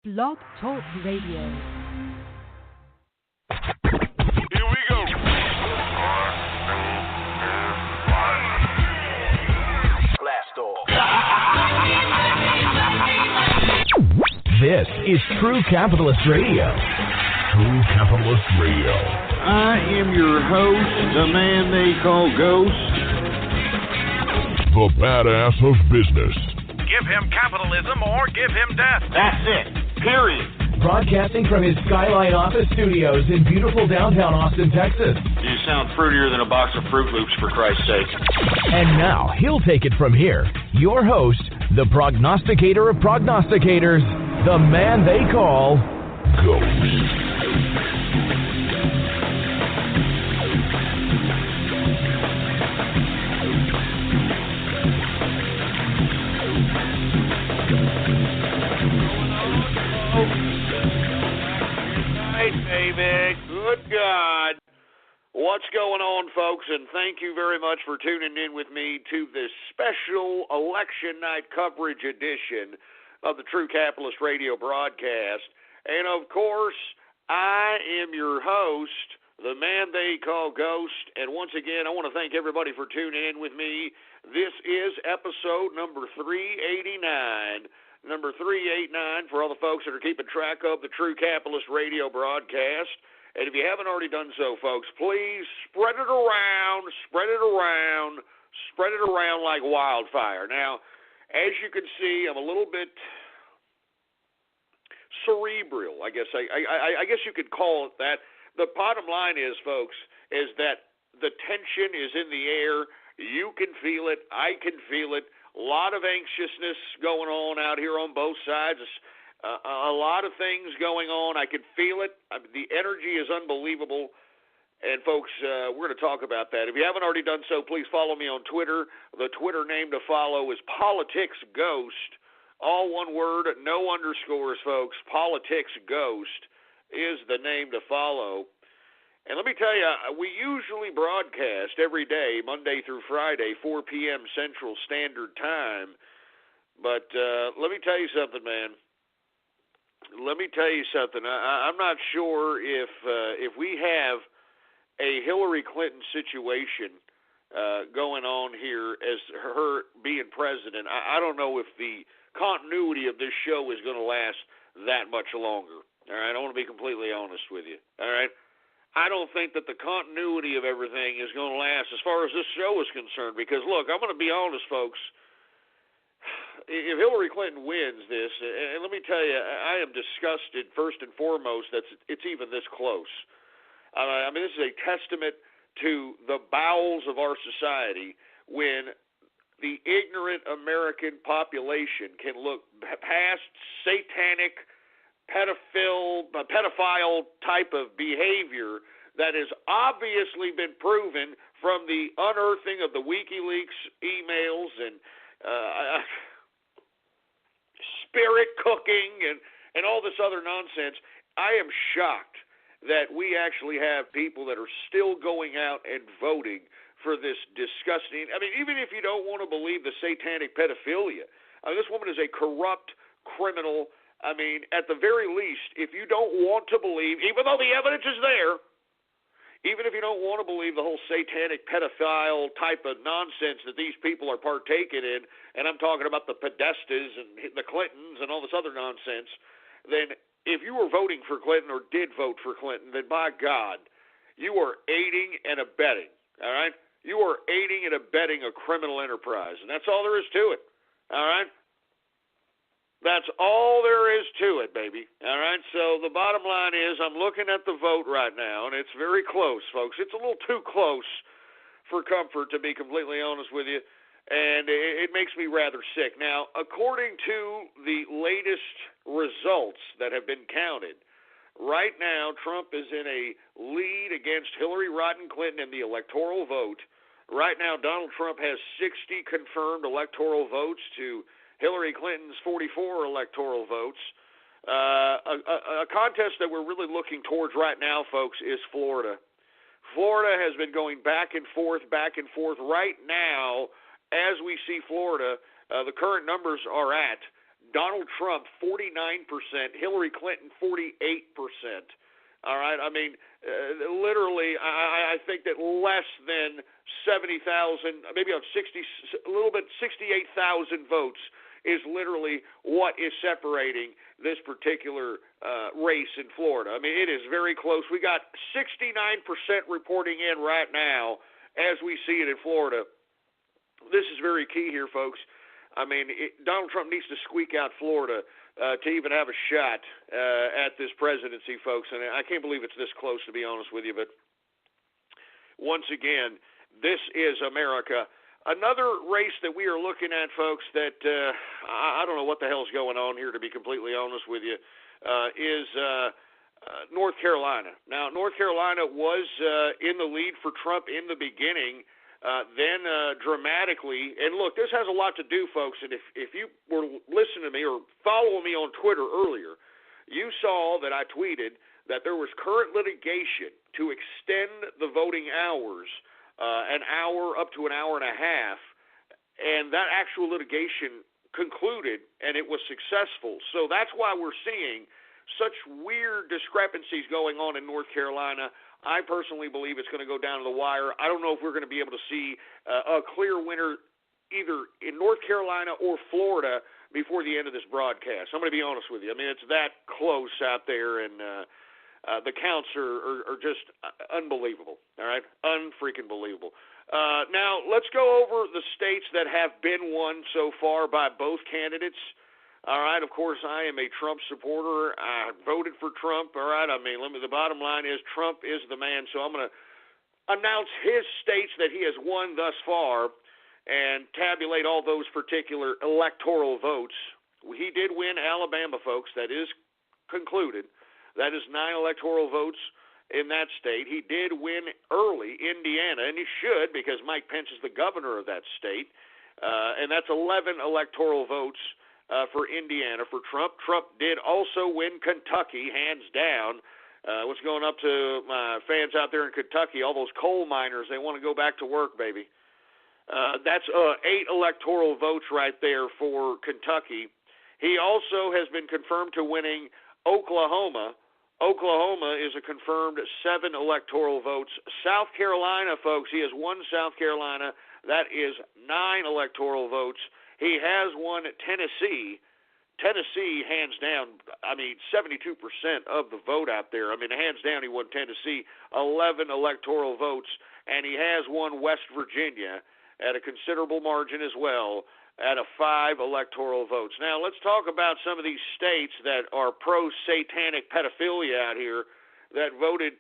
Blog Talk Radio. Here we go. Blast off. This is True Capitalist Radio. True Capitalist Radio. I am your host, the man they call Ghost. The badass of business. Give him capitalism or give him death. That's it. Period. Broadcasting from his Skyline office studios in beautiful downtown Austin, Texas. You sound fruitier than a box of Fruit Loops, for Christ's sake. And now, he'll take it from here. Your host, the prognosticator of prognosticators, the man they call Ghost. Baby, good God. What's going on, folks? And thank you very much for tuning in with me to this special election night coverage edition of the True Capitalist Radio broadcast. And, of course, I am your host, the man they call Ghost. And once again, I want to thank everybody for tuning in with me. This is episode number 389. Number 389 for all the folks that are keeping track of the True Capitalist Radio broadcast. And if you haven't already done so, folks, please spread it around like wildfire. Now, as you can see, I'm a little bit cerebral, I guess. I guess you could call it that. The bottom line is, folks, is that the tension is in the air. You can feel it. I can feel it. A lot of anxiousness going on out here on both sides. A lot of things going on. I can feel it. The energy is unbelievable. And, folks, we're going to talk about that. If you haven't already done so, please follow me on Twitter. The Twitter name to follow is PoliticsGhost. All one word, no underscores, folks. PoliticsGhost is the name to follow. And let me tell you, we usually broadcast every day, Monday through Friday, 4 p.m. Central Standard Time. But let me tell you something, man. Let me tell you something. I'm not sure if we have a Hillary Clinton situation going on here as her being president. I don't know if the continuity of this show is going to last that much longer. All right, I want to be completely honest with you. All right. I don't think that the continuity of everything is going to last as far as this show is concerned because, look, I'm going to be honest, folks. If Hillary Clinton wins this, and let me tell you, I am disgusted, first and foremost, that it's even this close. I mean, this is a testament to the bowels of our society when the ignorant American population can look past satanic pedophile type of behavior that has obviously been proven from the unearthing of the WikiLeaks emails and spirit cooking and all this other nonsense. I am shocked that we actually have people that are still going out and voting for this disgusting. I mean, even if you don't want to believe the satanic pedophilia, this woman is a corrupt criminal. I mean, at the very least, if you don't want to believe, even though the evidence is there, even if you don't want to believe the whole satanic pedophile type of nonsense that these people are partaking in, and I'm talking about the Podestas and the Clintons and all this other nonsense, then if you were voting for Clinton or did vote for Clinton, then by God, you are aiding and abetting, all right? You are aiding and abetting a criminal enterprise, and that's all there is to it, all right? That's all there is to it, baby. All right? So the bottom line is I'm looking at the vote right now, and it's very close, folks. It's a little too close for comfort, to be completely honest with you, and it makes me rather sick. Now, according to the latest results that have been counted, right now Trump is in a lead against Hillary Rodham Clinton in the electoral vote. Right now, Donald Trump has 60 confirmed electoral votes to Hillary Clinton's 44 electoral votes. A contest that we're really looking towards right now, folks, is Florida. Florida has been going back and forth. Right now, as we see Florida, the current numbers are at Donald Trump 49%, Hillary Clinton 48%. All right, I mean, literally, I think that less than 70,000, maybe a little bit 68,000 votes is literally what is separating this particular race in Florida. I mean, it is very close. We got 69% reporting in right now as we see it in Florida. This is very key here, folks. I mean, Donald Trump needs to squeak out Florida to even have a shot at this presidency, folks. And I can't believe it's this close, to be honest with you. But once again, this is America. Another race that we are looking at, folks, that I don't know what the hell's going on here, to be completely honest with you, is North Carolina. Now, North Carolina was in the lead for Trump in the beginning. Then dramatically, and look, this has a lot to do, folks, and if you were listening to me or following me on Twitter earlier, you saw that I tweeted that there was current litigation to extend the voting hours an hour up to an hour and a half, and that actual litigation concluded, and it was successful. So that's why we're seeing such weird discrepancies going on in North Carolina. I personally believe it's going to go down to the wire. I don't know if we're going to be able to see a clear winner either in North Carolina or Florida before the end of this broadcast. I'm going to be honest with you. I mean, it's that close out there, and the counts are just unbelievable, all right? Unfreaking believable. Now, let's go over the states that have been won so far by both candidates. All right, of course, I am a Trump supporter. I voted for Trump, all right? I mean, the bottom line is Trump is the man, so I'm going to announce his states that he has won thus far and tabulate all those particular electoral votes. He did win Alabama, folks. That is concluded. That is 9 electoral votes in that state. He did win early Indiana, and he should because Mike Pence is the governor of that state, and that's 11 electoral votes for Indiana for Trump. Trump did also win Kentucky, hands down. What's going up to my fans out there in Kentucky, all those coal miners, they want to go back to work, baby. That's 8 electoral votes right there for Kentucky. He also has been confirmed to winning Oklahoma. Oklahoma is a confirmed 7 electoral votes. South Carolina, folks, he has won South Carolina. That is 9 electoral votes. He has won Tennessee. Tennessee, hands down, I mean, 72% of the vote out there. I mean, hands down, he won Tennessee, 11 electoral votes. And he has won West Virginia at a considerable margin as well, at a 5 electoral votes. Now, let's talk about some of these states that are pro-satanic pedophilia out here that voted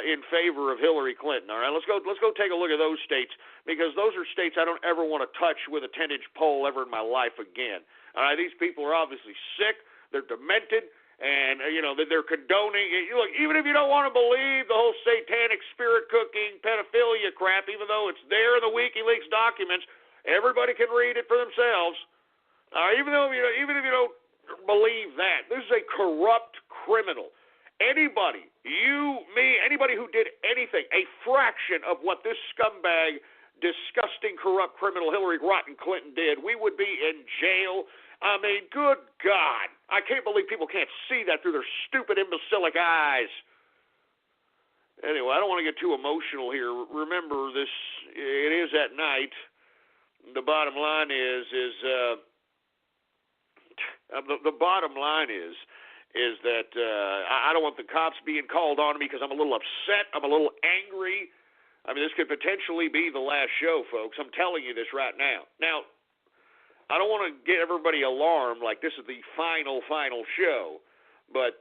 in favor of Hillary Clinton. All right, let's go take a look at those states, because those are states I don't ever want to touch with a 10-inch pole ever in my life again. All right, these people are obviously sick, they're demented, and they're condoning. Look, even if you don't want to believe the whole satanic spirit cooking pedophilia crap, even though it's there in the WikiLeaks documents, everybody can read it for themselves. Even if you don't believe that, this is a corrupt criminal. Anybody, you, me, anybody who did anything, a fraction of what this scumbag, disgusting, corrupt criminal Hillary Rotten Clinton did, we would be in jail. I mean, good God. I can't believe people can't see that through their stupid, imbecilic eyes. Anyway, I don't want to get too emotional here. Remember, it is at night. The bottom line is that I don't want the cops being called on me because I'm a little upset. I'm a little angry. I mean, this could potentially be the last show, folks. I'm telling you this right now. Now, I don't want to get everybody alarmed like this is the final show. But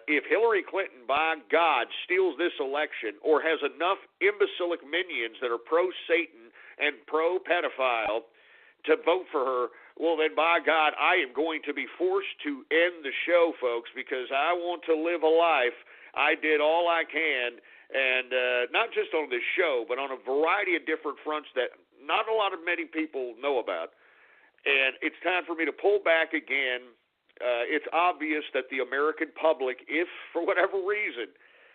if Hillary Clinton, by God, steals this election or has enough imbecilic minions that are pro-Satan and pro-pedophile to vote for her, well, then, by God, I am going to be forced to end the show, folks, because I want to live a life. I did all I can, and not just on this show, but on a variety of different fronts that not a lot of many people know about. And it's time for me to pull back again. It's obvious that the American public, if for whatever reason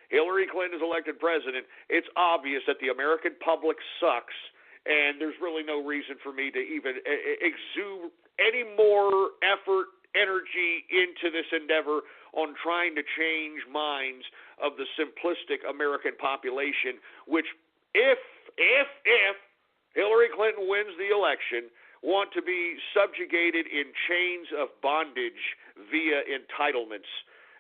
Hillary Clinton is elected president, it's obvious that the American public sucks. And there's really no reason for me to even exude any more effort energy into this endeavor on trying to change minds of the simplistic American population, which if Hillary Clinton wins the election, want to be subjugated in chains of bondage via entitlements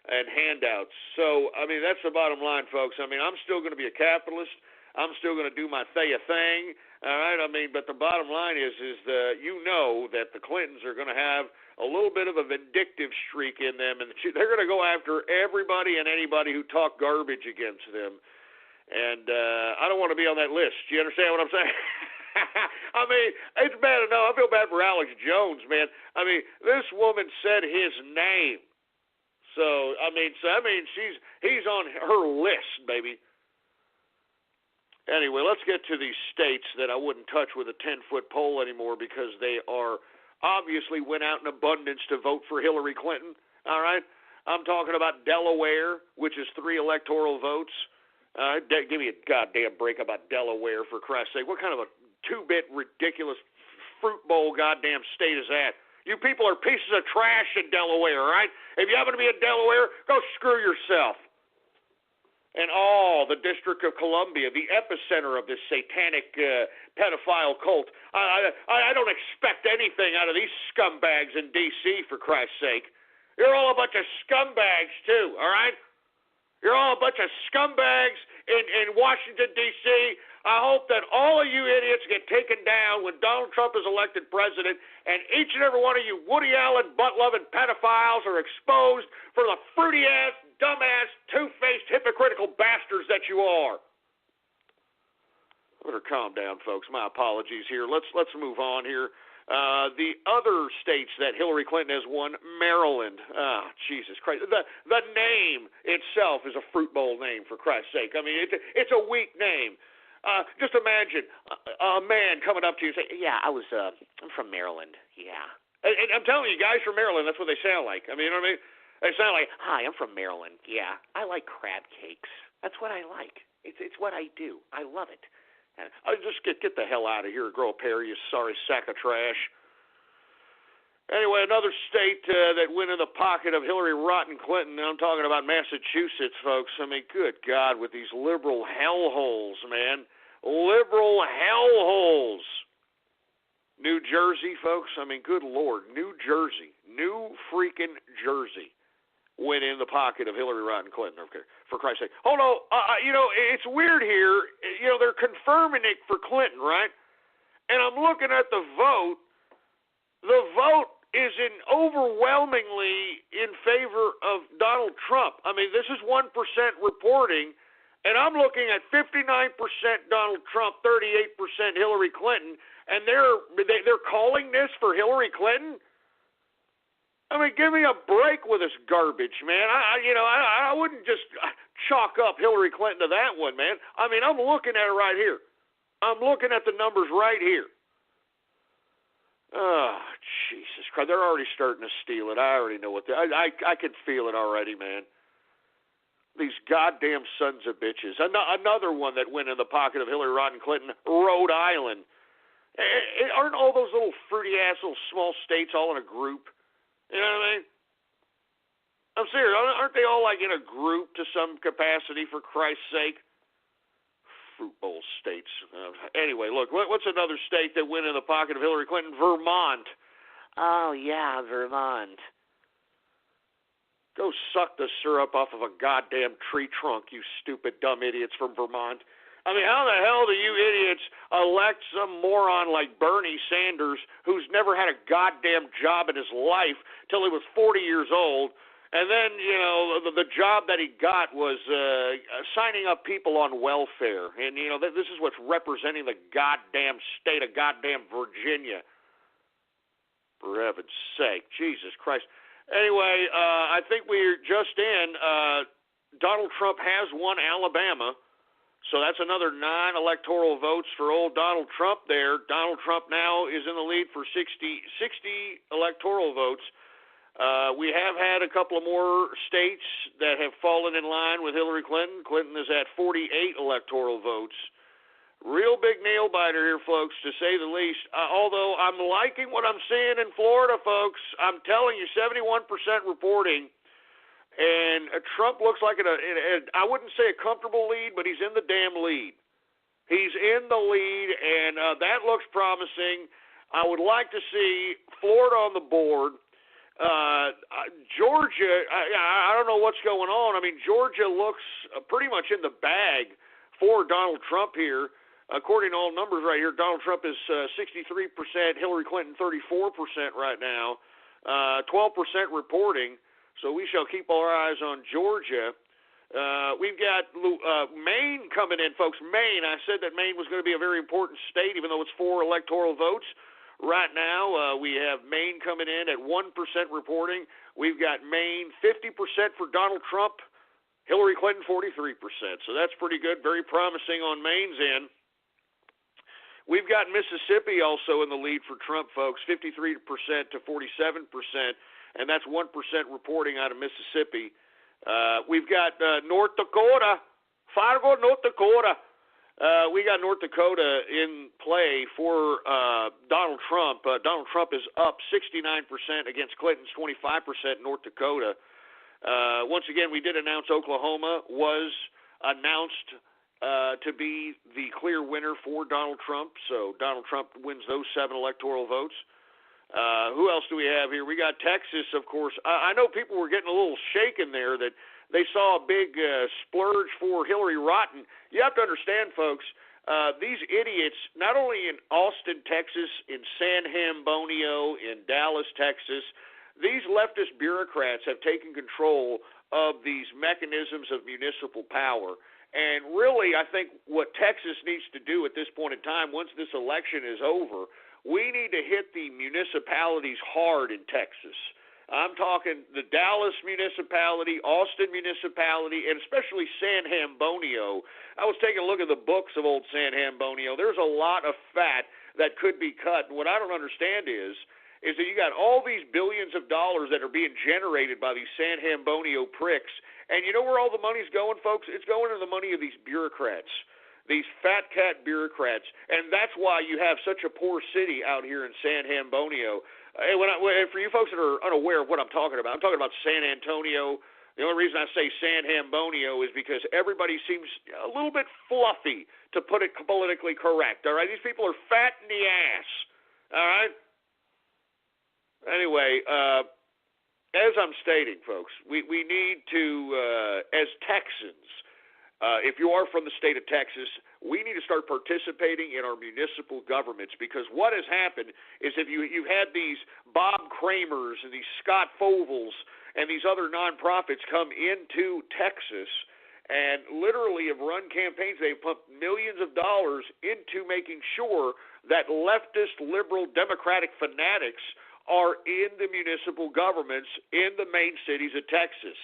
and handouts. So, I mean, that's the bottom line, folks. I mean, I'm still going to be a capitalist. I'm still going to do my thing, all right? I mean, but the bottom line is that you know that the Clintons are going to have a little bit of a vindictive streak in them, and they're going to go after everybody and anybody who talk garbage against them. And I don't want to be on that list. Do you understand what I'm saying? I mean, it's bad enough. I feel bad for Alex Jones, man. I mean, this woman said his name. So, I mean, he's on her list, baby. Anyway, let's get to these states that I wouldn't touch with a 10-foot pole anymore because they are obviously went out in abundance to vote for Hillary Clinton, all right? I'm talking about Delaware, which is 3 electoral votes. Give me a goddamn break about Delaware, for Christ's sake. What kind of a 2-bit ridiculous fruit bowl goddamn state is that? You people are pieces of trash in Delaware, all right? If you happen to be in Delaware, go screw yourself. And the District of Columbia, the epicenter of this satanic pedophile cult. I don't expect anything out of these scumbags in D.C., for Christ's sake. You're all a bunch of scumbags, too, all right? You're all a bunch of scumbags in Washington, D.C. I hope that all of you idiots get taken down when Donald Trump is elected president, and each and every one of you Woody Allen, butt-loving pedophiles are exposed for the fruity-ass, dumbass, two-faced, hypocritical bastards that you are. Better calm down, folks. My apologies here. Let's move on here. The other states that Hillary Clinton has won, Maryland. Jesus Christ. The name itself is a fruit bowl name, for Christ's sake. I mean, it's a weak name. Just imagine a man coming up to you and saying, yeah, I'm from Maryland, yeah. And I'm telling you, guys from Maryland, that's what they sound like. I mean, you know what I mean? They sound like, hi, I'm from Maryland, yeah. I like crab cakes. That's what I like. It's what I do. I love it. And I just get the hell out of here, grow a pair, you sorry sack of trash. Anyway, another state that went in the pocket of Hillary Rotten Clinton, and I'm talking about Massachusetts, folks. I mean, good God, with these liberal hellholes, man. Liberal hellholes. New Jersey, folks. I mean, good Lord. New Jersey. New freaking Jersey went in the pocket of Hillary Rotten Clinton. Okay, for Christ's sake. Hold on. It's weird here. They're confirming it for Clinton, right? And I'm looking at the vote. The vote is overwhelmingly in favor of Donald Trump. I mean, this is 1% reporting, and I'm looking at 59% Donald Trump, 38% Hillary Clinton, and they're calling this for Hillary Clinton? I mean, give me a break with this garbage, man. I wouldn't just chalk up Hillary Clinton to that one, man. I mean, I'm looking at it right here. I'm looking at the numbers right here. Oh, Jesus Christ. They're already starting to steal it. I already know what I can feel it already, man. These goddamn sons of bitches. Another one that went in the pocket of Hillary Rotten Clinton, Rhode Island. Aren't all those little fruity-ass little small states all in a group? You know what I mean? I'm serious. Aren't they all like in a group to some capacity, for Christ's sake? Fruit bowl states. Anyway, look, what's another state that went in the pocket of Hillary Clinton? Vermont. Oh, yeah, Vermont. Go suck the syrup off of a goddamn tree trunk, you stupid, dumb idiots from Vermont. I mean, how the hell do you idiots elect some moron like Bernie Sanders, who's never had a goddamn job in his life till he was 40 years old, and then, the job that he got was signing up people on welfare. And, this is what's representing the goddamn state of goddamn Virginia. For heaven's sake. Jesus Christ. Anyway, I think we're just in. Donald Trump has won Alabama. So that's another 9 electoral votes for old Donald Trump there. Donald Trump now is in the lead for 60 electoral votes. We have had a couple of more states that have fallen in line with Hillary Clinton. Clinton is at 48 electoral votes. Real big nail biter here, folks, to say the least. Although I'm liking what I'm seeing in Florida, folks. I'm telling you, 71% reporting. And Trump looks like I wouldn't say a comfortable lead, but he's in the damn lead. He's in the lead, and that looks promising. I would like to see Florida on the board. Georgia, I don't know what's going on. I mean, Georgia looks pretty much in the bag for Donald Trump here. According to all numbers right here, Donald Trump is 63%, Hillary Clinton 34% right now, 12% reporting. So we shall keep our eyes on Georgia. We've got Maine coming in, folks. Maine, I said that Maine was going to be a very important state, even though it's 4 electoral votes. Right now, we have Maine coming in at 1% reporting. We've got Maine 50% for Donald Trump, Hillary Clinton 43%. So that's pretty good, very promising on Maine's end. We've got Mississippi also in the lead for Trump, folks, 53% to 47%, and that's 1% reporting out of Mississippi. We've got North Dakota, Fargo, North Dakota. We got North Dakota in play for Donald Trump. Donald Trump is up 69% against Clinton's 25% in North Dakota. Once again, we did announce Oklahoma was announced to be the clear winner for Donald Trump. So Donald Trump wins those 7 electoral votes. Who else do we have here? We got Texas, of course. I know people were getting a little shaken there that they saw a big splurge for Hillary Rodham. You have to understand, folks, these idiots, not only in Austin, Texas, in San Antonio, in Dallas, Texas, these leftist bureaucrats have taken control of these mechanisms of municipal power. And really, I think what Texas needs to do at this point in time, once this election is over, we need to hit the municipalities hard in Texas. I'm talking the Dallas municipality, Austin municipality, and especially San Antonio. I was taking a look at the books of old San Antonio. There's a lot of fat that could be cut. And what I don't understand is that you got all these billions of dollars that are being generated by these San Antonio pricks. And you know where all the money's going, folks? It's going to the money of these bureaucrats, these fat cat bureaucrats. And that's why you have such a poor city out here in San Antonio. And for you folks that are unaware of what I'm talking about San Antonio. The only reason I say San Antonio is because everybody seems a little bit fluffy, to put it politically correct. All right? These people are fat in the ass. All right? Anyway, as I'm stating, folks, we need to, as Texans, if you are from the state of Texas, we need to start participating in our municipal governments, because what has happened is if you've had these Bob Kramers and these Scott Fovels and these other nonprofits come into Texas and literally have run campaigns, they've pumped millions of dollars into making sure that leftist, liberal, democratic fanatics are in the municipal governments in the main cities of Texas.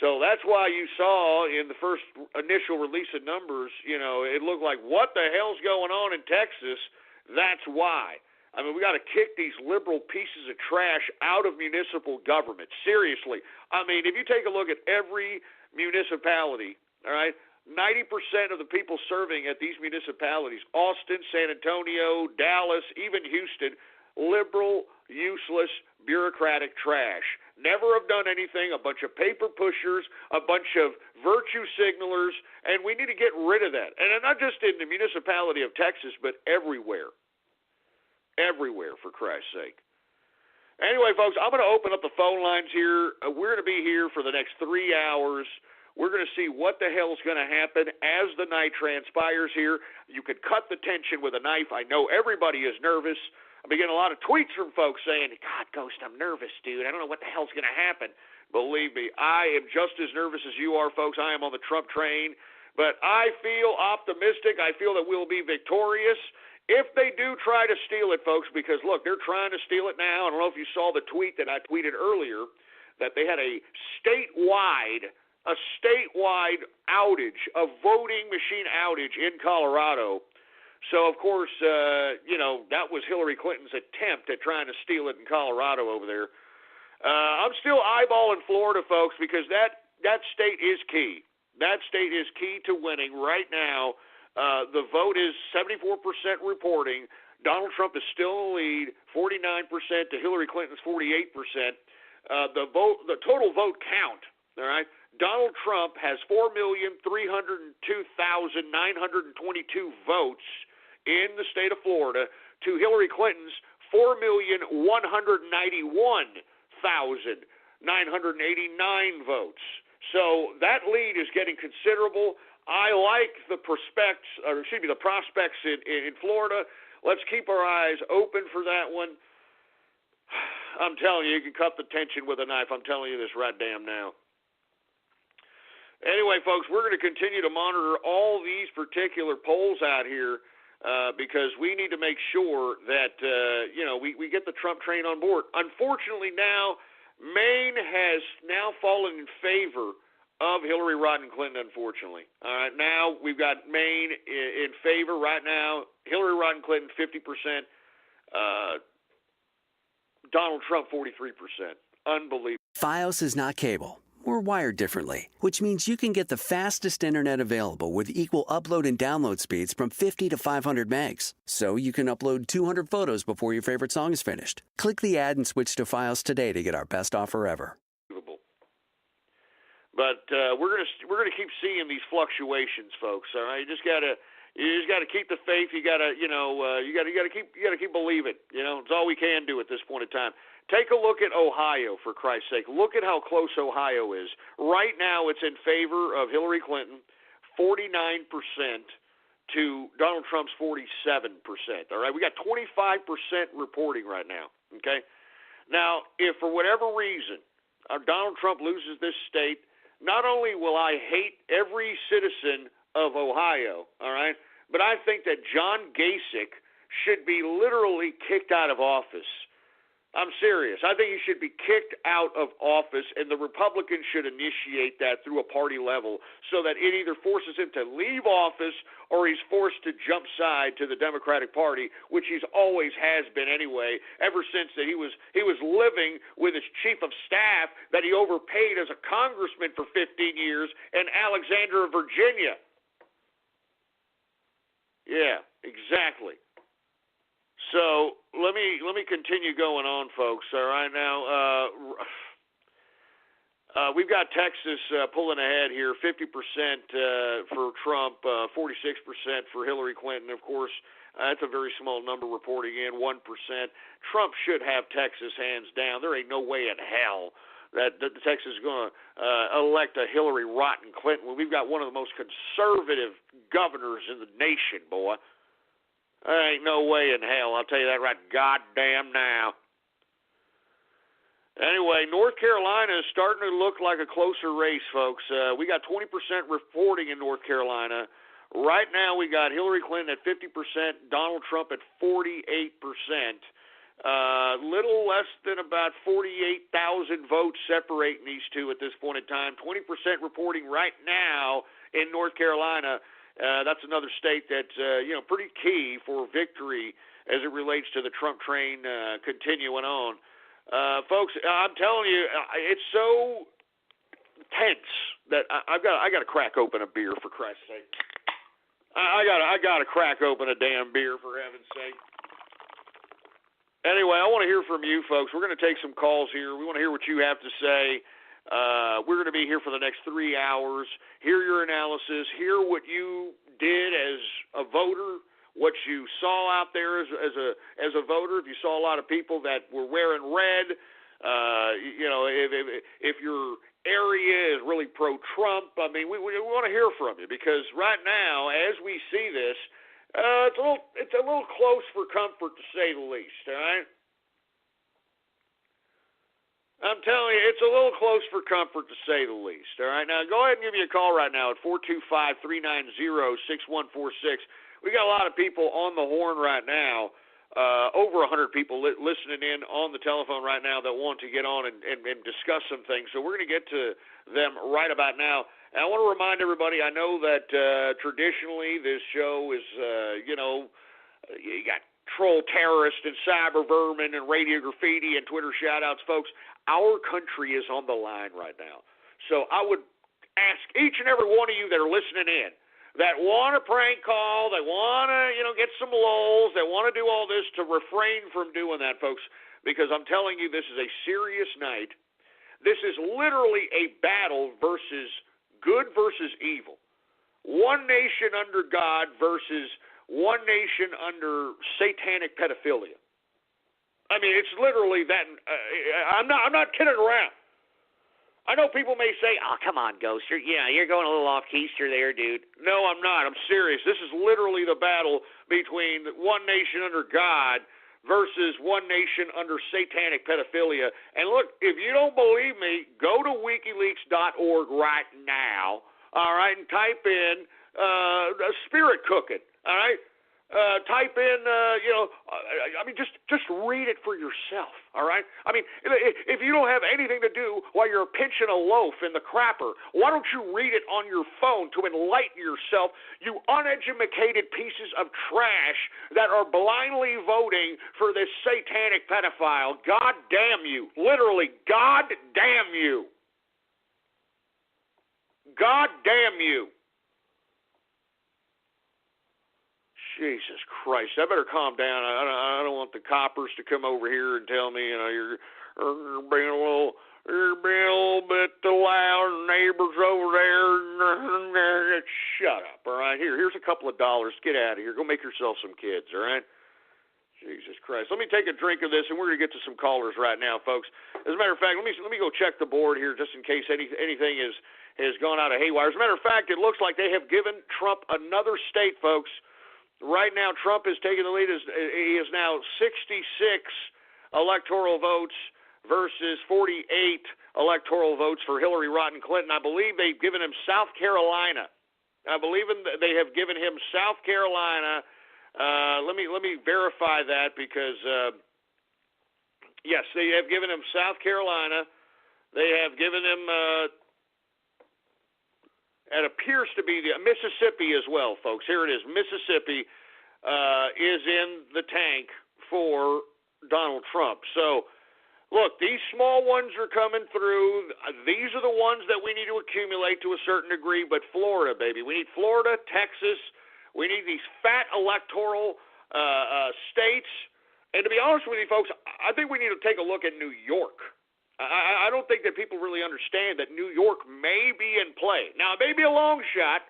So that's why you saw in the first initial release of numbers, it looked like, what the hell's going on in Texas? That's why. I mean, we got to kick these liberal pieces of trash out of municipal government. Seriously. I mean, if you take a look at every municipality, all right, 90% of the people serving at these municipalities, Austin, San Antonio, Dallas, even Houston, liberal, useless, bureaucratic trash. Never have done anything, a bunch of paper pushers, a bunch of virtue signalers, and we need to get rid of that. And not just in the municipality of Texas, but everywhere. Everywhere, for Christ's sake. Anyway, folks, I'm going to open up the phone lines here. We're going to be here for the next 3 hours. We're going to see what the hell's going to happen as the night transpires here. You could cut the tension with a knife. I know everybody is nervous. I've been getting a lot of tweets from folks saying, God, Ghost, I'm nervous, dude. I don't know what the hell's going to happen. Believe me, I am just as nervous as you are, folks. I am on the Trump train. But I feel optimistic. I feel that we'll be victorious if they do try to steal it, folks, because, look, they're trying to steal it now. I don't know if you saw the tweet that I tweeted earlier, that they had a statewide outage, a voting machine outage in Colorado. So, of course, that was Hillary Clinton's attempt at trying to steal it in Colorado over there. I'm still eyeballing Florida, folks, because that state is key. That state is key to winning right now. The vote is 74% reporting. Donald Trump is still in the lead, 49% to Hillary Clinton's 48%. The total vote count, all right, Donald Trump has 4,302,922 votes in the state of Florida to Hillary Clinton's 4,191,989 votes. So that lead is getting considerable. I like the prospects in Florida. Let's keep our eyes open for that one. I'm telling you, you can cut the tension with a knife. I'm telling you this right damn now. Anyway, folks, we're going to continue to monitor all these particular polls out here because we need to make sure that, we get the Trump train on board. Unfortunately now, Maine has now fallen in favor of Hillary Rodham Clinton, unfortunately. All right, now we've got Maine in favor right now. Hillary Rodham Clinton, 50%. Donald Trump, 43%. Unbelievable. Fios is not cable. We're wired differently, which means you can get the fastest internet available with equal upload and download speeds from 50 to 500 megs. So you can upload 200 photos before your favorite song is finished. Click the ad and switch to Fios today to get our best offer ever. But we're gonna keep seeing these fluctuations, folks. All right, you just gotta keep the faith. You gotta keep believing. It's all we can do at this point in time. Take a look at Ohio, for Christ's sake. Look at how close Ohio is. Right now, it's in favor of Hillary Clinton, 49% to Donald Trump's 47%. All right, we got 25% reporting right now. Okay, now if for whatever reason Donald Trump loses this state, not only will I hate every citizen of Ohio, all right, but I think that John Kasich should be literally kicked out of office. I'm serious. I think he should be kicked out of office, and the Republicans should initiate that through a party level so that it either forces him to leave office or he's forced to jump side to the Democratic Party, which he's always has been anyway, ever since that he was living with his chief of staff that he overpaid as a congressman for 15 years in Alexandria, Virginia. Yeah, exactly. So let me continue going on, folks. All right, now we've got Texas pulling ahead here, 50% for Trump, 46% for Hillary Clinton. Of course, that's a very small number reporting in, 1%. Trump should have Texas hands down. There ain't no way in hell that Texas is going to elect a Hillary Rodham Clinton when we've got one of the most conservative governors in the nation, boy. There ain't no way in hell. I'll tell you that right goddamn now. Anyway, North Carolina is starting to look like a closer race, folks. We got 20% reporting in North Carolina. Right now we got Hillary Clinton at 50%, Donald Trump at 48%. Little less than about 48,000 votes separating these two at this point in time. 20% reporting right now in North Carolina. That's another state that's pretty key for victory as it relates to the Trump train continuing on. Folks, I'm telling you, it's so tense that I got to crack open a beer, for Christ's sake. I got to crack open a damn beer, for heaven's sake. Anyway, I want to hear from you, folks. We're going to take some calls here. We want to hear what you have to say. We're going to be here for the next 3 hours, hear your analysis, hear what you did as a voter, what you saw out there as a voter. If you saw a lot of people that were wearing red, if your area is really pro-Trump, I mean, we want to hear from you because right now, as we see this, it's a little close for comfort to say the least, all right? I'm telling you, it's a little close for comfort to say the least. All right, now go ahead and give me a call right now at 425-390-6146. We got a lot of people on the horn right now, over 100 people listening in on the telephone right now that want to get on and discuss some things. So we're going to get to them right about now. And I want to remind everybody, I know that traditionally this show is, you got troll terrorists and cyber vermin and radio graffiti and Twitter shout-outs, folks. Our country is on the line right now. So I would ask each and every one of you that are listening in, that want to prank call, they want to, get some lulls, they want to do all this, to refrain from doing that, folks, because I'm telling you, this is a serious night. This is literally a battle versus good versus evil. One nation under God versus one nation under satanic pedophilia. I mean, it's literally that. I'm not kidding around. I know people may say, "Oh, come on, Ghost. You're going a little off keister there, dude." No, I'm not. I'm serious. This is literally the battle between one nation under God versus one nation under satanic pedophilia. And look, if you don't believe me, go to WikiLeaks.org right now. All right, and type in spirit cooking. All right. Type in, just read it for yourself, all right? I mean, if you don't have anything to do while you're pinching a loaf in the crapper, why don't you read it on your phone to enlighten yourself, you uneducated pieces of trash that are blindly voting for this satanic pedophile. God damn you. Literally, God damn you. God damn you. Jesus Christ! I better calm down. I don't want the coppers to come over here and tell me, you're being a little bit too loud. Neighbors over there. Shut up! All right, here's a couple of dollars. Get out of here. Go make yourself some kids. All right. Jesus Christ! Let me take a drink of this, and we're going to get to some callers right now, folks. As a matter of fact, let me go check the board here just in case anything has gone out of haywire. As a matter of fact, it looks like they have given Trump another state, folks. Right now, Trump is taking the lead. He is now 66 electoral votes versus 48 electoral votes for Hillary Rodham Clinton. I believe they've given him South Carolina. They have given him South Carolina. Let me verify that because yes, they have given him South Carolina. They have given him. It appears to be the Mississippi as well, folks. Here it is. Mississippi is in the tank for Donald Trump. So, look, these small ones are coming through. These are the ones that we need to accumulate to a certain degree. But Florida, baby. We need Florida, Texas. We need these fat electoral states. And to be honest with you, folks, I think we need to take a look at New York. I don't think that people really understand that New York may be in play. Now, it may be a long shot,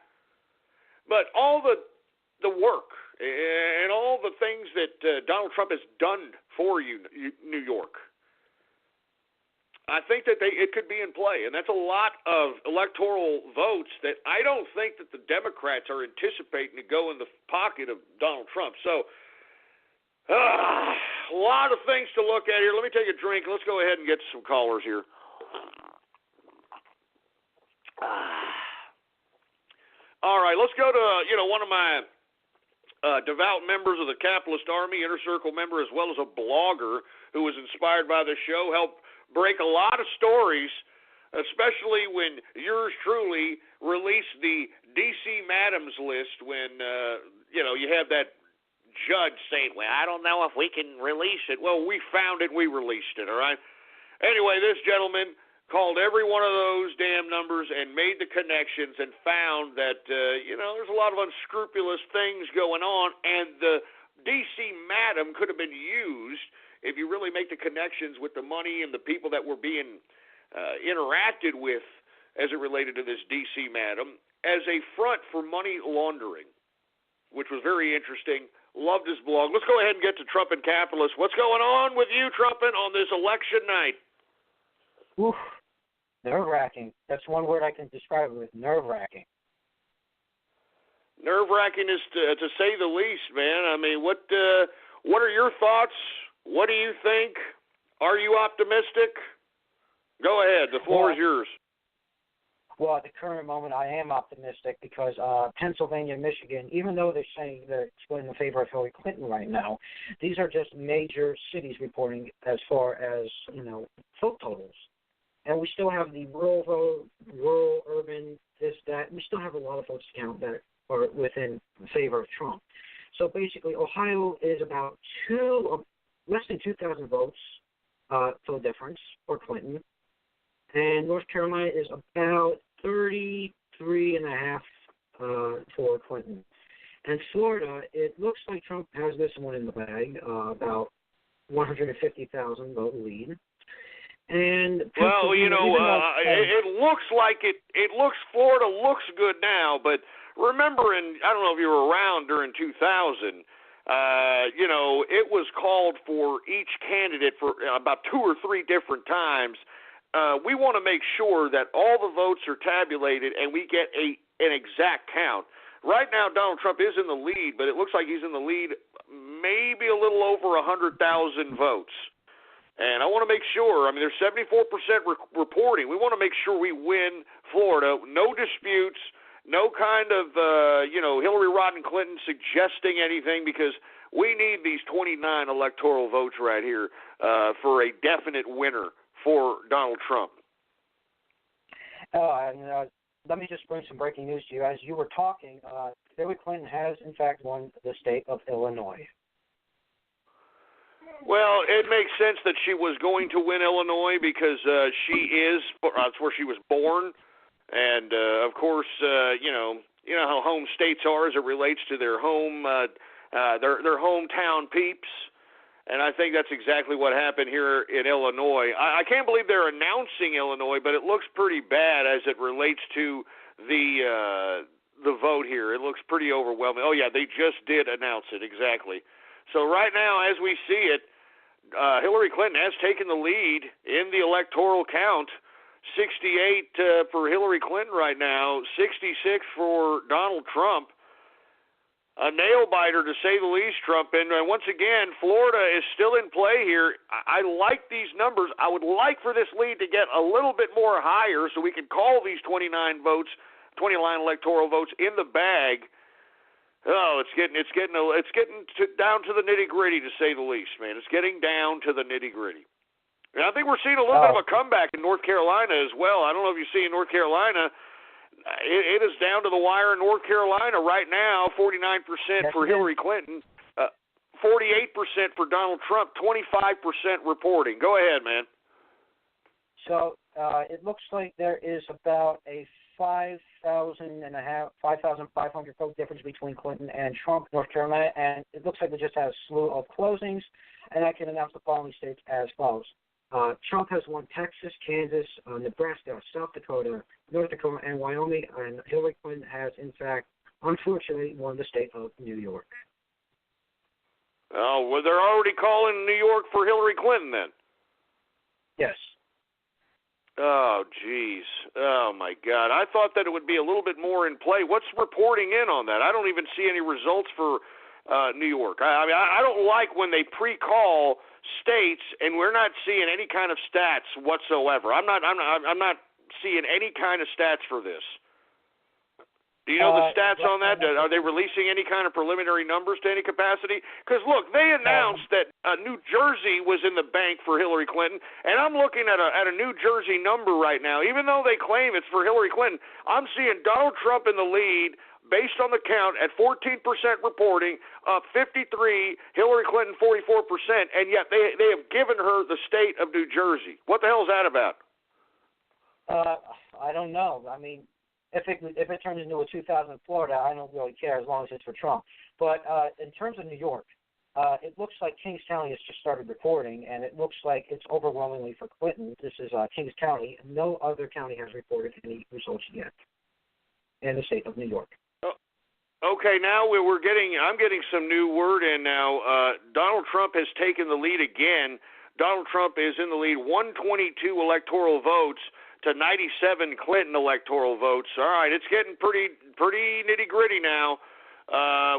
but all the work and all the things that Donald Trump has done for New York, I think that it could be in play. And that's a lot of electoral votes that I don't think that the Democrats are anticipating to go in the pocket of Donald Trump. So, a lot of things to look at here. Let me take a drink. Let's go ahead and get some callers here. All right, let's go to one of my devout members of the Capitalist Army, Inner Circle member, as well as a blogger who was inspired by the show, helped break a lot of stories, especially when yours truly released the DC Madams list when you have that judge saying, well, I don't know if we can release it. Well, we found it. We released it, all right? Anyway, this gentleman called every one of those damn numbers and made the connections and found that, there's a lot of unscrupulous things going on, and the DC Madam could have been used if you really make the connections with the money and the people that were being interacted with as it related to this DC Madam as a front for money laundering, which was very interesting. Loved his blog. Let's go ahead and get to Trump and Capitalists. What's going on with you, Trumpin, on this election night? Oof. Nerve-wracking. That's one word I can describe it with, nerve-wracking. Nerve-wracking is to say the least, man. I mean, what are your thoughts? What do you think? Are you optimistic? Go ahead. The floor is yours. Well, at the current moment, I am optimistic because Pennsylvania and Michigan, even though they're saying they're split in favor of Hillary Clinton right now, these are just major cities reporting as far as, vote totals. And we still have the rural vote, rural, urban, this, that. We still have a lot of votes to count that are within favor of Trump. So basically, Ohio is about less than 2,000 votes for the difference for Clinton. And North Carolina is about 33.5 for Florida, it looks like Trump has this one in the bag, about 150,000 vote lead. And well, you know, it looks like it looks Florida looks good now, but remember, I don't know if you were around during 2000. You know, it was called for each candidate for about 2 or 3 different times. We want to make sure that all the votes are tabulated and we get an exact count. Right now, Donald Trump is in the lead, but it looks like he's in the lead maybe a little over 100,000 votes. And I want to make sure, I mean, there's 74% reporting. We want to make sure we win Florida. No disputes, no kind of, Hillary Rodham Clinton suggesting anything, because we need these 29 electoral votes right here for a definite winner for Donald Trump. Let me just bring some breaking news to you. As you were talking, Hillary Clinton has, in fact, won the state of Illinois. Well, it makes sense that she was going to win Illinois because that's where she was born. And, of course, you know how home states are as it relates to their home, their hometown peeps. And I think that's exactly what happened here in Illinois. I can't believe they're announcing Illinois, but it looks pretty bad as it relates to the vote here. It looks pretty overwhelming. Oh, yeah, they just did announce it, exactly. So right now, as we see it, Hillary Clinton has taken the lead in the electoral count. 68 for Hillary Clinton right now, 66 for Donald Trump. A nail-biter, to say the least, Trump. And once again, Florida is still in play here. I like these numbers. I would like for this lead to get a little bit more higher so we can call these 29 electoral votes in the bag. Oh, it's getting down to the nitty-gritty, to say the least, man. It's getting down to the nitty-gritty. And I think we're seeing a little bit of a comeback in North Carolina as well. I don't know if you see in North Carolina, it is down to the wire in North Carolina right now, 49% for Hillary Clinton, 48% for Donald Trump, 25% reporting. Go ahead, man. So it looks like there is about a 5,500 vote difference between Clinton and Trump, North Carolina, and it looks like they just have a slew of closings, and I can announce the following states as follows. Trump has won Texas, Kansas, Nebraska, South Dakota, North Dakota, and Wyoming, and Hillary Clinton has, in fact, unfortunately, won the state of New York. Oh, well, they're already calling New York for Hillary Clinton then? Yes. Oh, geez. Oh, my God. I thought that it would be a little bit more in play. What's reporting in on that? I don't even see any results for New York. I mean, I don't like when they pre-call states and we're not seeing any kind of stats whatsoever. I'm not seeing any kind of stats for this. Do you know the stats on that? Are they releasing any kind of preliminary numbers to any capacity? Because, look, they announced that New Jersey was in the bank for Hillary Clinton, and I'm looking at a New Jersey number right now. Even though they claim it's for Hillary Clinton, I'm seeing Donald Trump in the lead based on the count at 14% reporting, up 53, Hillary Clinton 44%, and yet they have given her the state of New Jersey. What the hell is that about? I don't know. I mean, if it turns into a 2000 Florida, I don't really care as long as it's for Trump. But in terms of New York, it looks like Kings County has just started reporting, and it looks like it's overwhelmingly for Clinton. This is Kings County. No other county has reported any results yet in the state of New York. Okay, now I'm getting some new word in now. Donald Trump has taken the lead again. Donald Trump is in the lead, 122 electoral votes to 97 Clinton electoral votes. All right, it's getting pretty nitty-gritty now.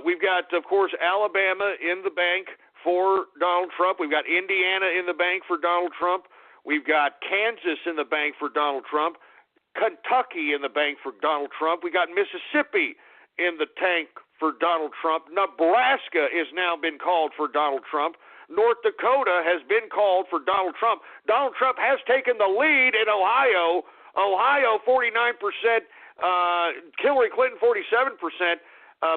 We've got, of course, Alabama in the bank for Donald Trump. We've got Indiana in the bank for Donald Trump. We've got Kansas in the bank for Donald Trump. Kentucky in the bank for Donald Trump. We got Mississippi in the tank for Donald Trump. Nebraska is now been called for Donald Trump. North Dakota has been called for Donald Trump. Donald Trump has taken the lead in Ohio. Ohio, 49%. Hillary Clinton, 47%.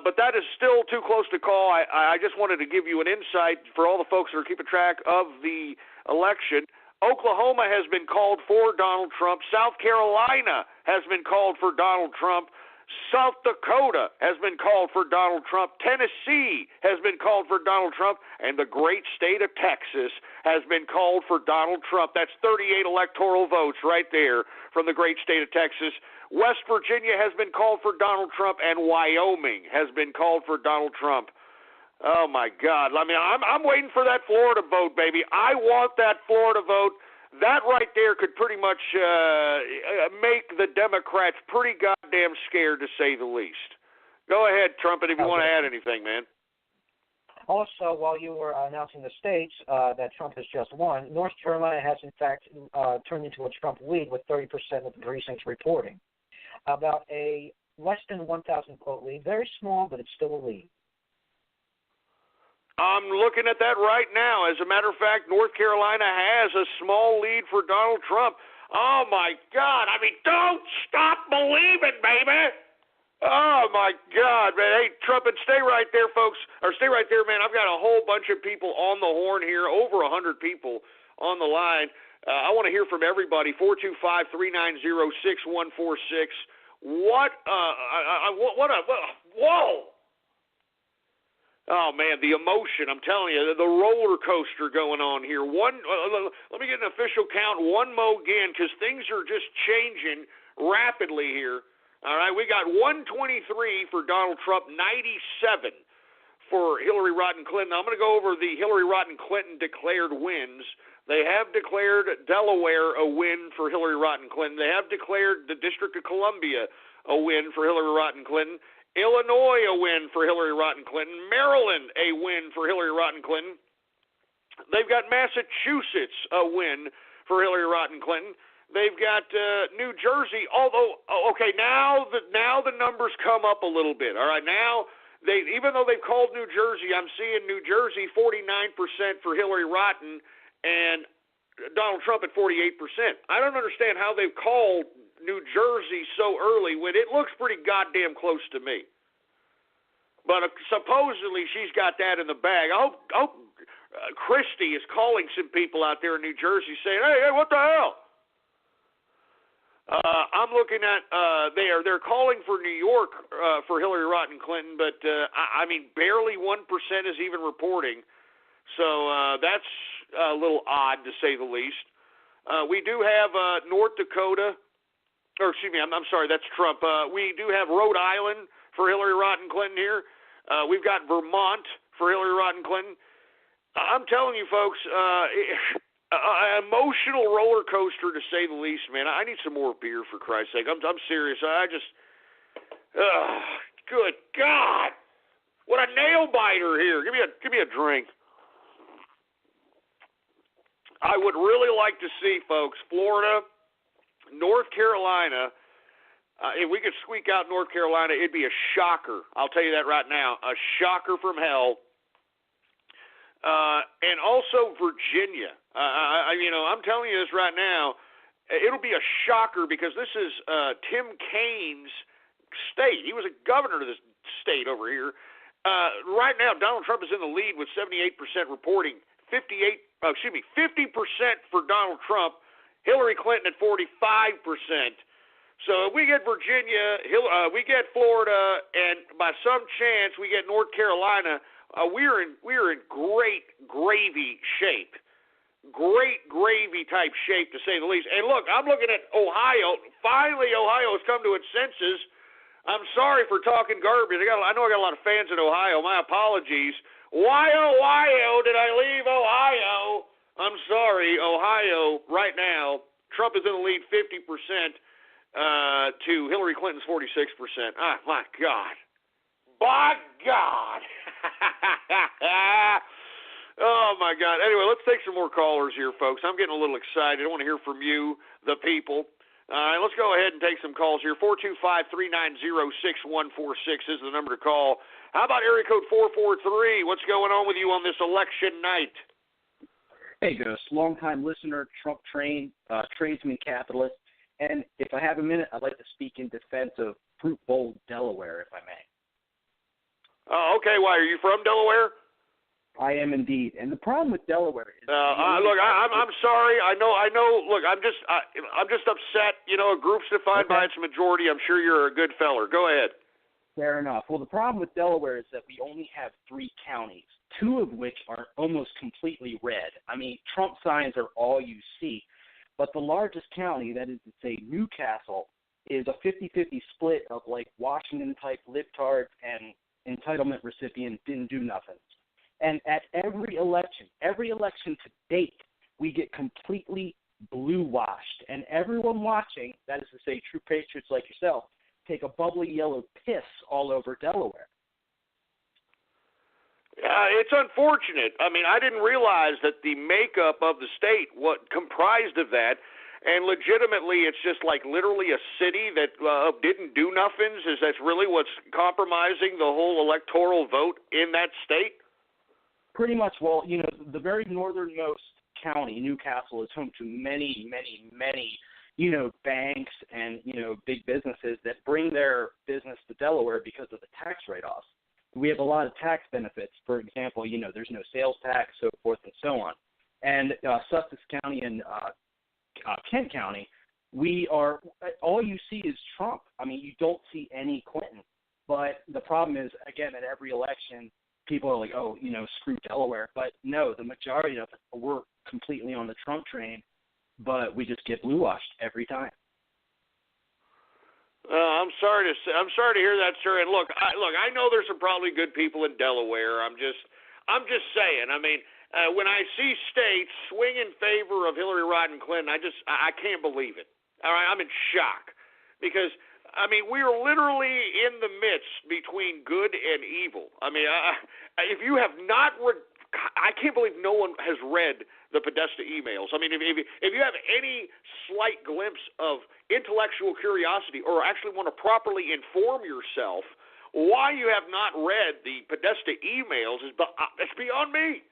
But that is still too close to call. I just wanted to give you an insight for all the folks that are keeping track of the election. Oklahoma has been called for Donald Trump. South Carolina has been called for Donald Trump. South Dakota has been called for Donald Trump. Tennessee has been called for Donald Trump. And the great state of Texas has been called for Donald Trump. That's 38 electoral votes right there from the great state of Texas. West Virginia has been called for Donald Trump, and Wyoming has been called for Donald Trump. Oh, my God. I mean, I'm waiting for that Florida vote, baby. I want that Florida vote. That right there could pretty much make the Democrats pretty goddamn scared, to say the least. Go ahead, Trumpet, if you want to add anything, man. Also, while you were announcing the states that Trump has just won, North Carolina has, in fact, turned into a Trump lead with 30% of the precincts reporting. About a less than 1,000 vote lead. Very small, but it's still a lead. I'm looking at that right now. As a matter of fact, North Carolina has a small lead for Donald Trump. Oh, my God. I mean, don't stop believing, baby. Oh, my God, man. Hey, Trumpet, stay right there, folks. Or stay right there, man. I've got a whole bunch of people on the horn here, over 100 people on the line. I want to hear from everybody. 425-390-6146. Whoa! Oh, man, the emotion, I'm telling you, the roller coaster going on here. Let me get an official count one more again, because things are just changing rapidly here. All right, we got 123 for Donald Trump, 97 for Hillary Rodham Clinton. I'm going to go over the Hillary Rodham Clinton declared wins. They have declared Delaware a win for Hillary Rodham Clinton. They have declared the District of Columbia a win for Hillary Rodham Clinton. Illinois a win for Hillary Rodham Clinton. Maryland a win for Hillary Rodham Clinton. They've got Massachusetts a win for Hillary Rodham Clinton. They've got New Jersey, although, okay, now the numbers come up a little bit. All right, now, even though they've called New Jersey, I'm seeing New Jersey 49% for Hillary Rodham and Donald Trump at 48%. I don't understand how they've called New Jersey so early when it looks pretty goddamn close to me. But supposedly she's got that in the bag. I hope Christie is calling some people out there in New Jersey saying, hey, what the hell? I'm looking at they're calling for New York for Hillary Rodham Clinton, but I mean barely 1% is even reporting. So that's a little odd to say the least. We do have North Dakota, or excuse me, I'm sorry, that's Trump. We do have Rhode Island for Hillary Rodham Clinton here. We've got Vermont for Hillary Rodham Clinton. I'm telling you, folks, an emotional roller coaster to say the least, man. I need some more beer, for Christ's sake. I'm serious. Good God, what a nail biter here. Give me a drink. I would really like to see, folks, Florida, North Carolina. If we could squeak out North Carolina, it'd be a shocker. I'll tell you that right now, a shocker from hell. And also Virginia. I'm telling you this right now. It'll be a shocker because this is Tim Kaine's state. He was a governor of this state over here. Right now, Donald Trump is in the lead with 78% reporting, 50% for Donald Trump, Hillary Clinton at 45%. So if we get Virginia, we get Florida, and by some chance we get North Carolina, we're in great gravy shape. Great gravy type shape, to say the least. And look, I'm looking at Ohio. Finally, Ohio has come to its senses. I'm sorry for talking garbage. I know I got a lot of fans in Ohio. My apologies. Why, Ohio, did I leave Ohio? I'm sorry, Ohio, right now, Trump is in the lead 50% to Hillary Clinton's 46%. Ah, my God. By God. Oh, my God. Anyway, let's take some more callers here, folks. I'm getting a little excited. I want to hear from you, the people. All right, let's go ahead and take some calls here. 425-390-6146 is the number to call. How about area code 443? What's going on with you on this election night? Hey, Ghost. Long-time listener, Trump tradesman capitalist. And if I have a minute, I'd like to speak in defense of Fruit Bowl, Delaware, if I may. Oh, okay. Why, are you from Delaware? I am indeed. And the problem with Delaware is look, I'm sorry. I know. Look, I'm just upset. You know, a group's defined by its majority. I'm sure you're a good feller. Go ahead. Fair enough. Well, the problem with Delaware is that we only have 3 counties, 2 of which are almost completely red. I mean, Trump signs are all you see. But the largest county, that is to say Newcastle, is a 50-50 split of like Washington-type libtards and entitlement recipients didn't do nothing. And at every election to date, we get completely blue-washed. And everyone watching, that is to say true patriots like yourself, take a bubbly yellow piss all over Delaware. It's unfortunate. I mean, I didn't realize that the makeup of the state, what comprised of that, and legitimately it's just like literally a city that didn't do nothings. Is that really what's compromising the whole electoral vote in that state? Pretty much. Well, you know, the very northernmost county, Newcastle, is home to many, many, many, you know, banks and, you know, big businesses that bring their business to Delaware because of the tax write-offs. We have a lot of tax benefits. For example, you know, there's no sales tax, so forth and so on. And Sussex County and Kent County, all you see is Trump. I mean, you don't see any Clinton. But the problem is, again, at every election, people are like, oh, you know, screw Delaware. But no, the majority of it, we're completely on the Trump train, but we just get blue-washed every time. I'm sorry to hear that, sir. And look, I know there's some probably good people in Delaware. I'm just saying. I mean, when I see states swing in favor of Hillary Rodham Clinton, I can't believe it. All right, I'm in shock because I mean we are literally in the midst between good and evil. I mean, if you have not I can't believe no one has read the Podesta emails. I mean, if you have any slight glimpse of intellectual curiosity or actually want to properly inform yourself, why you have not read the Podesta emails it's beyond me.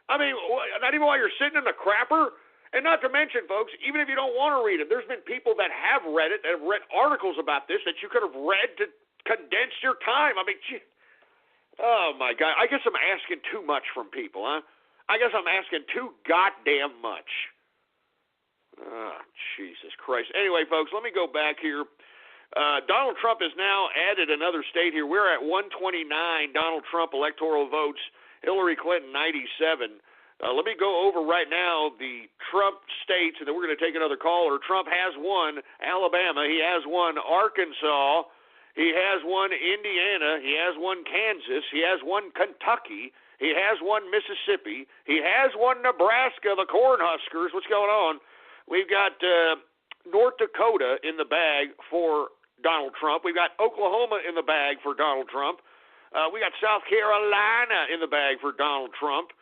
I mean, not even while you're sitting in the crapper. And not to mention, folks, even if you don't want to read it, there's been people that have read it, that have read articles about this that you could have read to condense your time. I mean, gee. Oh, my God. I guess I'm asking too much from people, huh? I guess I'm asking too goddamn much. Oh, Jesus Christ. Anyway, folks, let me go back here. Donald Trump has now added another state here. We're at 129 Donald Trump electoral votes, Hillary Clinton 97. Let me go over right now the Trump states, and then we're going to take another caller. Trump has won Alabama. He has won Arkansas. He has won Indiana. He has won Kansas. He has won Kentucky. He has won Mississippi. He has won Nebraska, the Cornhuskers. What's going on? We've got North Dakota in the bag for Donald Trump. We've got Oklahoma in the bag for Donald Trump. We got South Carolina in the bag for Donald Trump.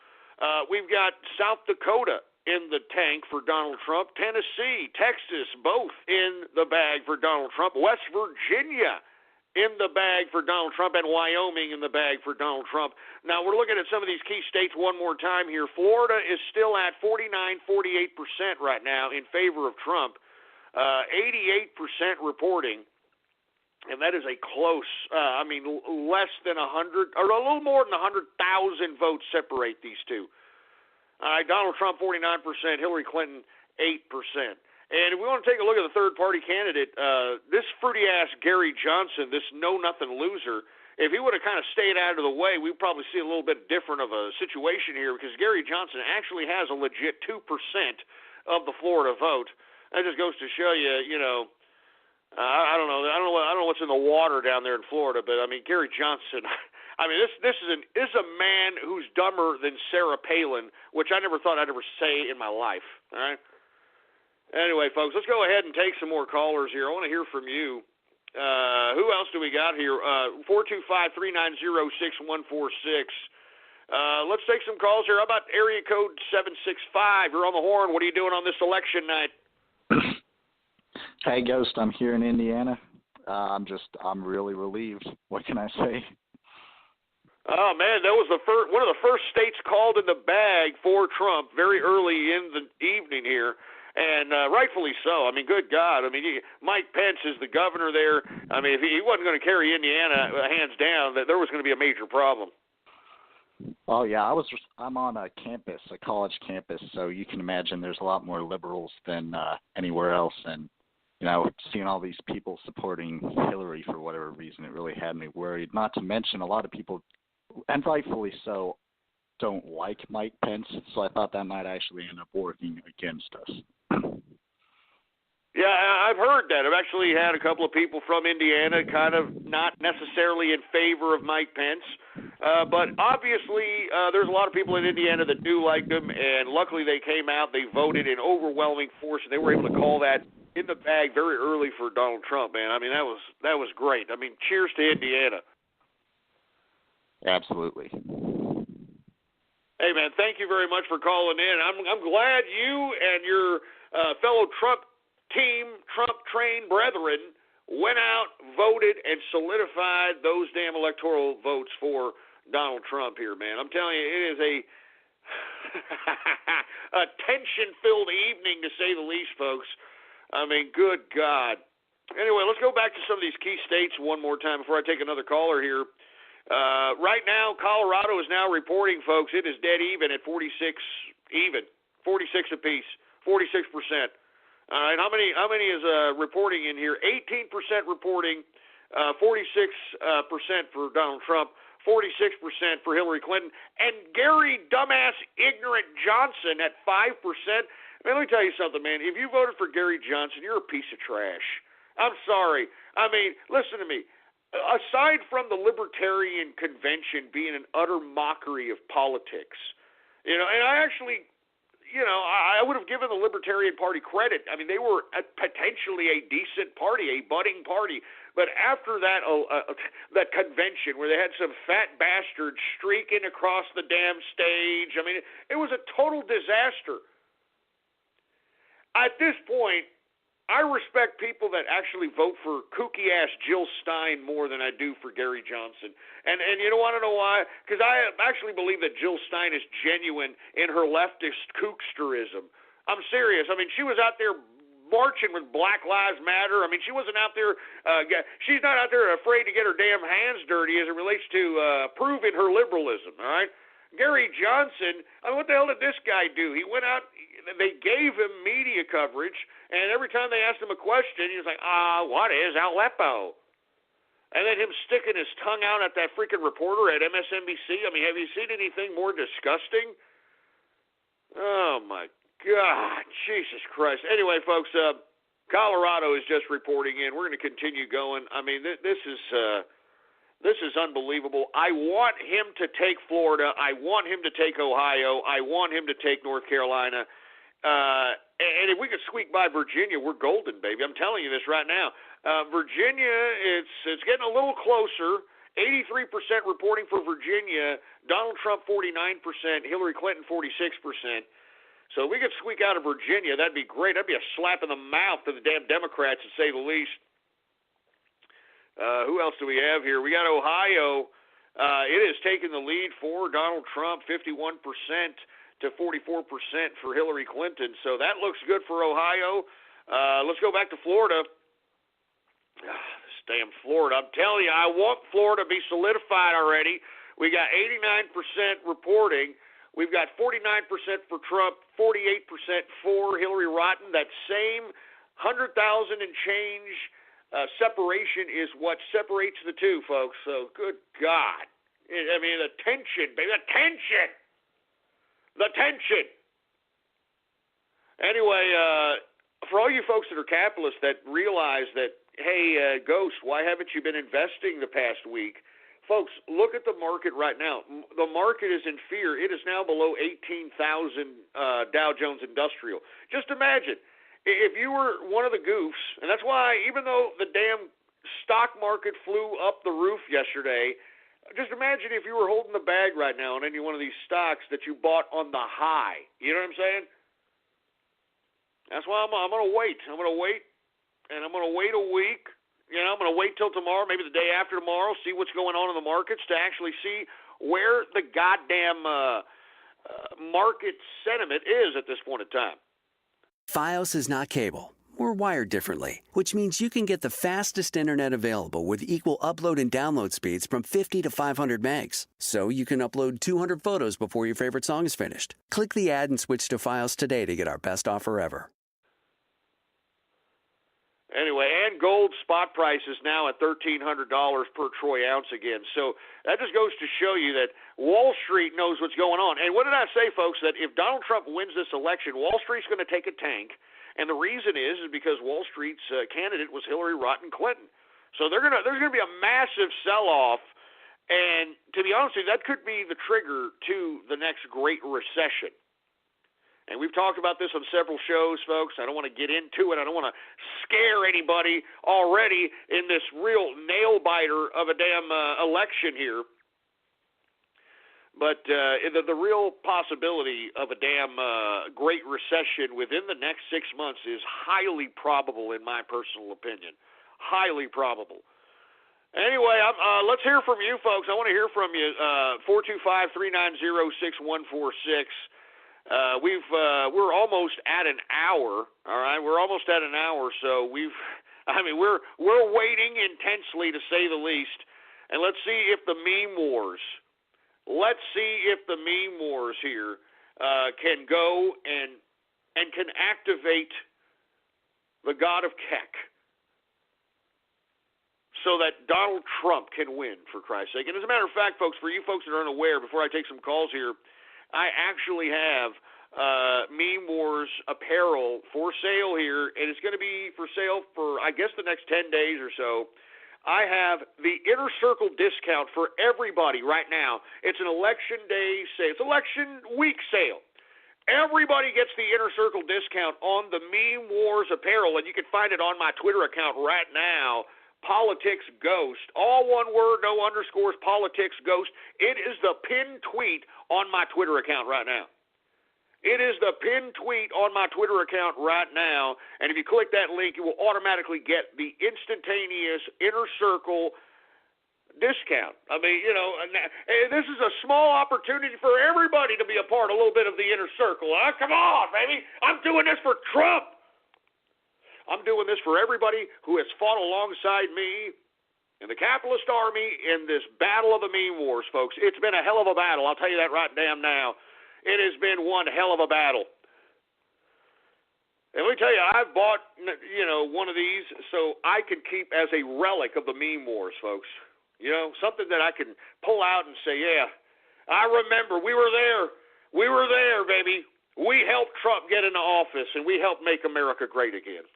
We've got South Dakota in the tank for Donald Trump. Tennessee, Texas, both in the bag for Donald Trump. West Virginia in the bag for Donald Trump, and Wyoming in the bag for Donald Trump. Now, we're looking at some of these key states one more time here. Florida is still at 49-48% right now in favor of Trump, 88% reporting, and that is a close, less than 100, or a little more than 100,000 votes separate these two. All right, Donald Trump, 49%, Hillary Clinton, 8%. And if we want to take a look at the third-party candidate, this fruity-ass Gary Johnson, this know-nothing loser, if he would have kind of stayed out of the way, we'd probably see a little bit different of a situation here because Gary Johnson actually has a legit 2% of the Florida vote. That just goes to show you, you know, I don't know what's in the water down there in Florida, but I mean Gary Johnson. I mean this is a man who's dumber than Sarah Palin, which I never thought I'd ever say in my life. All right. Anyway, folks, let's go ahead and take some more callers here. I want to hear from you. Who else do we got here? 425-390-6146. Let's take some calls here. How about area code 765? You're on the horn. What are you doing on this election night? Hey, Ghost. I'm here in Indiana. I'm really relieved. What can I say? Oh, man, that was one of the first states called in the bag for Trump very early in the evening here. And rightfully so. I mean, good God. I mean, Mike Pence is the governor there. I mean, if he wasn't going to carry Indiana hands down, there was going to be a major problem. Oh yeah, I'm on a campus, a college campus, so you can imagine there's a lot more liberals than anywhere else, and seeing all these people supporting Hillary for whatever reason, it really had me worried. Not to mention a lot of people, and rightfully so, don't like Mike Pence, so I thought that might actually end up working against us. Yeah, I've heard that. I've actually had a couple of people from Indiana kind of not necessarily in favor of Mike Pence, but obviously there's a lot of people in Indiana that do like him, and luckily they came out, they voted in overwhelming force, and they were able to call that in the bag very early for Donald Trump, man. I mean, that was great. I mean, cheers to Indiana. Absolutely. Hey, man, thank you very much for calling in. I'm glad you and your fellow Trump train brethren went out, voted, and solidified those damn electoral votes for Donald Trump here, man. I'm telling you, it is a tension-filled evening, to say the least, folks. I mean, good God. Anyway, let's go back to some of these key states one more time before I take another caller here. Right now, Colorado is now reporting, folks, it is dead even at 46 apiece, 46%. All right, how many is reporting in here? 18% reporting, 46% for Donald Trump, 46% for Hillary Clinton, and Gary dumbass ignorant Johnson at 5%. Man, let me tell you something, man. If you voted for Gary Johnson, you're a piece of trash. I'm sorry. I mean, listen to me. Aside from the Libertarian Convention being an utter mockery of politics, and I actually, I would have given the Libertarian Party credit. I mean, they were potentially a decent party, a budding party. But after that that convention where they had some fat bastards streaking across the damn stage, I mean, it was a total disaster. At this point, I respect people that actually vote for kooky-ass Jill Stein more than I do for Gary Johnson. And you don't want to know why? Because I actually believe that Jill Stein is genuine in her leftist kooksterism. I'm serious. I mean, she was out there marching with Black Lives Matter. I mean, she wasn't out there she's not out there afraid to get her damn hands dirty as it relates to proving her liberalism, all right? Gary Johnson, I mean, what the hell did this guy do? He went out, they gave him media coverage, and every time they asked him a question, he was like, what is Aleppo? And then him sticking his tongue out at that freaking reporter at MSNBC. I mean, have you seen anything more disgusting? Oh, my God. Jesus Christ. Anyway, folks, Colorado is just reporting in. We're going to continue going. I mean, this is unbelievable. I want him to take Florida. I want him to take Ohio. I want him to take North Carolina. And if we could squeak by Virginia, we're golden, baby. I'm telling you this right now. Virginia, it's getting a little closer. 83% reporting for Virginia. Donald Trump 49%. Hillary Clinton 46%. So if we could squeak out of Virginia, that'd be great. That'd be a slap in the mouth to the damn Democrats, to say the least. Who else do we have here? We got Ohio. It is taking the lead for Donald Trump, 51% to 44% for Hillary Clinton. So that looks good for Ohio. Let's go back to Florida. This damn Florida. I'm telling you, I want Florida to be solidified already. We got 89% reporting. We've got 49% for Trump, 48% for Hillary Rodham. That same 100,000 and change separation is what separates the two, folks. So, good God. I mean, the tension, baby, the tension. The tension. Anyway, for all you folks that are capitalists that realize that, hey, Ghost, why haven't you been investing the past week? Folks, look at the market right now. The market is in fear. It is now below 18,000 Dow Jones Industrial. Just imagine. If you were one of the goofs, and that's why even though the damn stock market flew up the roof yesterday, just imagine if you were holding the bag right now on any one of these stocks that you bought on the high. You know what I'm saying? That's why I'm going to wait. I'm going to wait, and I'm going to wait a week. I'm going to wait till tomorrow, maybe the day after tomorrow, see what's going on in the markets to actually see where the goddamn market sentiment is at this point in time. Fios is not cable. we're wired differently, which means you can get the fastest internet available with equal upload and download speeds from 50 to 500 megs. So you can upload 200 photos before your favorite song is finished. Click the ad and switch to Fios today to get our best offer ever. Anyway, and gold spot price is now at $1,300 per troy ounce again. So that just goes to show you that Wall Street knows what's going on. And what did I say, folks, that if Donald Trump wins this election, Wall Street's going to take a tank. And the reason is because Wall Street's candidate was Hillary Rodham Clinton. So there's going to be a massive sell-off. And to be honest with you, that could be the trigger to the next Great Recession. And we've talked about this on several shows, folks. I don't want to get into it. I don't want to scare anybody already in this real nail-biter of a damn election here. But the real possibility of a damn Great Recession within the next 6 months is highly probable, in my personal opinion. Highly probable. Anyway, let's hear from you, folks. I want to hear from you. 425-390-6146. We're almost at an hour. All right, we're almost at an hour. So we're waiting intensely, to say the least. And let's see if the meme wars here can go and can activate the god of Keck, so that Donald Trump can win, for Christ's sake. And as a matter of fact, folks, for you folks that are unaware, before I take some calls here, I actually have Meme Wars apparel for sale here, and it's going to be for sale for, I guess, the next 10 days or so. I have the Inner Circle discount for everybody right now. It's an election day sale. It's election week sale. Everybody gets the Inner Circle discount on the Meme Wars apparel, and you can find it on my Twitter account right now. Politics Ghost, all one word, no underscores, Politics Ghost. It is the pinned tweet on my Twitter account right now. It is the pinned tweet on my Twitter account right now, and if you click that link, you will automatically get the instantaneous Inner Circle discount. I mean, this is a small opportunity for everybody to be a part, a little bit of the Inner Circle. Come on, baby. I'm doing this for Trump. I'm doing this for everybody who has fought alongside me in the capitalist army in this battle of the meme wars, folks. It's been a hell of a battle. I'll tell you that right damn now. It has been one hell of a battle. And let me tell you, I've bought, one of these so I can keep as a relic of the meme wars, folks. Something that I can pull out and say, yeah, I remember we were there. We were there, baby. We helped Trump get into office, and we helped make America great again.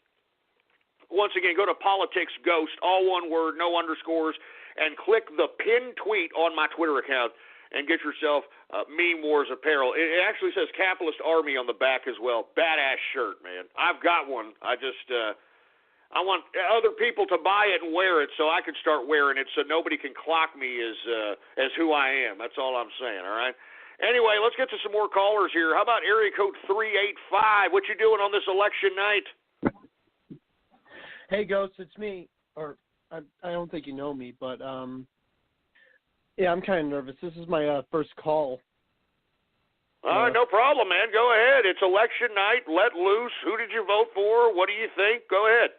Once again, go to Politics Ghost, all one word, no underscores, and click the pinned tweet on my Twitter account and get yourself Meme Wars apparel. It actually says Capitalist Army on the back as well. Badass shirt, man. I've got one. I want other people to buy it and wear it so I can start wearing it so nobody can clock me as who I am. That's all I'm saying, all right? Anyway, let's get to some more callers here. How about area code 385? What you doing on this election night? Hey, Ghost, it's me. Or I don't think you know me, but yeah, I'm kind of nervous. This is my first call. No problem, man. Go ahead. It's election night. Let loose. Who did you vote for? What do you think? Go ahead.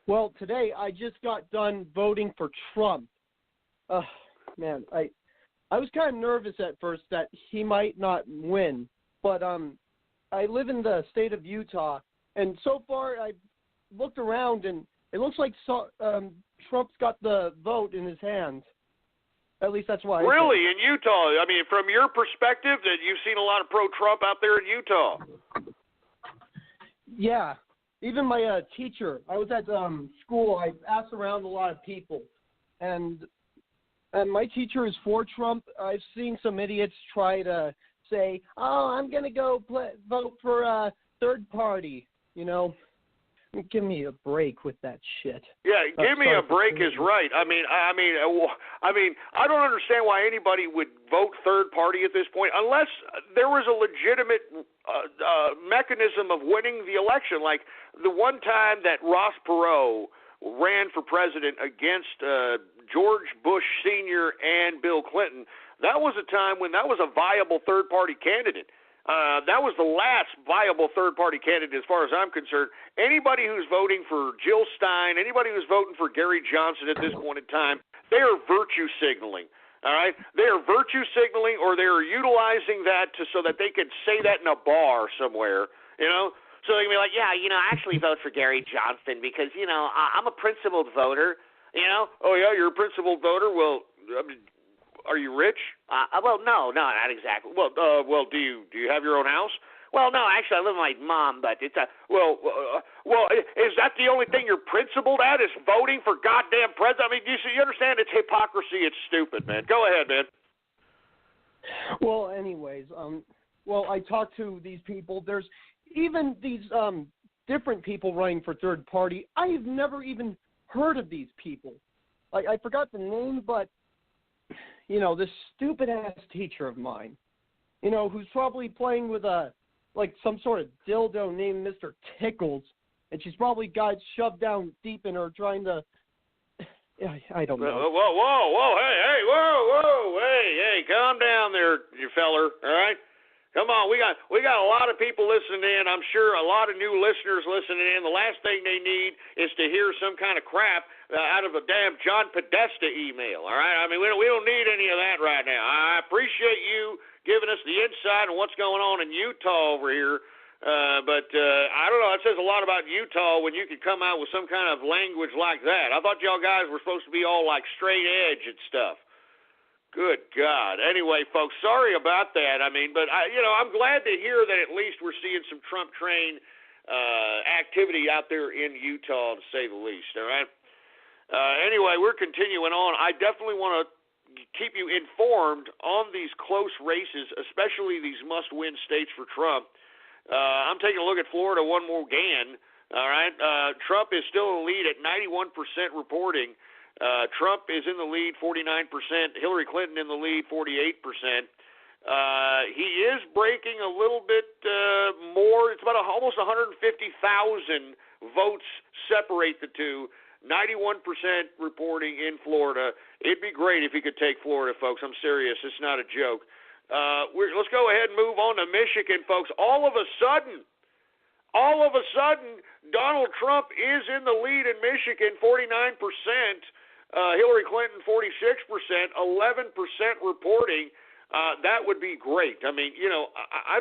Well, today I just got done voting for Trump. Man, I was kind of nervous at first that he might not win, but I live in the state of Utah, and so far I've looked around, and it looks like Trump's got the vote in his hands. At least that's why. Really, in Utah? I mean, from your perspective, that you've seen a lot of pro-Trump out there in Utah. Yeah. Even my teacher, I was at school, I asked around a lot of people, and my teacher is for Trump. I've seen some idiots try to say, I'm going to go vote for a third party, Give me a break with that shit. Yeah, give me a break is right. I mean, I don't understand why anybody would vote third party at this point, unless there was a legitimate mechanism of winning the election. Like the one time that Ross Perot ran for president against George Bush Sr. and Bill Clinton, that was a time when that was a viable third party candidate. That was the last viable third-party candidate as far as I'm concerned. Anybody who's voting for Jill Stein, anybody who's voting for Gary Johnson at this point in time, they are virtue signaling. All right? They are virtue signaling, or they are utilizing that so that they can say that in a bar somewhere, you know? So they can be like, yeah, I actually vote for Gary Johnson because, I'm a principled voter, Oh, yeah, you're a principled voter? Well, I mean, are you rich? Well, no, not exactly. Well, do you have your own house? Well, no, actually, I live with my mom, but it's a. Well, is that the only thing you're principled at? Is voting for goddamn president? I mean, you understand? It's hypocrisy. It's stupid, man. Go ahead, man. Well, anyways, I talked to these people. There's even these different people running for third party. I've never even heard of these people. I forgot the name, but this stupid ass teacher of mine, who's probably playing with some sort of dildo named Mr. Tickles, and she's probably got it shoved down deep in her trying to. I don't know. Whoa, hey, calm down there, you feller. All right. Come on, we got a lot of people listening in. I'm sure a lot of new listeners listening in. The last thing they need is to hear some kind of crap out of a damn John Podesta email. All right, I mean we don't need any of that right now. I appreciate you giving us the insight on what's going on in Utah over here, but I don't know. It says a lot about Utah when you could come out with some kind of language like that. I thought y'all guys were supposed to be all like straight edge and stuff. Good God. Anyway, folks, sorry about that. I mean, but I'm glad to hear that at least we're seeing some Trump train activity out there in Utah, to say the least. All right. Anyway, we're continuing on. I definitely want to keep you informed on these close races, especially these must-win states for Trump. I'm taking a look at Florida one more again. All right. Trump is still in the lead at 91% reporting. Trump is in the lead, 49%. Hillary Clinton in the lead, 48%. He is breaking a little bit more. It's about almost 150,000 votes separate the two. 91% reporting in Florida. It'd be great if he could take Florida, folks. I'm serious. It's not a joke. Let's go ahead and move on to Michigan, folks. All of a sudden, Donald Trump is in the lead in Michigan, 49%. Hillary Clinton, 46%, 11% reporting. That would be great. I mean, I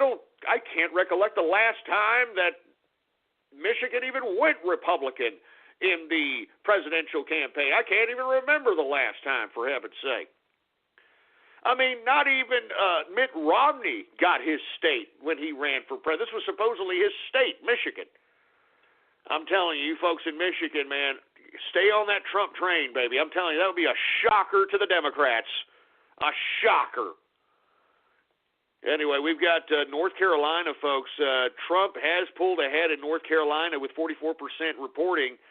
can't recollect the last time that Michigan even went Republican in the presidential campaign. I can't even remember the last time, for heaven's sake. I mean, not even Mitt Romney got his state when he ran for president. This was supposedly his state, Michigan. I'm telling you, folks in Michigan, man, stay on that Trump train, baby. I'm telling you, that would be a shocker to the Democrats. A shocker. Anyway, we've got North Carolina, folks. Trump has pulled ahead in North Carolina with 44% reporting.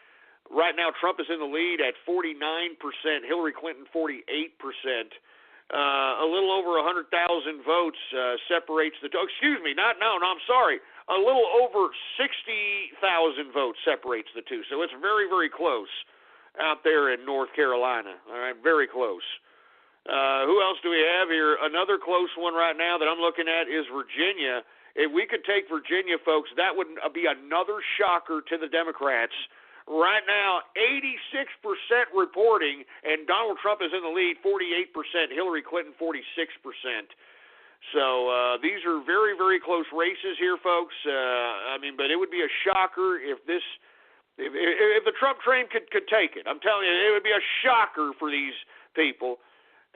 Right now, Trump is in the lead at 49%. Hillary Clinton, 48%. A little over 100,000 votes separates the two. Excuse me, I'm sorry. A little over 60,000 votes separates the two. So it's very, very close out there in North Carolina. All right, very close. Who else do we have here? Another close one right now that I'm looking at is Virginia. If we could take Virginia, folks, that would be another shocker to the Democrats. Right now, 86% reporting, and Donald Trump is in the lead, 48%. Hillary Clinton, 46%. So these are very, very close races here, folks. But it would be a shocker if the Trump train could take it. I'm telling you, it would be a shocker for these people.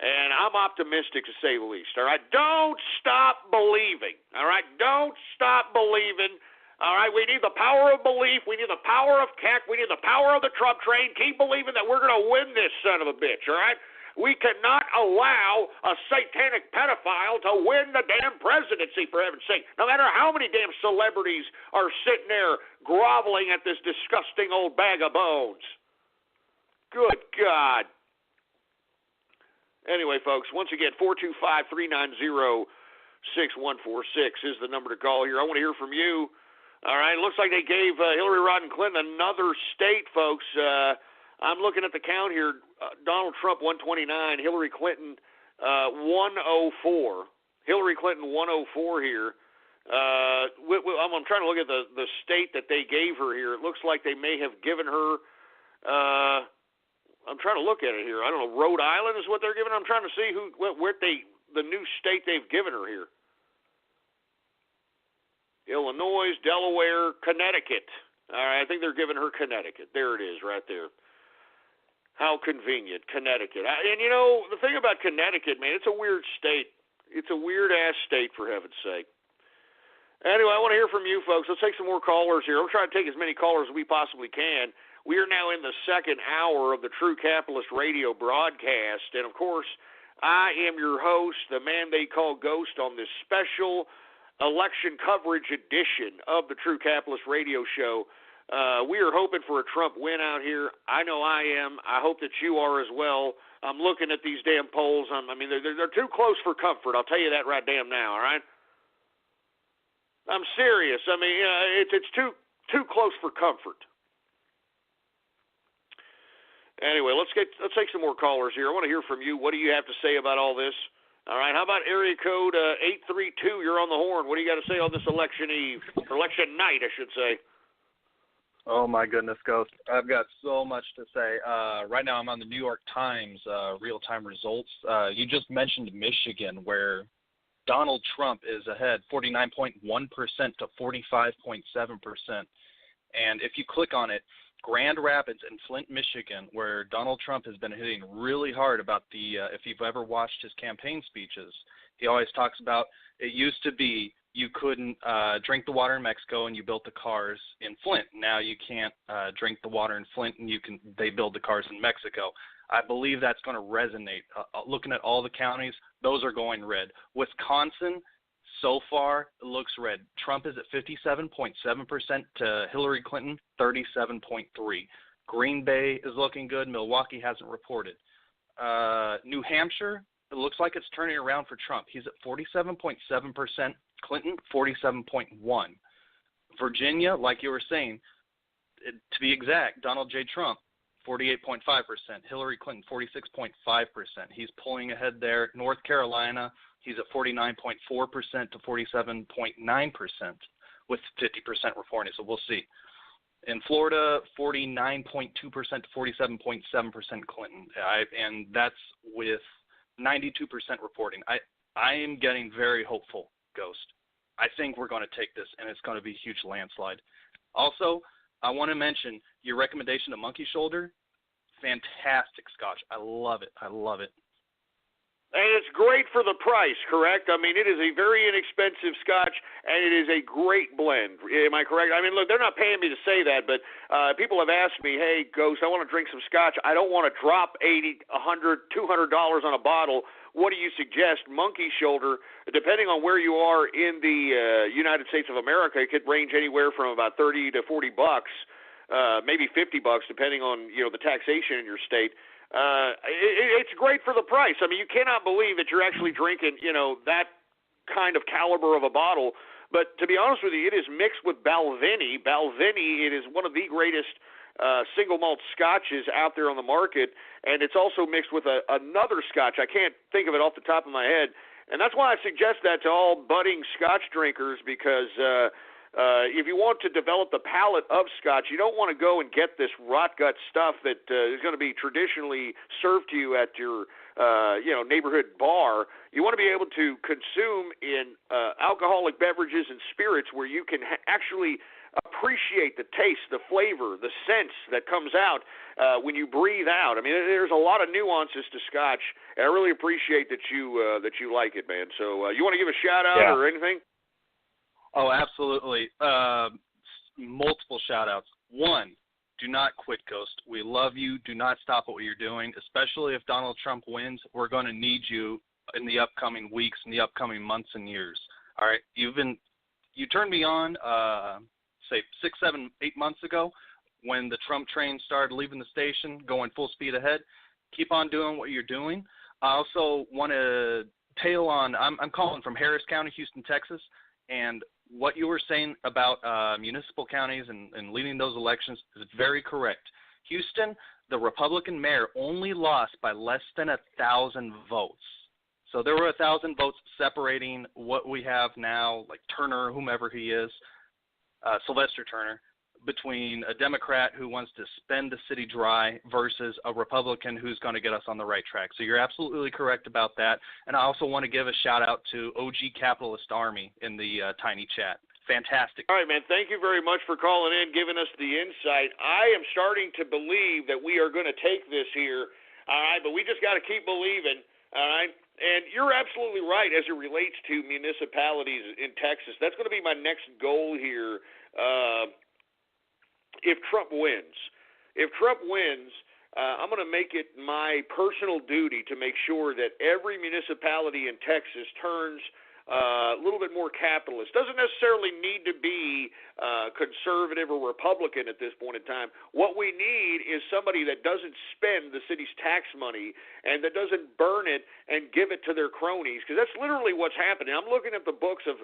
And I'm optimistic, to say the least. All right, don't stop believing. All right, don't stop believing. All right, we need the power of belief. We need the power of CAC. We need the power of the Trump train. Keep believing that we're going to win this son of a bitch, all right? We cannot allow a satanic pedophile to win the damn presidency, for heaven's sake. No matter how many damn celebrities are sitting there groveling at this disgusting old bag of bones. Good God. Anyway, folks, once again, 425-390-6146 is the number to call here. I want to hear from you. All right, it looks like they gave Hillary Rodham Clinton another state, folks. I'm looking at the count here. Donald Trump, 129. Hillary Clinton, 104. Hillary Clinton, 104 here. I'm trying to look at the state that they gave her here. It looks like they may have given her. I'm trying to look at it here. I don't know. Rhode Island is what they're giving her. I'm trying to see the new state they've given her here. Illinois, Delaware, Connecticut. All right, I think they're giving her Connecticut. There it is, right there. How convenient, Connecticut. And you know the thing about Connecticut, man, it's a weird state. It's a weird-ass state, for heaven's sake. Anyway, I want to hear from you folks. Let's take some more callers here. We're trying to take as many callers as we possibly can. We are now in the second hour of the True Capitalist Radio broadcast. And, of course, I am your host, the man they call Ghost, on this special election coverage edition of the True Capitalist Radio Show. We are hoping for a Trump win out here. I know I am. I hope that you are as well. I'm looking at these damn polls. They're too close for comfort. I'll tell you that right damn now, all right? I'm serious. It's too close for comfort. Anyway, let's take some more callers here. I want to hear from you. What do you have to say about all this? All right, how about area code 832? You're on the horn. What do you got to say on this election eve, or election night, I should say? Oh, my goodness, Ghost. I've got so much to say. Right now I'm on the New York Times real-time results. You just mentioned Michigan, where Donald Trump is ahead 49.1% to 45.7%. And if you click on it, Grand Rapids and Flint, Michigan, where Donald Trump has been hitting really hard about if you've ever watched his campaign speeches, he always talks about it used to be you couldn't drink the water in Mexico and you built the cars in Flint. Now you can't drink the water in Flint and they build the cars in Mexico. I believe that's going to resonate. Looking at all the counties, those are going red. Wisconsin, so far, it looks red. Trump is at 57.7% to Hillary Clinton, 37.3%. Green Bay is looking good. Milwaukee hasn't reported. New Hampshire, it looks like it's turning around for Trump. He's at 47.7%. Clinton, 47.1%. Virginia, like you were saying, to be exact, Donald J. Trump, 48.5%. Hillary Clinton, 46.5%. He's pulling ahead there. North Carolina, he's at 49.4% to 47.9% with 50% reporting, so we'll see. In Florida, 49.2% to 47.7% Clinton, and that's with 92% reporting. I am getting very hopeful, Ghost. I think we're going to take this, and it's going to be a huge landslide. Also, I want to mention your recommendation of Monkey Shoulder. Fantastic scotch. I love it. I love it. And it's great for the price, correct? I mean, it is a very inexpensive scotch, and it is a great blend. Am I correct? I mean, look, they're not paying me to say that, but people have asked me, hey, Ghost, I want to drink some scotch. I don't want to drop $80, $100, $200 on a bottle. What do you suggest? Monkey Shoulder, depending on where you are in the United States of America, it could range anywhere from about $30 to $40, maybe $50, depending on the taxation in your state. It's great for the price. I mean, you cannot believe that you're actually drinking, that kind of caliber of a bottle. But to be honest with you, it is mixed with Balvenie. Balvenie, it is one of the greatest single malt scotches out there on the market, and it's also mixed with another scotch. I can't think of it off the top of my head. And that's why I suggest that to all budding scotch drinkers, because if you want to develop the palate of scotch, you don't want to go and get this rot gut stuff that is going to be traditionally served to you at your neighborhood bar. You want to be able to consume in alcoholic beverages and spirits where you can actually appreciate the taste, the flavor, the sense that comes out when you breathe out. I mean, there's a lot of nuances to scotch, and I really appreciate that you like it, man. So you want to give a shout out or anything? Oh, absolutely. Multiple shout-outs. One, do not quit, Ghost. We love you. Do not stop what you're doing, especially if Donald Trump wins. We're going to need you in the upcoming weeks, in the upcoming months and years. All right? You turned me on, say, 6, 7, 8 months ago when the Trump train started leaving the station, going full speed ahead. Keep on doing what you're doing. I also want to tail on, I'm calling from Harris County, Houston, Texas, and what you were saying about municipal counties and leading those elections is very correct. Houston, the Republican mayor only lost by less than 1,000 votes. So there were 1,000 votes separating what we have now, like Turner, whomever he is, Sylvester Turner, between a Democrat who wants to spend the city dry versus a Republican who's going to get us on the right track. So you're absolutely correct about that. And I also want to give a shout-out to OG Capitalist Army in the tiny chat. Fantastic. All right, man, thank you very much for calling in, giving us the insight. I am starting to believe that we are going to take this here, all right, but we just got to keep believing, all right? And you're absolutely right as it relates to municipalities in Texas. That's going to be my next goal here. If Trump wins, I'm going to make it my personal duty to make sure that every municipality in Texas turns a little bit more capitalist. Doesn't necessarily need to be conservative or Republican at this point in time. What we need is somebody that doesn't spend the city's tax money and that doesn't burn it and give it to their cronies, because that's literally what's happening. I'm looking at the books of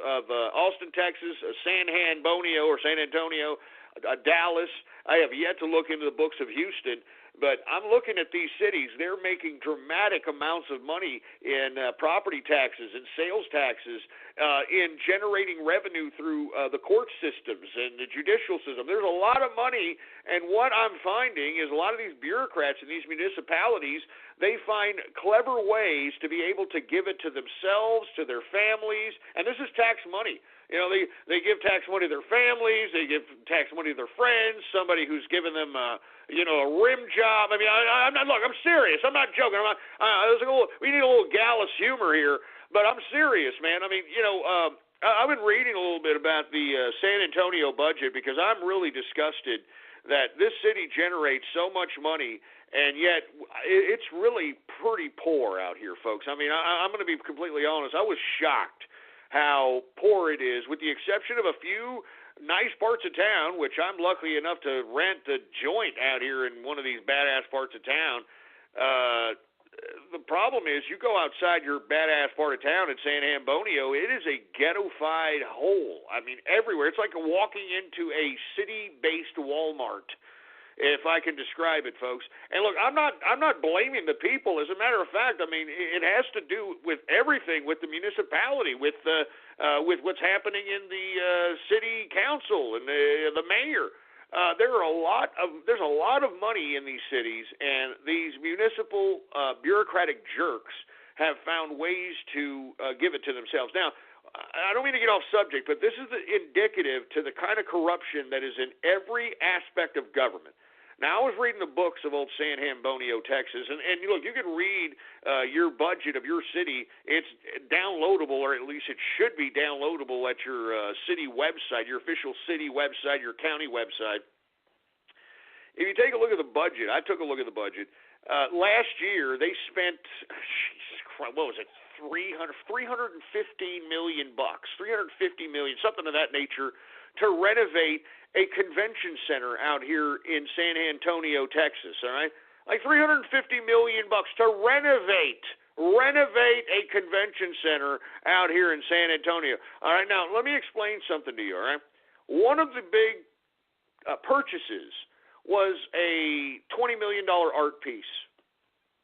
Austin, Texas, San Antonio, Dallas. I have yet to look into the books of Houston, but I'm looking at these cities. They're making dramatic amounts of money in property taxes and sales taxes, in generating revenue through the court systems and the judicial system. There's a lot of money, and what I'm finding is a lot of these bureaucrats in these municipalities, they find clever ways to be able to give it to themselves, to their families, and this is tax money. You know, they give tax money to their families, they give tax money to their friends, somebody who's given them, a rim job. I mean, I'm serious. I'm not joking. We need a little Gallus humor here, but I'm serious, man. I mean, I've been reading a little bit about the San Antonio budget because I'm really disgusted that this city generates so much money, and yet it's really pretty poor out here, folks. I mean, I'm going to be completely honest. I was shocked how poor it is, with the exception of a few nice parts of town, which I'm lucky enough to rent a joint out here in one of these badass parts of town. The problem is you go outside your badass part of town in San Antonio, it is a ghetto-fied hole. I mean, everywhere. It's like walking into a city-based Walmart, if I can describe it, folks. And look, I'm not blaming the people. As a matter of fact, I mean, it has to do with everything, with the municipality, with what's happening in the city council and the mayor. There's a lot of money in these cities, and these municipal bureaucratic jerks have found ways to give it to themselves. Now, I don't mean to get off subject, but this is indicative to the kind of corruption that is in every aspect of government. Now, I was reading the books of old San Antonio, Texas, and look, you can read your budget of your city. It's downloadable, or at least it should be downloadable at your city website, your official city website, your county website. If you take a look at the budget, I took a look at the budget. Last year, they spent, what was it, $315 million, $350 million, something of that nature, to renovate a convention center out here in San Antonio, Texas, all right? Like $350 million to renovate a convention center out here in San Antonio. All right, now let me explain something to you, all right? One of the big purchases was a $20 million art piece.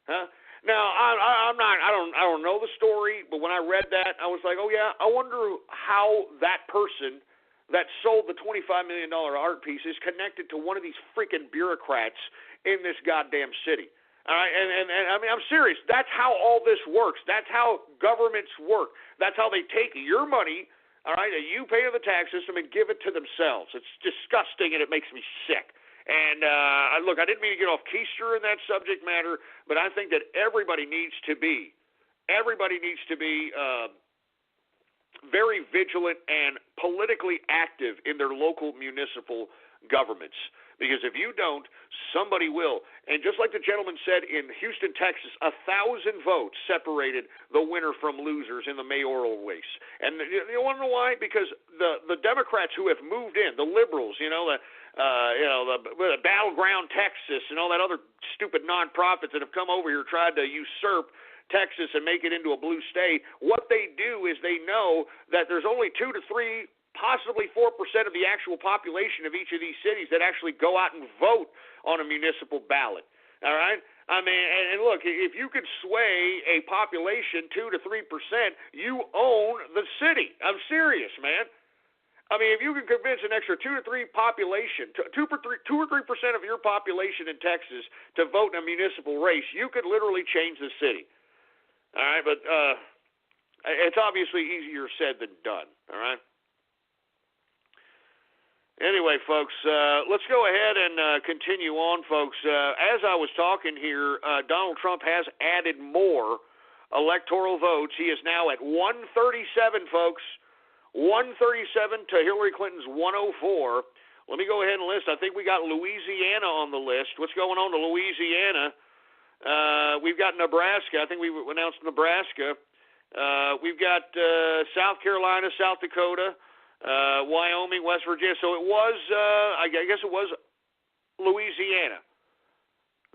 Huh? Now, I don't know the story, but when I read that, I was like, oh yeah, I wonder how that person that sold the $25 million art piece is connected to one of these freaking bureaucrats in this goddamn city. All right, and I mean, I'm serious. That's how all this works. That's how governments work. That's how they take your money, all right, that you pay to the tax system and give it to themselves. It's disgusting, and it makes me sick. And look, I didn't mean to get off keister in that subject matter, but I think that everybody needs to be very vigilant and politically active in their local municipal governments. Because if you don't, somebody will. And just like the gentleman said in Houston, Texas, 1,000 votes separated the winner from losers in the mayoral race. And you want to know why? Because the Democrats who have moved in, the liberals, the Battleground Texas and all that other stupid nonprofits that have come over here tried to usurp Texas and make it into a blue state, what they do is they know that there's only 2 to 3, possibly 4% of the actual population of each of these cities that actually go out and vote on a municipal ballot. All right? I mean, and look, if you could sway a population 2 to 3%, you own the city. I'm serious, man. I mean, if you can convince an extra 2 or 3 population, 2 or 3% of your population in Texas to vote in a municipal race, you could literally change the city. All right, but it's obviously easier said than done. All right. Anyway, folks, let's go ahead and continue on, folks. As I was talking here, Donald Trump has added more electoral votes. He is now at 137, folks. 137 to Hillary Clinton's 104. Let me go ahead and list. I think we got Louisiana on the list. What's going on to Louisiana? We've got Nebraska. I think we announced Nebraska. We've got South Carolina, South Dakota, Wyoming, West Virginia. So it was, I guess it was Louisiana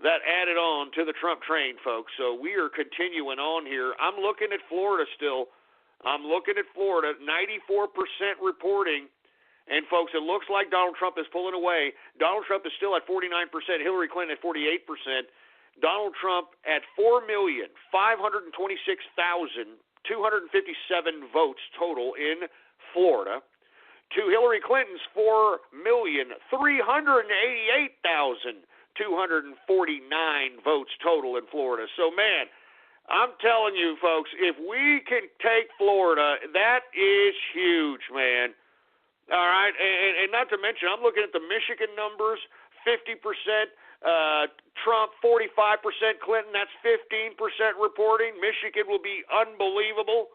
that added on to the Trump train, folks. So we are continuing on here. I'm looking at Florida still. I'm looking at Florida, 94% reporting. And, folks, it looks like Donald Trump is pulling away. Donald Trump is still at 49%, Hillary Clinton at 48%. Donald Trump at 4,526,257 votes total in Florida, to Hillary Clinton's 4,388,249 votes total in Florida. So, man, I'm telling you, folks, if we can take Florida, that is huge, man. All right, and not to mention, I'm looking at the Michigan numbers, 50%, Trump 45%, Clinton, that's 15% reporting. Michigan will be unbelievable.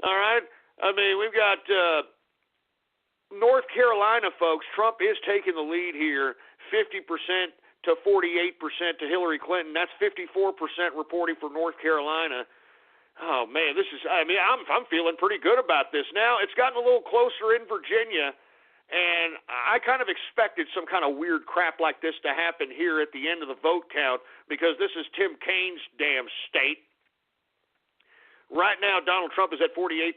All right, I mean, we've got North Carolina, folks. Trump is taking the lead here, 50% to 48% to Hillary Clinton. That's 54% reporting for North Carolina. Oh, man, this is, I mean, I'm feeling pretty good about this. Now, it's gotten a little closer in Virginia, and I kind of expected some kind of weird crap like this to happen here at the end of the vote count because this is Tim Kaine's damn state. Right now, Donald Trump is at 48%,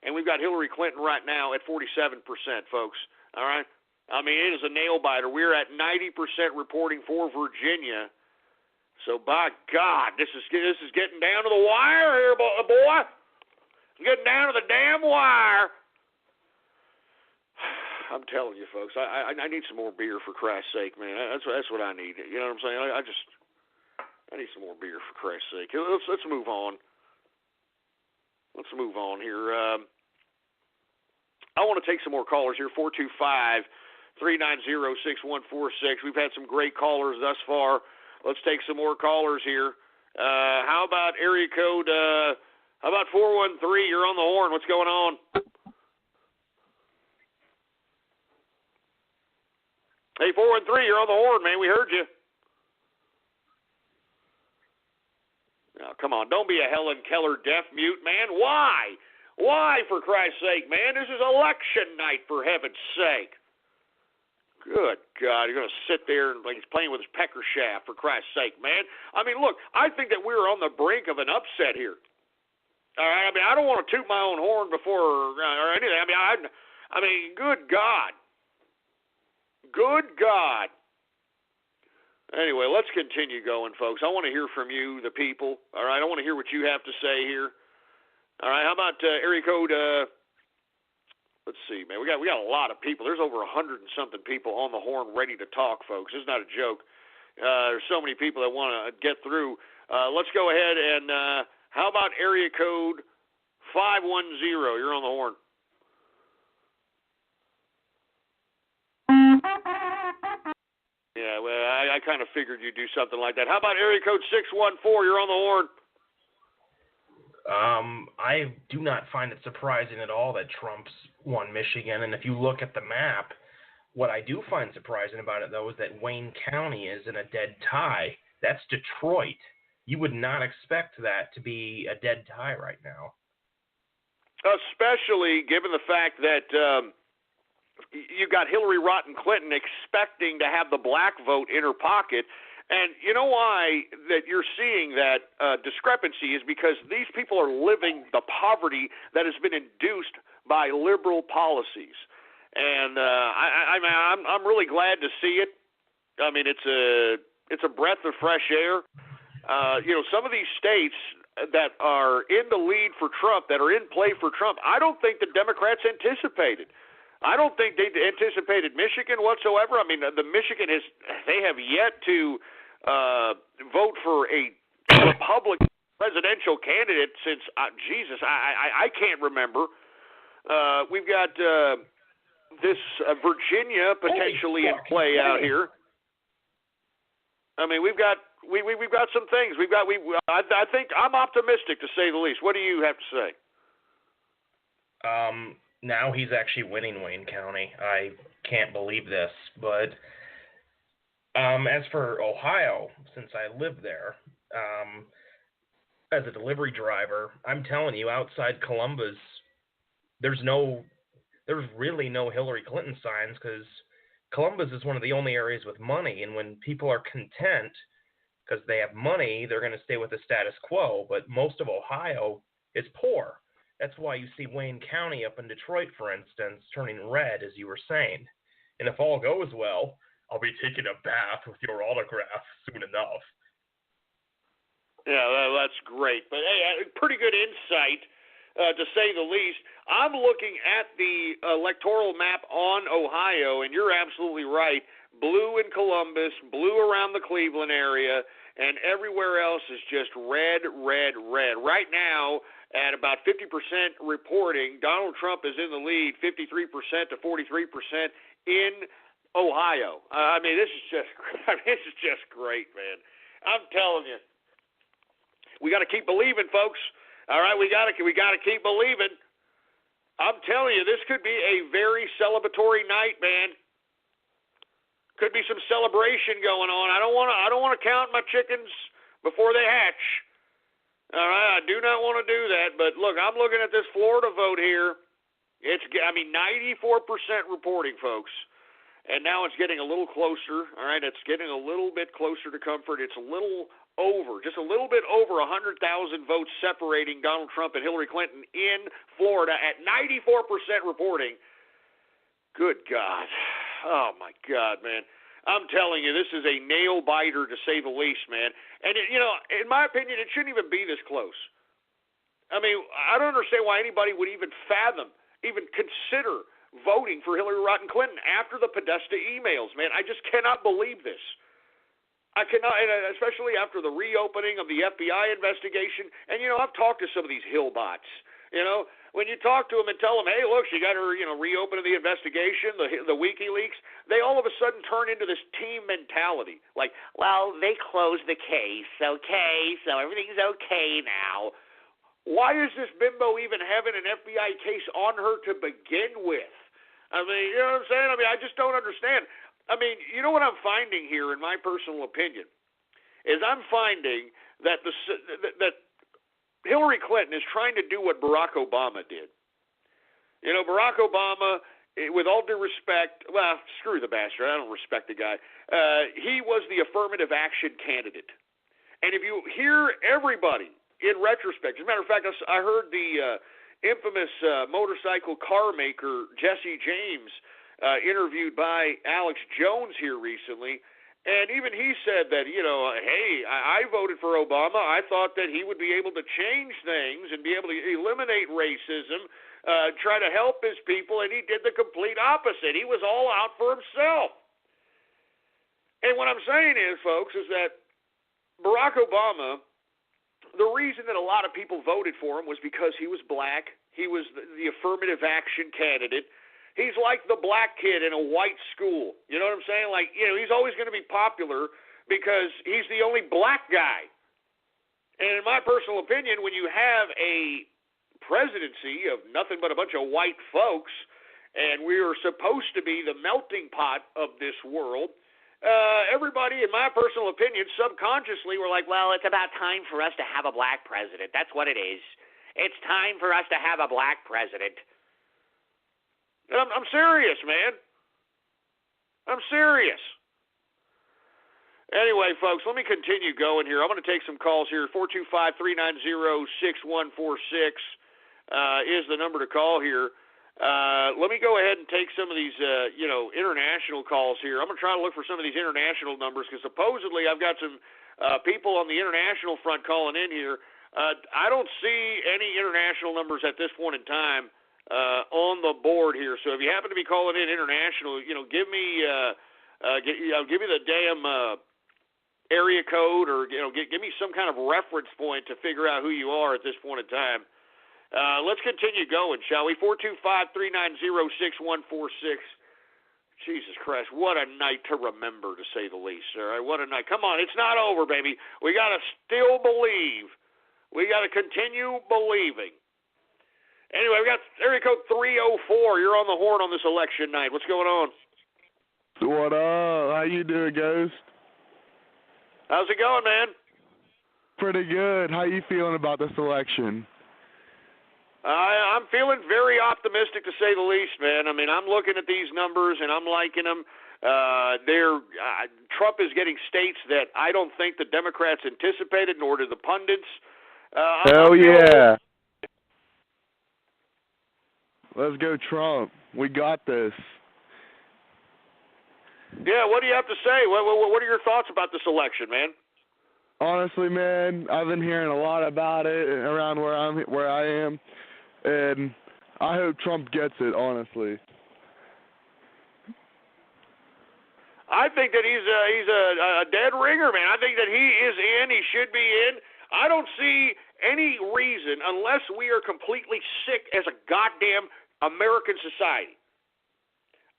and we've got Hillary Clinton right now at 47%, folks. All right? I mean, it is a nail-biter. We're at 90% reporting for Virginia. So, by God, this is getting down to the wire here, boy. It's getting down to the damn wire. I'm telling you, folks, I need some more beer for Christ's sake, man. That's what I need. You know what I'm saying? I need some more beer for Christ's sake. Let's move on. Let's move on here. I want to take some more callers here. 425-390-6146. We've had some great callers thus far. Let's take some more callers here. How about area code? How about 413? You're on the horn. What's going on? Hey, 413, you're on the horn, man. We heard you. Now, come on. Don't be a Helen Keller deaf mute, man. Why? Why, for Christ's sake, man? This is election night, for heaven's sake. Good God, you're going to sit there and like he's playing with his pecker shaft, for Christ's sake, man. I mean, look, I think that we're on the brink of an upset here. All right, I mean, I don't want to toot my own horn before or anything. I mean, good God. Good God. Anyway, let's continue going, folks. I want to hear from you, the people. All right, I want to hear what you have to say here. All right, how about area code? Let's see, man. We got a lot of people. There's over 100 and something people on the horn ready to talk, folks. This is not a joke. There's so many people that want to get through. Let's go ahead and how about area code 510? You're on the horn. Yeah, well, I kind of figured you'd do something like that. How about area code 614? You're on the horn. I do not find it surprising at all that Trump's won Michigan. And if you look at the map, what I do find surprising about it, though, is that Wayne County is in a dead tie. That's Detroit. You would not expect that to be a dead tie right now. Especially given the fact that you got Hillary Rodham Clinton expecting to have the black vote in her pocket. And you know why that you're seeing that discrepancy is because these people are living the poverty that has been induced by liberal policies. And I'm really glad to see it. I mean, it's It's a breath of fresh air. Some of these states that are in the lead for Trump, that are in play for Trump, I don't think the Democrats anticipated. I don't think they anticipated Michigan whatsoever. I mean, the Michigan they have yet to vote for a Republican presidential candidate since, I can't remember. We've got this Virginia potentially in play out here. I mean, we've got some things. I think I'm optimistic, to say the least. What do you have to say? Now he's actually winning Wayne County. I can't believe this, but as for Ohio, since I live there, as a delivery driver, I'm telling you, outside Columbus, there's really no Hillary Clinton signs, because Columbus is one of the only areas with money, and when people are content because they have money, they're going to stay with the status quo. But most of Ohio is poor. That's why you see Wayne County up in Detroit, for instance, turning red, as you were saying. And if all goes well, I'll be taking a bath with your autograph soon enough. Yeah, that's great. But hey, pretty good insight, to say the least. I'm looking at the electoral map on Ohio, and you're absolutely right. Blue in Columbus, blue around the Cleveland area, and everywhere else is just red, red, red. Right now, at about 50% reporting, Donald Trump is in the lead, 53% to 43% in Ohio. This is just great, man. I'm telling you, we got to keep believing, folks. All right, we got to keep believing. I'm telling you, this could be a very celebratory night, man. Could be some celebration going on. I don't want to count my chickens before they hatch. All right, I do not want to do that. But look, I'm looking at this Florida vote here. It's 94% reporting, folks, and now it's getting a little closer. All right, it's getting a little bit closer to comfort. It's just a little bit over 100,000 votes separating Donald Trump and Hillary Clinton in Florida at 94% reporting. Good God. Oh, my God, man. I'm telling you, this is a nail-biter, to say the least, man. And, in my opinion, it shouldn't even be this close. I mean, I don't understand why anybody would even fathom, even consider voting for Hillary Clinton after the Podesta emails, man. I just cannot believe this. I cannot, especially after the reopening of the FBI investigation. And, I've talked to some of these Hillbots, When you talk to them and tell them, hey, look, she got her, reopening the investigation, the WikiLeaks, they all of a sudden turn into this team mentality. Like, well, they closed the case, okay, so everything's okay now. Why is this bimbo even having an FBI case on her to begin with? I mean, you know what I'm saying? I just don't understand. You know what I'm finding here, in my personal opinion, is I'm finding that that Hillary Clinton is trying to do what Barack Obama did. Barack Obama, with all due respect, well, screw the bastard. I don't respect the guy. He was the affirmative action candidate. And if you hear everybody in retrospect, as a matter of fact, I heard the infamous motorcycle car maker Jesse James interviewed by Alex Jones here recently, and even he said that, hey, I voted for Obama. I thought that he would be able to change things and be able to eliminate racism, try to help his people, and he did the complete opposite. He was all out for himself. And what I'm saying is, folks, is that Barack Obama, the reason that a lot of people voted for him was because he was black. He was the affirmative action candidate. He's like the black kid in a white school. You know what I'm saying? Like, he's always going to be popular because he's the only black guy. And in my personal opinion, when you have a presidency of nothing but a bunch of white folks, and we are supposed to be the melting pot of this world, everybody, in my personal opinion, subconsciously were like, well, it's about time for us to have a black president. That's what it is. It's time for us to have a black president. I'm serious, man. I'm serious. Anyway, folks, let me continue going here. I'm going to take some calls here. 425-390-6146 is the number to call here. Let me go ahead and take some of these, international calls here. I'm going to try to look for some of these international numbers because supposedly I've got some people on the international front calling in here. I don't see any international numbers at this point in time on the board here. So if you happen to be calling in international, give me the damn area code or give me some kind of reference point to figure out who you are at this point in time. Let's continue going, shall we? 425-390-6146. Jesus Christ, what a night to remember, to say the least. All right, what a night. Come on, it's not over, baby. We got to still believe. We got to continue believing. Anyway, we got area code 304. You're on the horn on this election night. What's going on? What up? How you doing, Ghost? How's it going, man? Pretty good. How you feeling about this election? I'm feeling very optimistic, to say the least, man. I mean, I'm looking at these numbers, and I'm liking them. Trump is getting states that I don't think the Democrats anticipated, nor did the pundits. Hell yeah. Let's go Trump. We got this. Yeah, what do you have to say? What are your thoughts about this election, man? Honestly, man, I've been hearing a lot about it around where I am, and I hope Trump gets it, honestly. I think that he's a dead ringer, man. I think that he is in. He should be in. I don't see any reason, unless we are completely sick as a goddamn American society.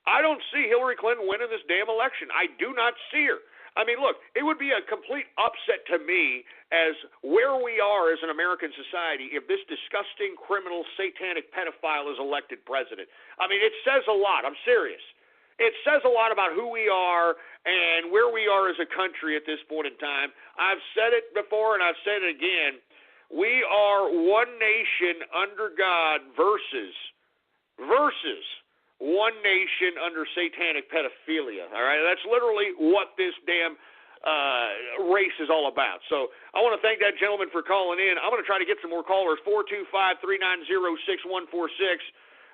I don't see Hillary Clinton winning this damn election. I do not see her. I mean, look, it would be a complete upset to me as where we are as an American society if this disgusting, criminal, satanic pedophile is elected president. I mean, it says a lot. I'm serious. It says a lot about who we are and where we are as a country at this point in time. I've said it before and I've said it again. We are one nation under God versus one nation under satanic pedophilia. All right, that's literally what this damn race is all about. So I want to thank that gentleman for calling in. I'm going to try to get some more callers. 425-390-6146.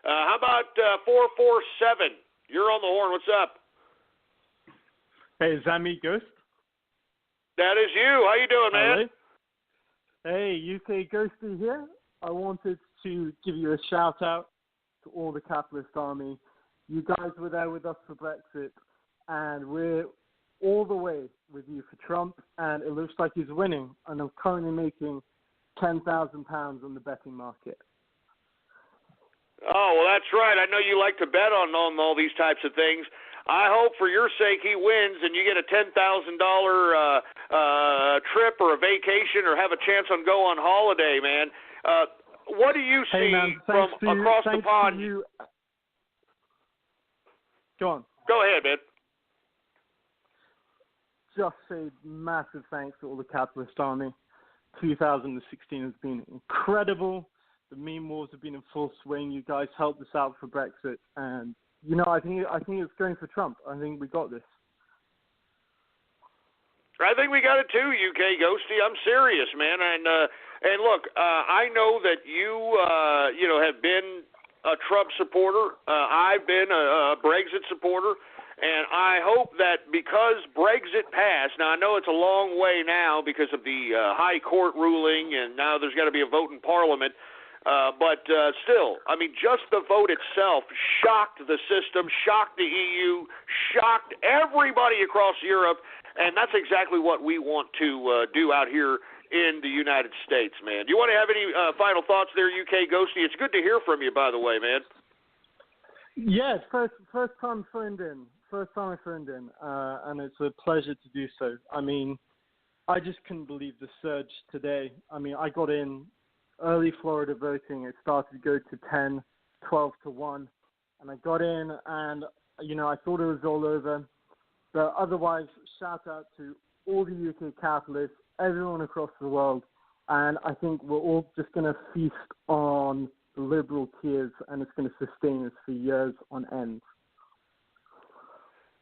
How about 447? You're on the horn. What's up? Hey, is that me, Ghost? That is you. How you doing, man? Hey, UK Ghosty here. I wanted to give you a shout out to all the capitalist army. You guys were there with us for Brexit, and we're all the way with you for Trump, and it looks like he's winning, and I'm currently making £10,000 on the betting market. Oh, well, that's right. I know you like to bet on all these types of things. I hope for your sake he wins and you get a $10,000 trip or a vacation or have a chance on go on holiday, man. What do you see from across the pond? Go on. Go ahead, man. Just say massive thanks to all the capitalist army. 2016 has been incredible. The meme wars have been in full swing. You guys helped us out for Brexit, and I think it's going for Trump. I think we got this. I think we got it too, UK Ghosty. I'm serious, man. And look, I know that you have been a Trump supporter. I've been a Brexit supporter. And I hope that because Brexit passed, now I know it's a long way now because of the High Court ruling, and now there's got to be a vote in Parliament. But still, I mean, just the vote itself shocked the system, shocked the EU, shocked everybody across Europe, and that's exactly what we want to do out here in the United States, man. Do you want to have any final thoughts there, UK Ghosty? It's good to hear from you, by the way, man. Yes, first time I phoned in, and it's a pleasure to do so. I mean, I just couldn't believe the surge today. I mean, I got in early Florida voting. It started to go to 10, 12 to 1, and I got in, and I thought it was all over. But otherwise, shout out to all the UK capitalists, everyone across the world, and I think we're all just going to feast on the liberal tears, and it's going to sustain us for years on end.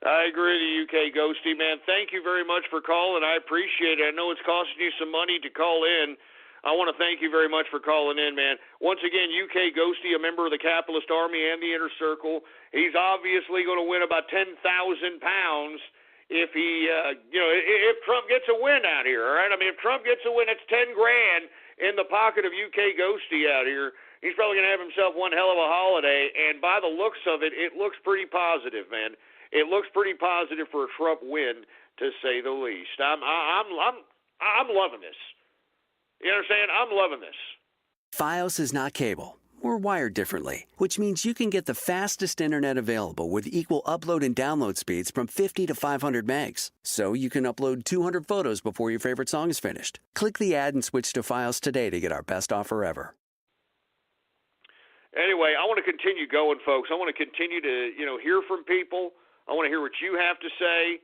I agree with you, UK Ghosty, man. Thank you very much for calling. I appreciate it. I know it's costing you some money to call in. I want to thank you very much for calling in, man. Once again, UK Ghosty, a member of the Capitalist Army and the Inner Circle. He's obviously going to win about 10,000 pounds if he, if Trump gets a win out here, all right? I mean, if Trump gets a win, it's 10 grand in the pocket of UK Ghosty out here. He's probably going to have himself one hell of a holiday, and by the looks of it, it looks pretty positive, man. It looks pretty positive for a Trump win, to say the least. I'm loving this. You understand? I'm loving this. Fios is not cable. We're wired differently, which means you can get the fastest internet available with equal upload and download speeds from 50 to 500 megs. So you can upload 200 photos before your favorite song is finished. Click the ad and switch to Fios today to get our best offer ever. Anyway, I want to continue going, folks. I want to continue to, hear from people. I want to hear what you have to say.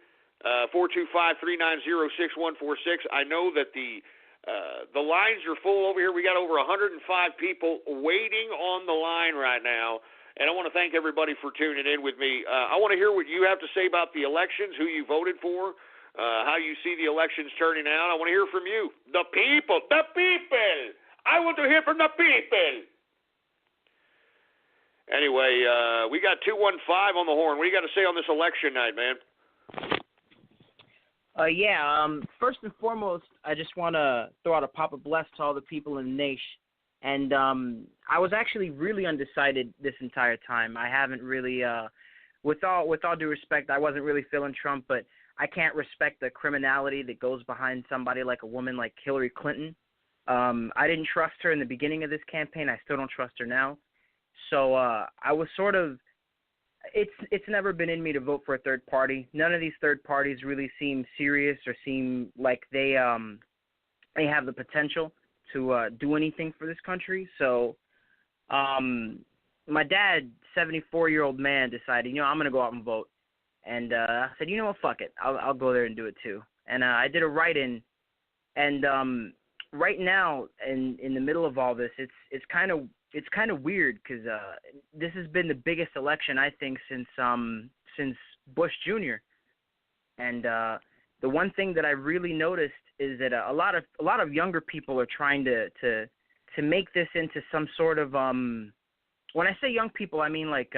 425-390-6146. I know that the lines are full over here. We got over 105 people waiting on the line right now, and I want to thank everybody for tuning in with me. I want to hear what you have to say about the elections, who you voted for, how you see the elections turning out. I want to hear from you, the people. I want to hear from the people. Anyway, we got 215 on the horn. What do you got to say on this election night, man? First and foremost, I just want to throw out a Papa Bless to all the people in the nation. And I was actually really undecided this entire time. I haven't really, with all due respect, I wasn't really feeling Trump, but I can't respect the criminality that goes behind somebody like a woman like Hillary Clinton. I didn't trust her in the beginning of this campaign. I still don't trust her now. So I was sort of, it's never been in me to vote for a third party. None of these third parties really seem serious or seem like they have the potential to do anything for this country. So my dad, 74-year-old man, decided, I'm going to go out and vote. And I said, you know what, fuck it. I'll go there and do it too. And I did a write-in. And right now, in the middle of all this, it's kind of weird because this has been the biggest election, I think, since Bush Jr. And the one thing that I really noticed is that a lot of younger people are trying to make this into some sort of when I say young people, I mean like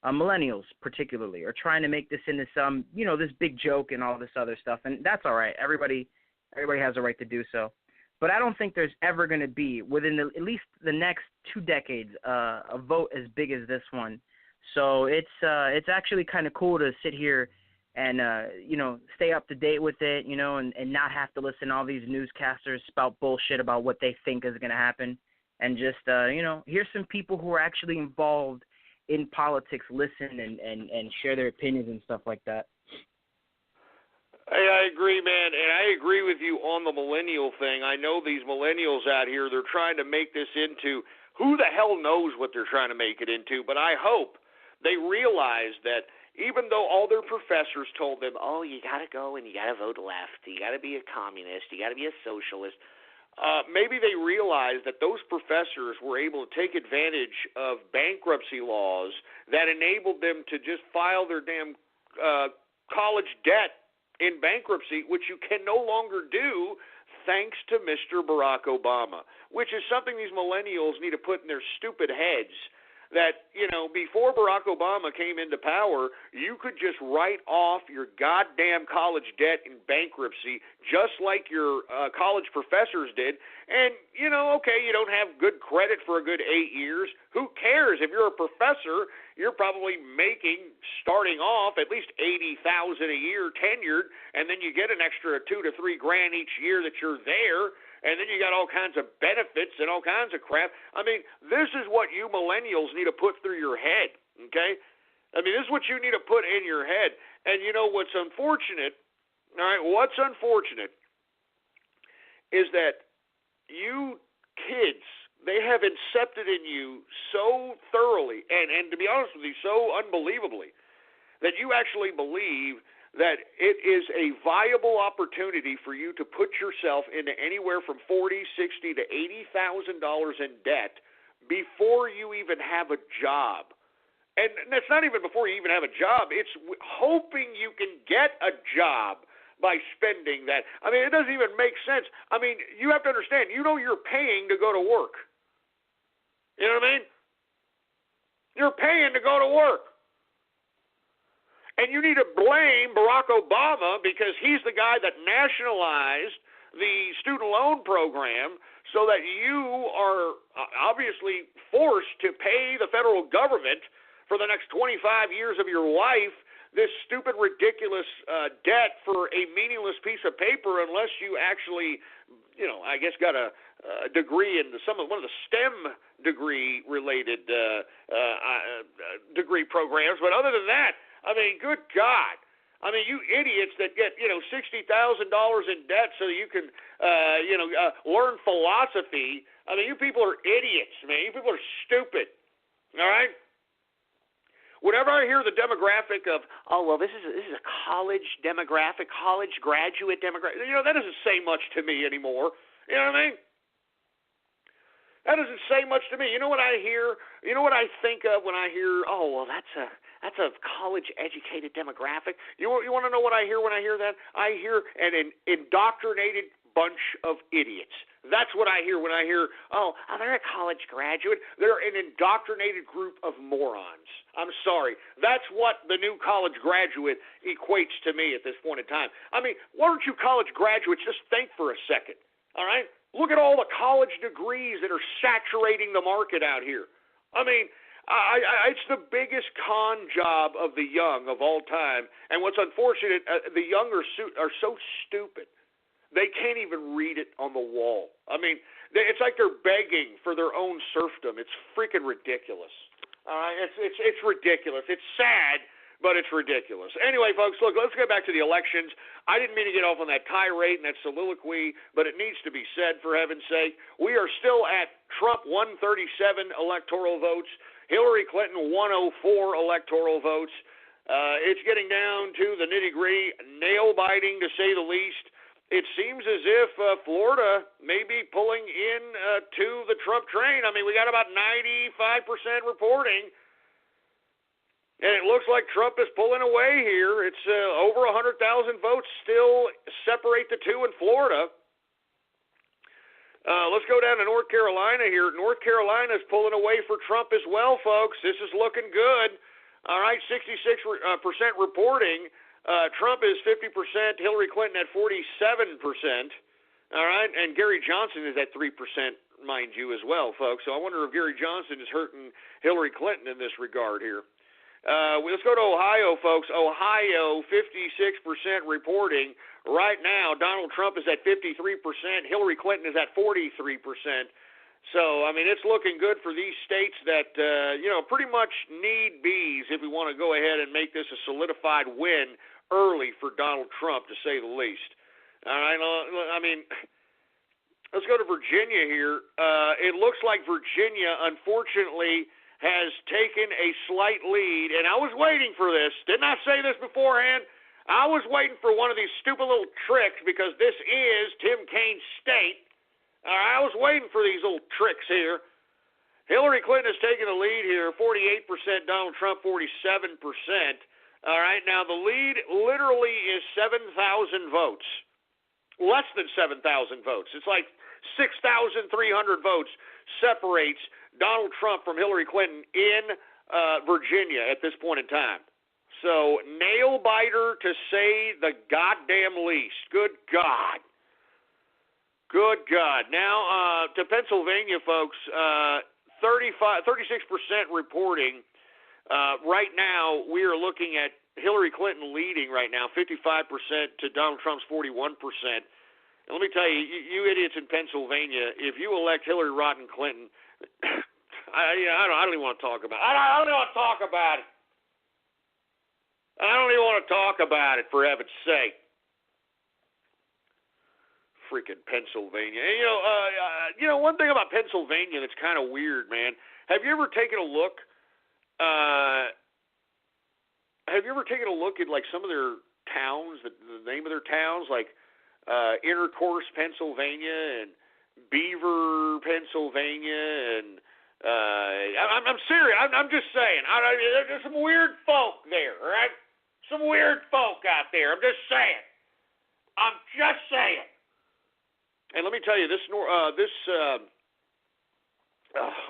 millennials particularly are trying to make this into some this big joke and all this other stuff, and that's all right. Everybody has a right to do so. But I don't think there's ever going to be, within at least the next 2 decades, a vote as big as this one. So it's actually kind of cool to sit here and, stay up to date with it, and not have to listen to all these newscasters spout bullshit about what they think is going to happen. And just, hear some people who are actually involved in politics listen and share their opinions and stuff like that. Hey, I agree, man, and I agree with you on the millennial thing. I know these millennials out here, they're trying to make this into, who the hell knows what they're trying to make it into, but I hope they realize that even though all their professors told them, oh, you got to go and you got to vote left, you got to be a communist, you got to be a socialist, maybe they realize that those professors were able to take advantage of bankruptcy laws that enabled them to just file their damn college debt in bankruptcy, which you can no longer do thanks to Mr. Barack Obama, which is something these millennials need to put in their stupid heads, that, before Barack Obama came into power, you could just write off your goddamn college debt in bankruptcy just like your college professors did. And, okay, you don't have good credit for a good 8 years. Who cares? If you're a professor, you're probably making, starting off, at least $80,000 a year tenured, and then you get an extra $2 to $3 grand each year that you're there. And then you got all kinds of benefits and all kinds of crap. I mean, this is what you millennials need to put through your head, okay? I mean, this is what you need to put in your head. And what's unfortunate, all right, what's unfortunate is that you kids, they have incepted in you so thoroughly and to be honest with you, so unbelievably, that you actually believe that it is a viable opportunity for you to put yourself into anywhere from $40,000, $60,000 to $80,000 in debt before you even have a job. And that's not even before you even have a job. It's hoping you can get a job by spending that. I mean, it doesn't even make sense. I mean, you have to understand, you're paying to go to work. You know what I mean? You're paying to go to work. And you need to blame Barack Obama because he's the guy that nationalized the student loan program so that you are obviously forced to pay the federal government for the next 25 years of your life this stupid, ridiculous debt for a meaningless piece of paper unless you actually, I guess got a degree in one of the STEM degree-related degree programs. But other than that, I mean, good God. I mean, you idiots that get, $60,000 in debt so you can, learn philosophy. I mean, you people are idiots, man. You people are stupid. All right? Whenever I hear the demographic of, this is a college demographic, college graduate demographic, that doesn't say much to me anymore. You know what I mean? That doesn't say much to me. You know what I hear? You know what I think of when I hear, that's a college-educated demographic? You want to know what I hear when I hear that? I hear an indoctrinated bunch of idiots. That's what I hear when I hear, they're a college graduate. They're an indoctrinated group of morons. I'm sorry. That's what the new college graduate equates to me at this point in time. I mean, why don't you college graduates just think for a second, all right? Look at all the college degrees that are saturating the market out here. I mean, it's the biggest con job of the young of all time. And what's unfortunate, the young are so stupid. They can't even read it on the wall. I mean, it's like they're begging for their own serfdom. It's freaking ridiculous. All right, it's ridiculous. It's sad, but it's ridiculous. Anyway, folks, look, let's get back to the elections. I didn't mean to get off on that tirade and that soliloquy, but it needs to be said, for heaven's sake. We are still at Trump 137 electoral votes, Hillary Clinton 104 electoral votes. It's getting down to the nitty-gritty, nail-biting to say the least. It seems as if Florida may be pulling in to the Trump train. I mean, we got about 95% reporting. And it looks like Trump is pulling away here. It's over 100,000 votes still separate the two in Florida. Let's go down to North Carolina here. North Carolina is pulling away for Trump as well, folks. This is looking good. All right, 66% reporting. Trump is 50%, Hillary Clinton at 47%. All right, and Gary Johnson is at 3%, mind you, as well, folks. So I wonder if Gary Johnson is hurting Hillary Clinton in this regard here. Let's go to Ohio, folks. Ohio, 56% reporting. Right now, Donald Trump is at 53%. Hillary Clinton is at 43%. So, I mean, it's looking good for these states that, pretty much need bees if we want to go ahead and make this a solidified win early for Donald Trump, to say the least. All right, I mean, let's go to Virginia here. It looks like Virginia, unfortunately, has taken a slight lead, and I was waiting for this. Didn't I say this beforehand? I was waiting for one of these stupid little tricks because this is Tim Kaine's state. I was waiting for these little tricks here. Hillary Clinton has taken the lead here, 48%, Donald Trump 47%. All right, now the lead literally is 7,000 votes. Less than 7,000 votes. It's like 6,300 votes separates Donald Trump from Hillary Clinton in Virginia at this point in time. So, nail biter to say the goddamn least. Good God. Good God. Now, to Pennsylvania, folks, 36% reporting. Right now, we are looking at Hillary Clinton leading right now, 55% to Donald Trump's 41%. And let me tell you, you idiots in Pennsylvania, if you elect Hillary Rodham Clinton, I don't even want to talk about it. I don't even want to talk about it. I don't even want to talk about it, for heaven's sake. Freaking Pennsylvania. And, one thing about Pennsylvania that's kind of weird, man. Have you ever taken a look? At like some of their towns, the name of their towns, like Intercourse, Pennsylvania, and Beaver, Pennsylvania, and I'm serious. I'm just saying. There's some weird folk there, all right? Some weird folk out there. I'm just saying. tell you,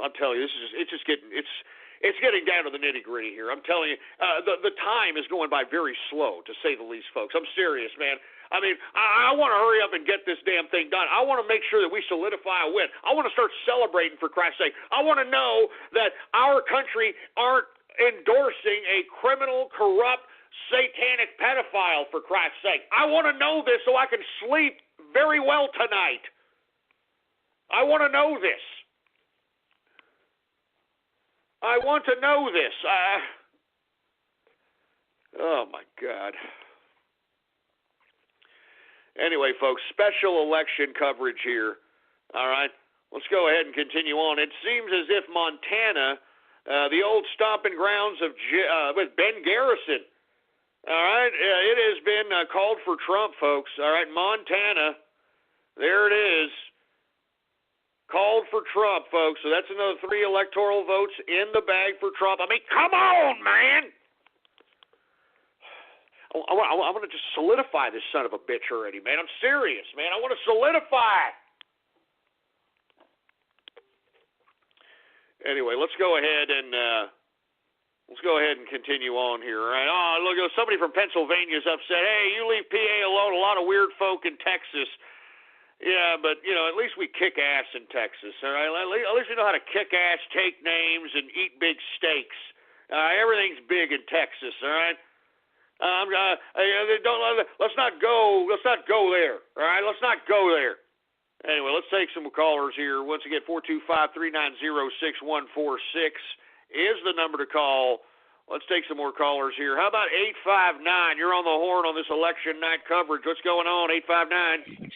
I'll tell you, it's getting down to the nitty-gritty here. I'm telling you, the time is going by very slow, to say the least, folks. I'm serious, man. I mean, I want to hurry up and get this damn thing done. I want to make sure that we solidify a win. I want to start celebrating, for Christ's sake. I want to know that our country aren't endorsing a criminal, corrupt, satanic pedophile, for Christ's sake. I want to know this so I can sleep very well tonight. I want to know this. I want to know this. Oh, my God. Anyway, folks, special election coverage here. All right, let's go ahead and continue on. It seems as if Montana, the old stomping grounds of with Ben Garrison, all right, it has been called for Trump, folks. All right, Montana, there it is, called for Trump, folks. So that's another 3 electoral votes in the bag for Trump. I mean, come on, man. I want to just solidify this son of a bitch already, man. I'm serious, man. I want to solidify it. Anyway, let's go ahead and continue on here. All right. Oh, look, somebody from Pennsylvania is upset. Hey, you leave PA alone. A lot of weird folk in Texas. Yeah, but at least we kick ass in Texas. All right. At least we know how to kick ass, take names, and eat big steaks. Everything's big in Texas. All right. Let's not go there. All right, let's not go there. Anyway, let's take some callers here. Once again, 425-390-6146 is the number to call. Let's take some more callers here. How about 859? You're on the horn on this election night coverage. What's going on, 859?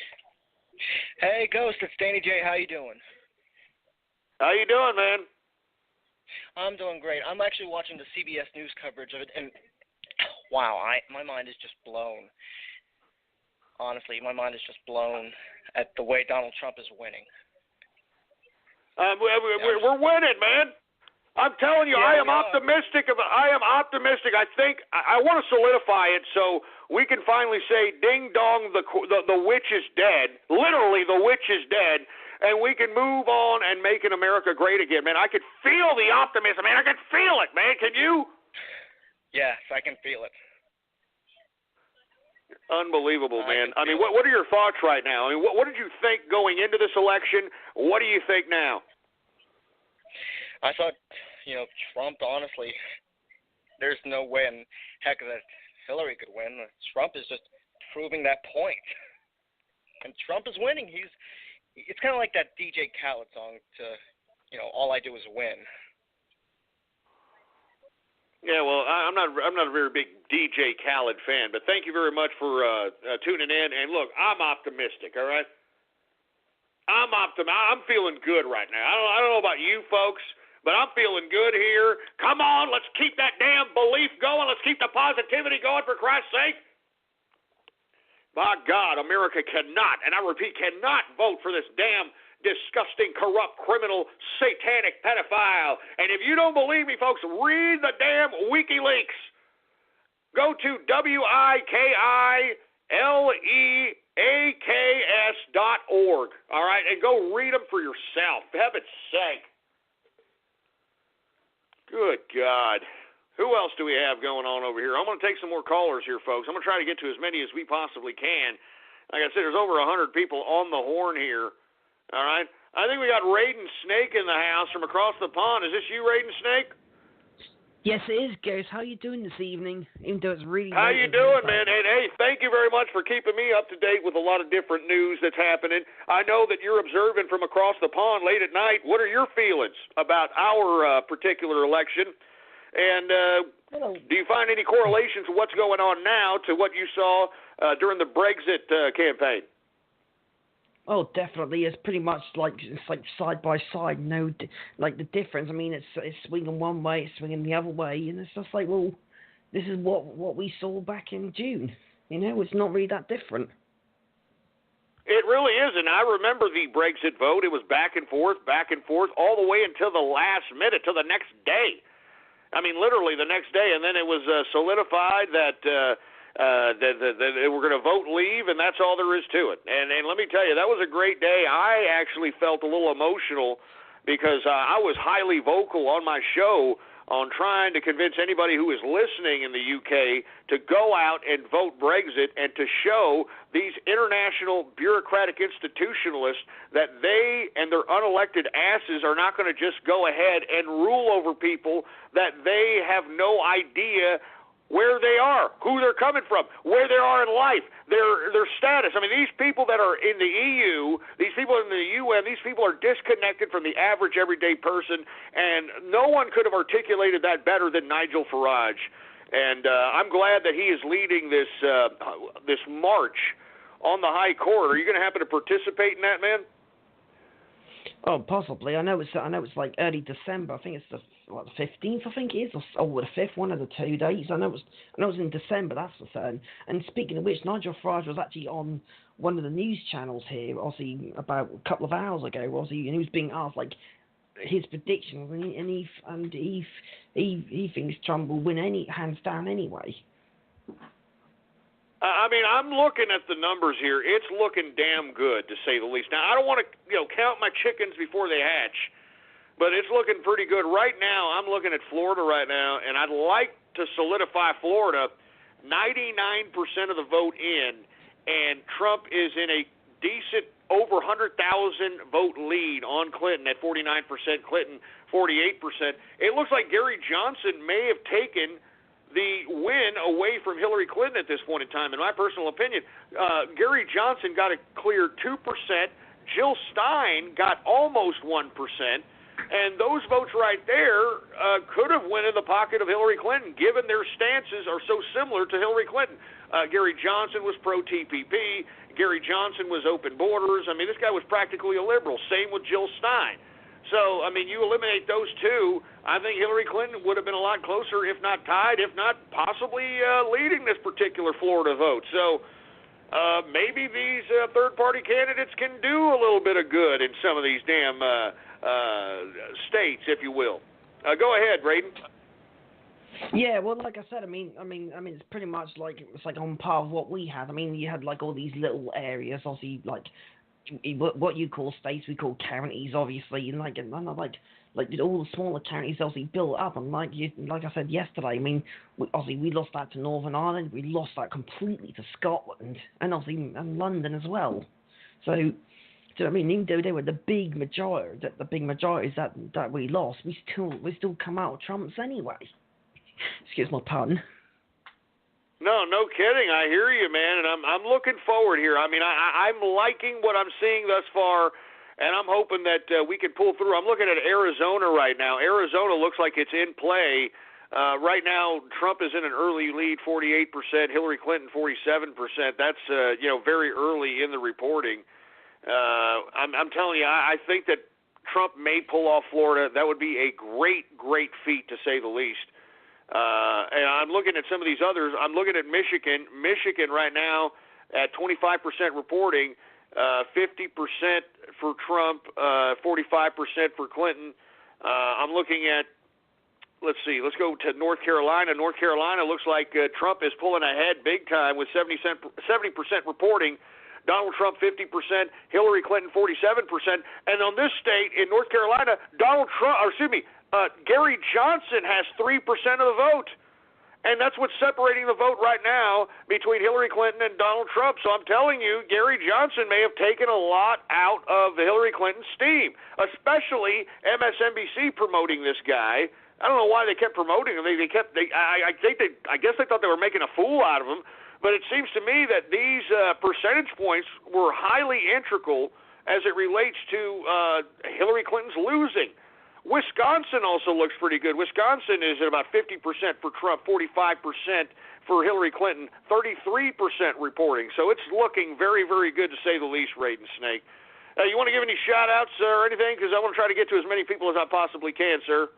Hey, Ghost, it's Danny J. How you doing? How you doing, man? I'm doing great. I'm actually watching the CBS News coverage of it, and wow, my mind is just blown. Honestly, my mind is just blown at the way Donald Trump is winning. We're winning, man. I'm telling you, I am optimistic. I am optimistic. I think I want to solidify it so we can finally say, "Ding dong, the witch is dead." Literally, the witch is dead, and we can move on and make America great again, man. I could feel the optimism, man. I could feel it, man. Can you? Yes, I can feel it. Unbelievable, man. I mean, what are your thoughts right now? I mean, what did you think going into this election? What do you think now? I thought, Trump, honestly, there's no way in heck that Hillary could win. Trump is just proving that point. And Trump is winning. It's kind of like that DJ Khaled song All I Do Is Win. Yeah, well, I'm not a very big DJ Khaled fan, but thank you very much for tuning in. And look, I'm optimistic. All right, I'm feeling good right now. I don't know about you folks, but I'm feeling good here. Come on, let's keep that damn belief going. Let's keep the positivity going, for Christ's sake. By God, America cannot, and I repeat, cannot vote for this damn disgusting, corrupt, criminal, satanic pedophile. And if you don't believe me, folks, read the damn WikiLeaks. Go to WIKILEAKS.org, all right, and go read them for yourself, for heaven's sake. Good God. Who else do we have going on over here? I'm going to take some more callers here, folks. I'm going to try to get to as many as we possibly can. Like I said, there's over 100 people on the horn here. All right. I think we got Raiden Snake in the house from across the pond. Is this you, Raiden Snake? Yes, it is, Ghost. How you doing this evening? Even though it's really How you doing, man? And hey, thank you very much for keeping me up to date with a lot of different news that's happening. I know that you're observing from across the pond late at night. What are your feelings about our particular election? And do you find any correlations with what's going on now to what you saw during the Brexit campaign? Oh, definitely. It's pretty much like side by side. No, like the difference. I mean, it's swinging one way, it's swinging the other way, and it's just like, well, this is what we saw back in June. It's not really that different. It really isn't. I remember the Brexit vote. It was back and forth, all the way until the last minute, till the next day. I mean, literally the next day, and then it was solidified that that we're going to vote leave, and that's all there is to it. And let me tell you, that was a great day. I actually felt a little emotional because I was highly vocal on my show on trying to convince anybody who is listening in the UK to go out and vote Brexit and to show these international bureaucratic institutionalists that they and their unelected asses are not going to just go ahead and rule over people that they have no idea where they are, who they're coming from, where they are in life, their status. I mean, these people that are in the EU, these people in the UN, these people are disconnected from the average everyday person, and no one could have articulated that better than Nigel Farage. And I'm glad that he is leading this march on the High Court. Are you going to happen to participate in that, man? Oh, possibly. I know it's like early December. I think it's the 15th. I think it is, or the 5th. One of the 2 days. I know it's in December. That's for certain. And speaking of which, Nigel Farage was actually on one of the news channels here, obviously about a couple of hours ago, obviously, and he was being asked like his predictions, and he thinks Trump will win hands down anyway. I mean, I'm looking at the numbers here. It's looking damn good, to say the least. Now, I don't want to, count my chickens before they hatch, but it's looking pretty good. Right now, I'm looking at Florida right now, and I'd like to solidify Florida 99% of the vote in, and Trump is in a decent over 100,000 vote lead on Clinton at 49%, Clinton 48%. It looks like Gary Johnson may have taken the win away from Hillary Clinton at this point in time, in my personal opinion. Gary Johnson got a clear 2%. Jill Stein got almost 1%. And those votes right there could have went in the pocket of Hillary Clinton, given their stances are so similar to Hillary Clinton. Gary Johnson was pro-TPP. Gary Johnson was open borders. I mean, this guy was practically a liberal. Same with Jill Stein. So, I mean, you eliminate those two, I think Hillary Clinton would have been a lot closer, if not tied, if not possibly leading this particular Florida vote. So maybe these third-party candidates can do a little bit of good in some of these damn states, if you will. Go ahead, Braden. Yeah, well, like I said, I mean, it's pretty much like on par with what we had. I mean, you had like all these little areas, obviously, like what you call states, we call counties, obviously, and like all the smaller counties obviously built up, and like I said yesterday, I mean, we lost that to Northern Ireland, we lost that completely to Scotland, and obviously and London as well. So I mean, even though they were the big majorities that we lost, we still come out with Trumps anyway. Excuse my pun. No kidding. I hear you, man, and I'm looking forward here. I mean, I'm liking what I'm seeing thus far, and I'm hoping that we can pull through. I'm looking at Arizona right now. Arizona looks like it's in play. Right now, Trump is in an early lead, 48%. Hillary Clinton, 47%. That's very early in the reporting. I'm telling you, I think that Trump may pull off Florida. That would be a great feat, to say the least. And I'm looking at some of these others. I'm looking at Michigan. Michigan right now at 25% reporting, 50% for Trump, 45% for Clinton. I'm looking at, let's go to North Carolina. North Carolina looks like Trump is pulling ahead big time with 70% reporting. Donald Trump 50%, Hillary Clinton 47%. And on this state in North Carolina, Gary Johnson has 3% of the vote. And that's what's separating the vote right now between Hillary Clinton and Donald Trump. So I'm telling you, Gary Johnson may have taken a lot out of Hillary Clinton's steam, especially MSNBC promoting this guy. I don't know why they kept promoting him. I guess they thought they were making a fool out of him. But it seems to me that these percentage points were highly integral as it relates to Hillary Clinton's losing. Wisconsin also looks pretty good. Wisconsin is at about 50% for Trump, 45% for Hillary Clinton, 33% reporting. So it's looking very, very good, to say the least, Raiden Snake. You want to give any shout-outs or anything? Because I want to try to get to as many people as I possibly can, sir.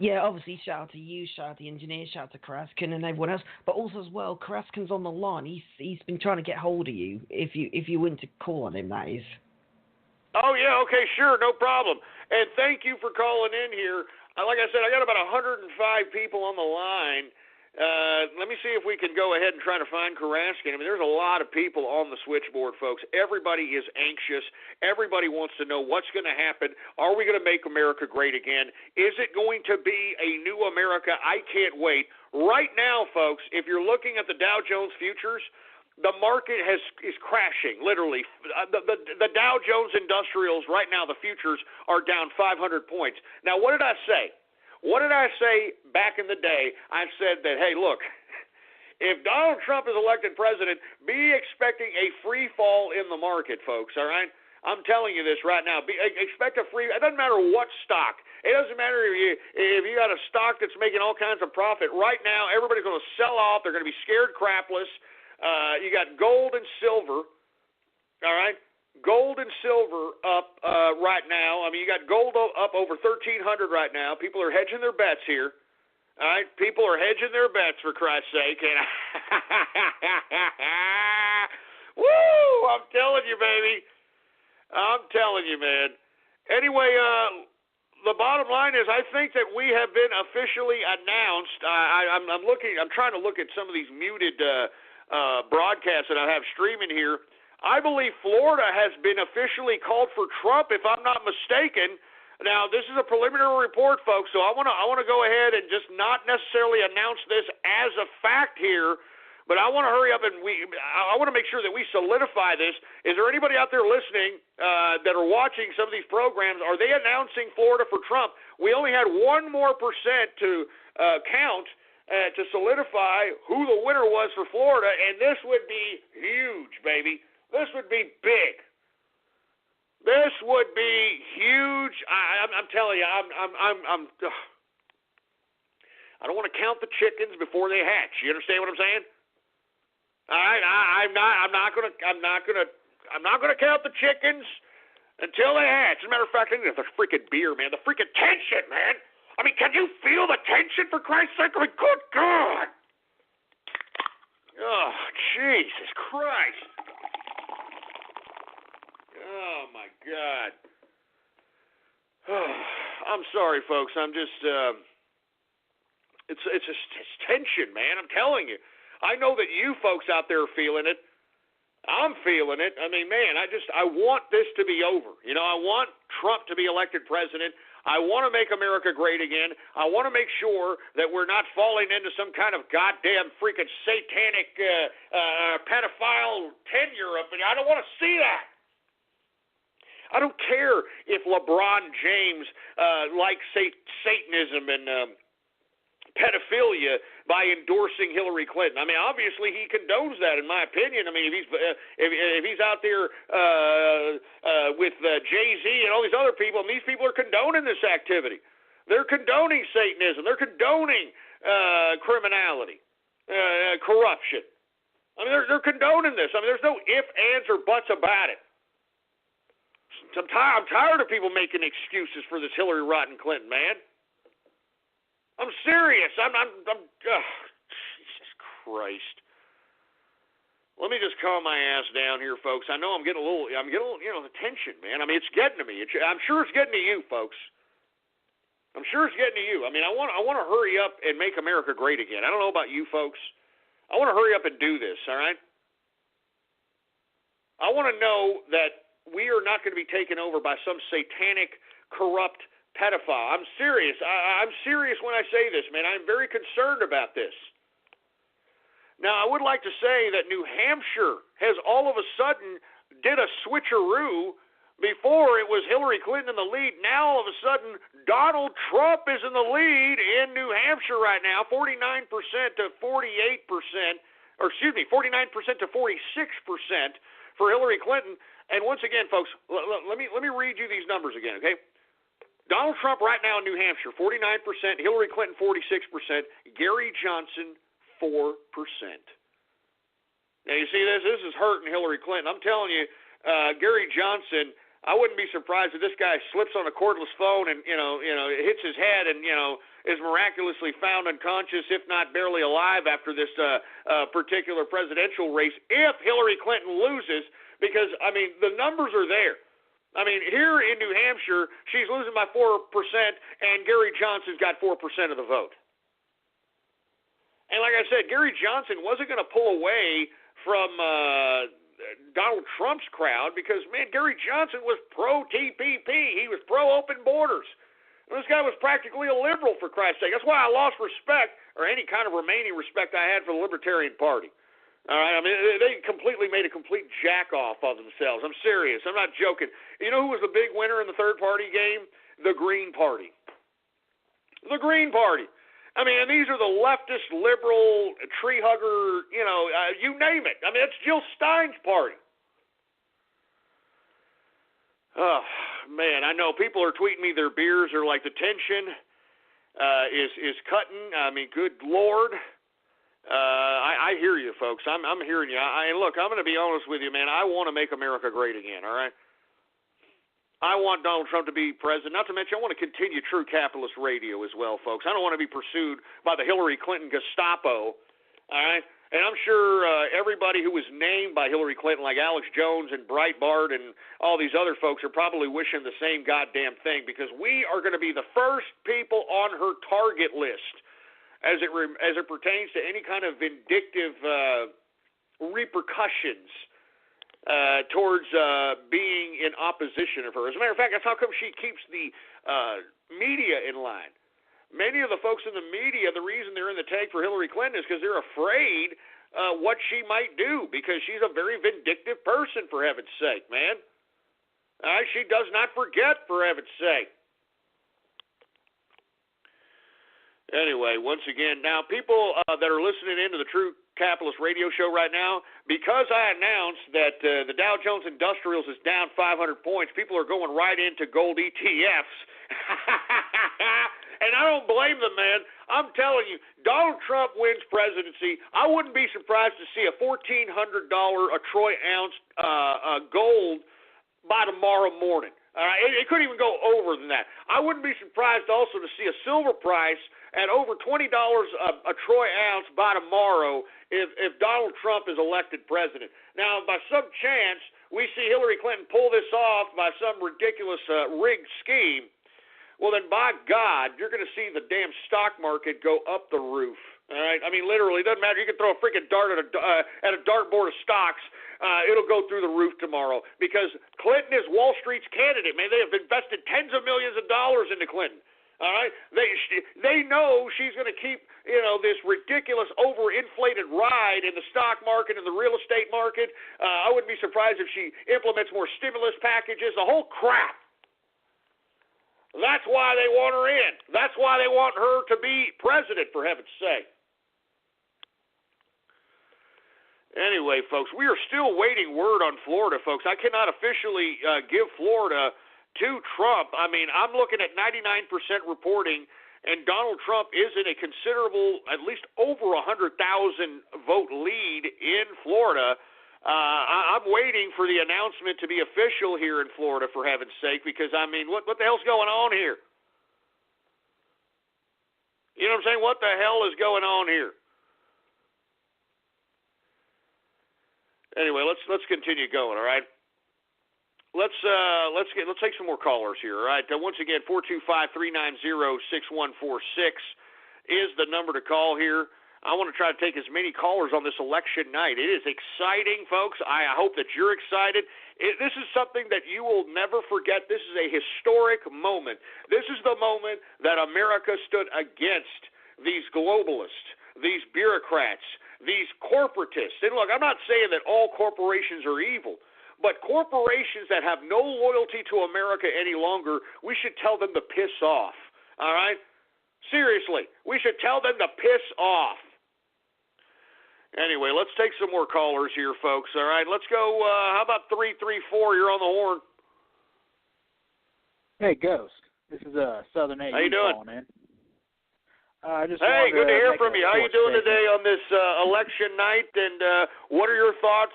Yeah, obviously, shout out to you, shout out to the engineer, shout out to Karaskin and everyone else. But also as well, Karaskin's on the line. He's been trying to get hold of you, if you went to call on him, that is. Oh, yeah, okay, sure, no problem. And thank you for calling in here. Like I said, I got about 105 people on the line. Let me see if we can go ahead and try to find Karaskin. I mean, there's a lot of people on the switchboard, folks. Everybody is anxious. Everybody wants to know what's going to happen. Are we going to make America great again? Is it going to be a new America? I can't wait. Right now, folks, if you're looking at the Dow Jones futures, the market is crashing, literally. The Dow Jones Industrials right now, the futures are down 500 points. Now, what did I say? What did I say back in the day? I said that, hey, look, if Donald Trump is elected president, be expecting a free fall in the market, folks, all right? I'm telling you this right now. Expect a free – it doesn't matter what stock. It doesn't matter if you got a stock that's making all kinds of profit. Right now, everybody's going to sell off. They're going to be scared crapless. You got gold and silver, all right? Gold and silver up right now. I mean, you got gold up over 1,300 right now. People are hedging their bets here. All right, people are hedging their bets, for Christ's sake. And woo! I'm telling you, baby. I'm telling you, man. Anyway, the bottom line is, I think that we have been officially announced. I'm looking. I'm trying to look at some of these muted broadcasts that I have streaming here. I believe Florida has been officially called for Trump, if I'm not mistaken. Now, this is a preliminary report, folks, so I want to go ahead and just not necessarily announce this as a fact here, but I want to hurry up and I want to make sure that we solidify this. Is there anybody out there listening that are watching some of these programs? Are they announcing Florida for Trump? We only had 1% more to count to solidify who the winner was for Florida, and this would be huge, baby. This would be big. This would be huge. I'm telling you, I don't want to count the chickens before they hatch. You understand what I'm saying? All right, I'm not gonna count the chickens until they hatch. As a matter of fact, I need the freaking beer, man. The freaking tension, man. I mean, can you feel the tension, for Christ's sake? I mean, good God. Oh, Jesus Christ. Oh, my God. I'm sorry, folks. I'm just, it's tension, man. I'm telling you. I know that you folks out there are feeling it. I'm feeling it. I mean, man, I want this to be over. You know, I want Trump to be elected president. I want to make America great again. I want to make sure that we're not falling into some kind of goddamn freaking satanic pedophile tenure up in. I don't want to see that. I don't care if LeBron James likes Satanism and pedophilia by endorsing Hillary Clinton. I mean, obviously he condones that, in my opinion. I mean, if he's out there with Jay-Z and all these other people, and these people are condoning this activity. They're condoning Satanism. They're condoning criminality, corruption. I mean, they're condoning this. I mean, there's no ifs, ands, or buts about it. I'm tired of people making excuses for this Hillary Rotten Clinton, man. I'm serious. Jesus Christ. Let me just calm my ass down here, folks. I know I'm getting a little, the tension, man. I mean, it's getting to me. I'm sure it's getting to you, folks. I'm sure it's getting to you. I mean, I want to hurry up and make America great again. I don't know about you, folks. I want to hurry up and do this, all right? I want to know that we are not going to be taken over by some satanic, corrupt pedophile. I'm serious. I'm serious when I say this, man. I'm very concerned about this. Now, I would like to say that New Hampshire has all of a sudden did a switcheroo. Before it was Hillary Clinton in the lead. Now, all of a sudden, Donald Trump is in the lead in New Hampshire right now, 49% to 48%, or excuse me, 49% to 46% for Hillary Clinton. And once again, folks, let me read you these numbers again, okay? Donald Trump right now in New Hampshire, 49%. Hillary Clinton, 46%. Gary Johnson, 4%. Now, you see this? This is hurting Hillary Clinton. I'm telling you, Gary Johnson, I wouldn't be surprised if this guy slips on a cordless phone and, it hits his head and, is miraculously found unconscious, if not barely alive after this particular presidential race, if Hillary Clinton loses. Because, I mean, the numbers are there. I mean, here in New Hampshire, she's losing by 4%, and Gary Johnson's got 4% of the vote. And like I said, Gary Johnson wasn't going to pull away from Donald Trump's crowd because, man, Gary Johnson was pro-TPP. He was pro-open borders. This guy was practically a liberal, for Christ's sake. That's why I lost respect, or any kind of remaining respect I had for the Libertarian Party. All right, I mean, they completely made a complete jack-off of themselves. I'm serious. I'm not joking. You know who was the big winner in the third-party game? The Green Party. The Green Party. I mean, and these are the leftist, liberal, tree-hugger, you name it. I mean, it's Jill Stein's party. Oh, man, I know people are tweeting me their beers are like the tension is cutting. I mean, good Lord. I hear you, folks. I'm hearing you. Look, I'm going to be honest with you, man. I want to make America great again, all right? I want Donald Trump to be president. Not to mention, I want to continue true capitalist radio as well, folks. I don't want to be pursued by the Hillary Clinton Gestapo, all right? And I'm sure everybody who was named by Hillary Clinton, like Alex Jones and Breitbart and all these other folks, are probably wishing the same goddamn thing, because we are going to be the first people on her target list as it pertains to any kind of vindictive repercussions towards being in opposition of her. As a matter of fact, that's how come she keeps the media in line. Many of the folks in the media, the reason they're in the tank for Hillary Clinton is because they're afraid what she might do, because she's a very vindictive person, for heaven's sake, man. She does not forget, for heaven's sake. Anyway, once again, now people that are listening into the True Capitalist Radio Show right now, because I announced that the Dow Jones Industrials is down 500 points, people are going right into gold ETFs. And I don't blame them, man. I'm telling you, Donald Trump wins presidency. I wouldn't be surprised to see a $1,400 a troy ounce gold by tomorrow morning. All right? It couldn't even go over than that. I wouldn't be surprised also to see a silver price at over $20 a troy ounce by tomorrow if Donald Trump is elected president. Now, by some chance, we see Hillary Clinton pull this off by some ridiculous rigged scheme, well, then, by God, you're going to see the damn stock market go up the roof. All right? I mean, literally, it doesn't matter. You can throw a freaking dart at a dartboard of stocks. It'll go through the roof tomorrow, because Clinton is Wall Street's candidate, man. They have invested tens of millions of dollars into Clinton. All right? They know she's going to keep, this ridiculous overinflated ride in the stock market and the real estate market. I wouldn't be surprised if she implements more stimulus packages, the whole crap. That's why they want her in. That's why they want her to be president, for heaven's sake. Anyway, folks, we are still waiting word on Florida, folks. I cannot officially give Florida to Trump. I mean, I'm looking at 99% reporting, and Donald Trump is in a considerable, at least over 100,000 vote lead in Florida. I'm waiting for the announcement to be official here in Florida, for heaven's sake, because, I mean, what the hell's going on here? You know what I'm saying? What the hell is going on here? Anyway, let's continue going, all right? Let's take some more callers here, all right? Once again, 425-390-6146 is the number to call here. I want to try to take as many callers on this election night. It is exciting, folks. I hope that you're excited. This is something that you will never forget. This is a historic moment. This is the moment that America stood against these globalists, these bureaucrats, these corporatists. And look, I'm not saying that all corporations are evil, but corporations that have no loyalty to America any longer, we should tell them to piss off. All right? Seriously, we should tell them to piss off. Anyway, let's take some more callers here, folks. All right, let's go. How about 334? You're on the horn. Hey, Ghost. This is Southern AU How you doing? calling in. Hey, good to hear from you. How you doing today on this election night, and what are your thoughts?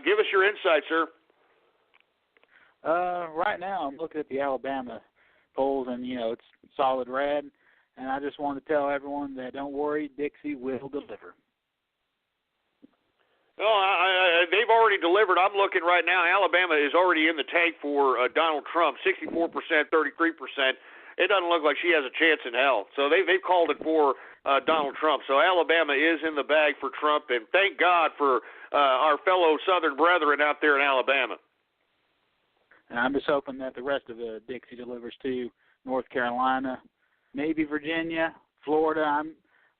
Give us your insight, sir. Right now, I'm looking at the Alabama polls, and, it's solid red, and I just want to tell everyone that don't worry, Dixie will deliver. No, they've already delivered. I'm looking right now. Alabama is already in the tank for Donald Trump, 64%, 33%. it doesn't look like she has a chance in hell. So they've called it for Donald Trump. So Alabama is in the bag for Trump, and thank God for our fellow Southern brethren out there in Alabama. And I'm just hoping that the rest of the Dixie delivers to North Carolina, maybe Virginia, Florida.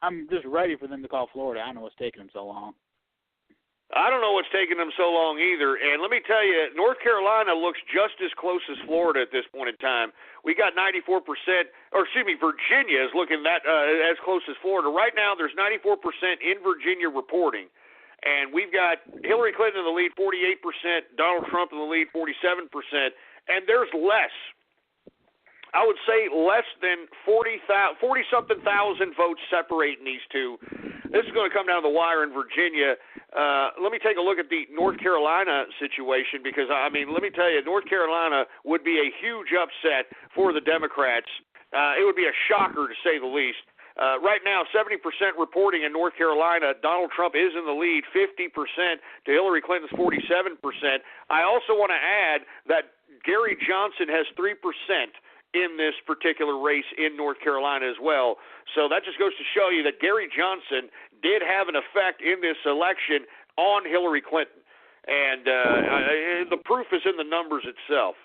I'm just ready for them to call Florida. I don't know what's taking them so long. I don't know what's taking them so long either. And let me tell you, North Carolina looks just as close as Florida at this point in time. We got 94%, Virginia is looking as close as Florida. Right now, there's 94% in Virginia reporting. And we've got Hillary Clinton in the lead, 48%, Donald Trump in the lead, 47%. And there's less. I would say less than 40-something thousand votes separating these two. This is going to come down to the wire in Virginia. Let me take a look at the North Carolina situation because, let me tell you, North Carolina would be a huge upset for the Democrats. It would be a shocker, to say the least. Right now, 70% reporting in North Carolina. Donald Trump is in the lead, 50% to Hillary Clinton's 47%. I also want to add that Gary Johnson has 3% in this particular race in North Carolina as well. So that just goes to show you that Gary Johnson did have an effect in this election on Hillary Clinton. And the proof is in the numbers itself.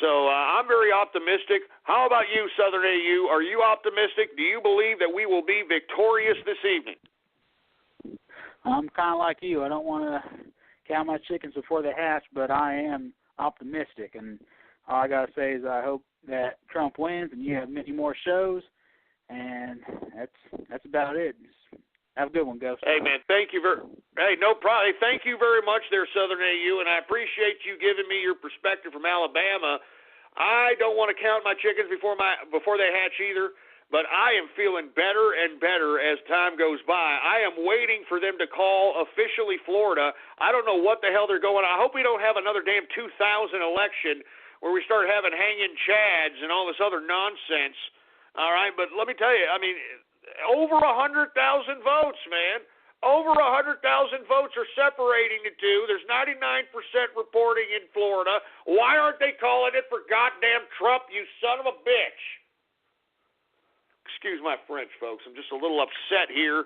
So I'm very optimistic. How about you, Southern AU? Are you optimistic? Do you believe that we will be victorious this evening? I'm kind of like you. I don't want to count my chickens before they hatch, but I am optimistic. And all I got to say is I hope that Trump wins and you have many more shows. And that's about it. Have a good one, Ghost. Hey, man, thank you no problem. Hey, thank you very much there, Southern AU, and I appreciate you giving me your perspective from Alabama. I don't want to count my chickens before they hatch either, but I am feeling better and better as time goes by. I am waiting for them to call officially Florida. I don't know what the hell they're going on. I hope we don't have another damn 2000 election where we start having hanging chads and all this other nonsense. All right, but let me tell you, over 100,000 votes, man. Over 100,000 votes are separating the two. There's 99% reporting in Florida. Why aren't they calling it for goddamn Trump, you son of a bitch? Excuse my French, folks. I'm just a little upset here.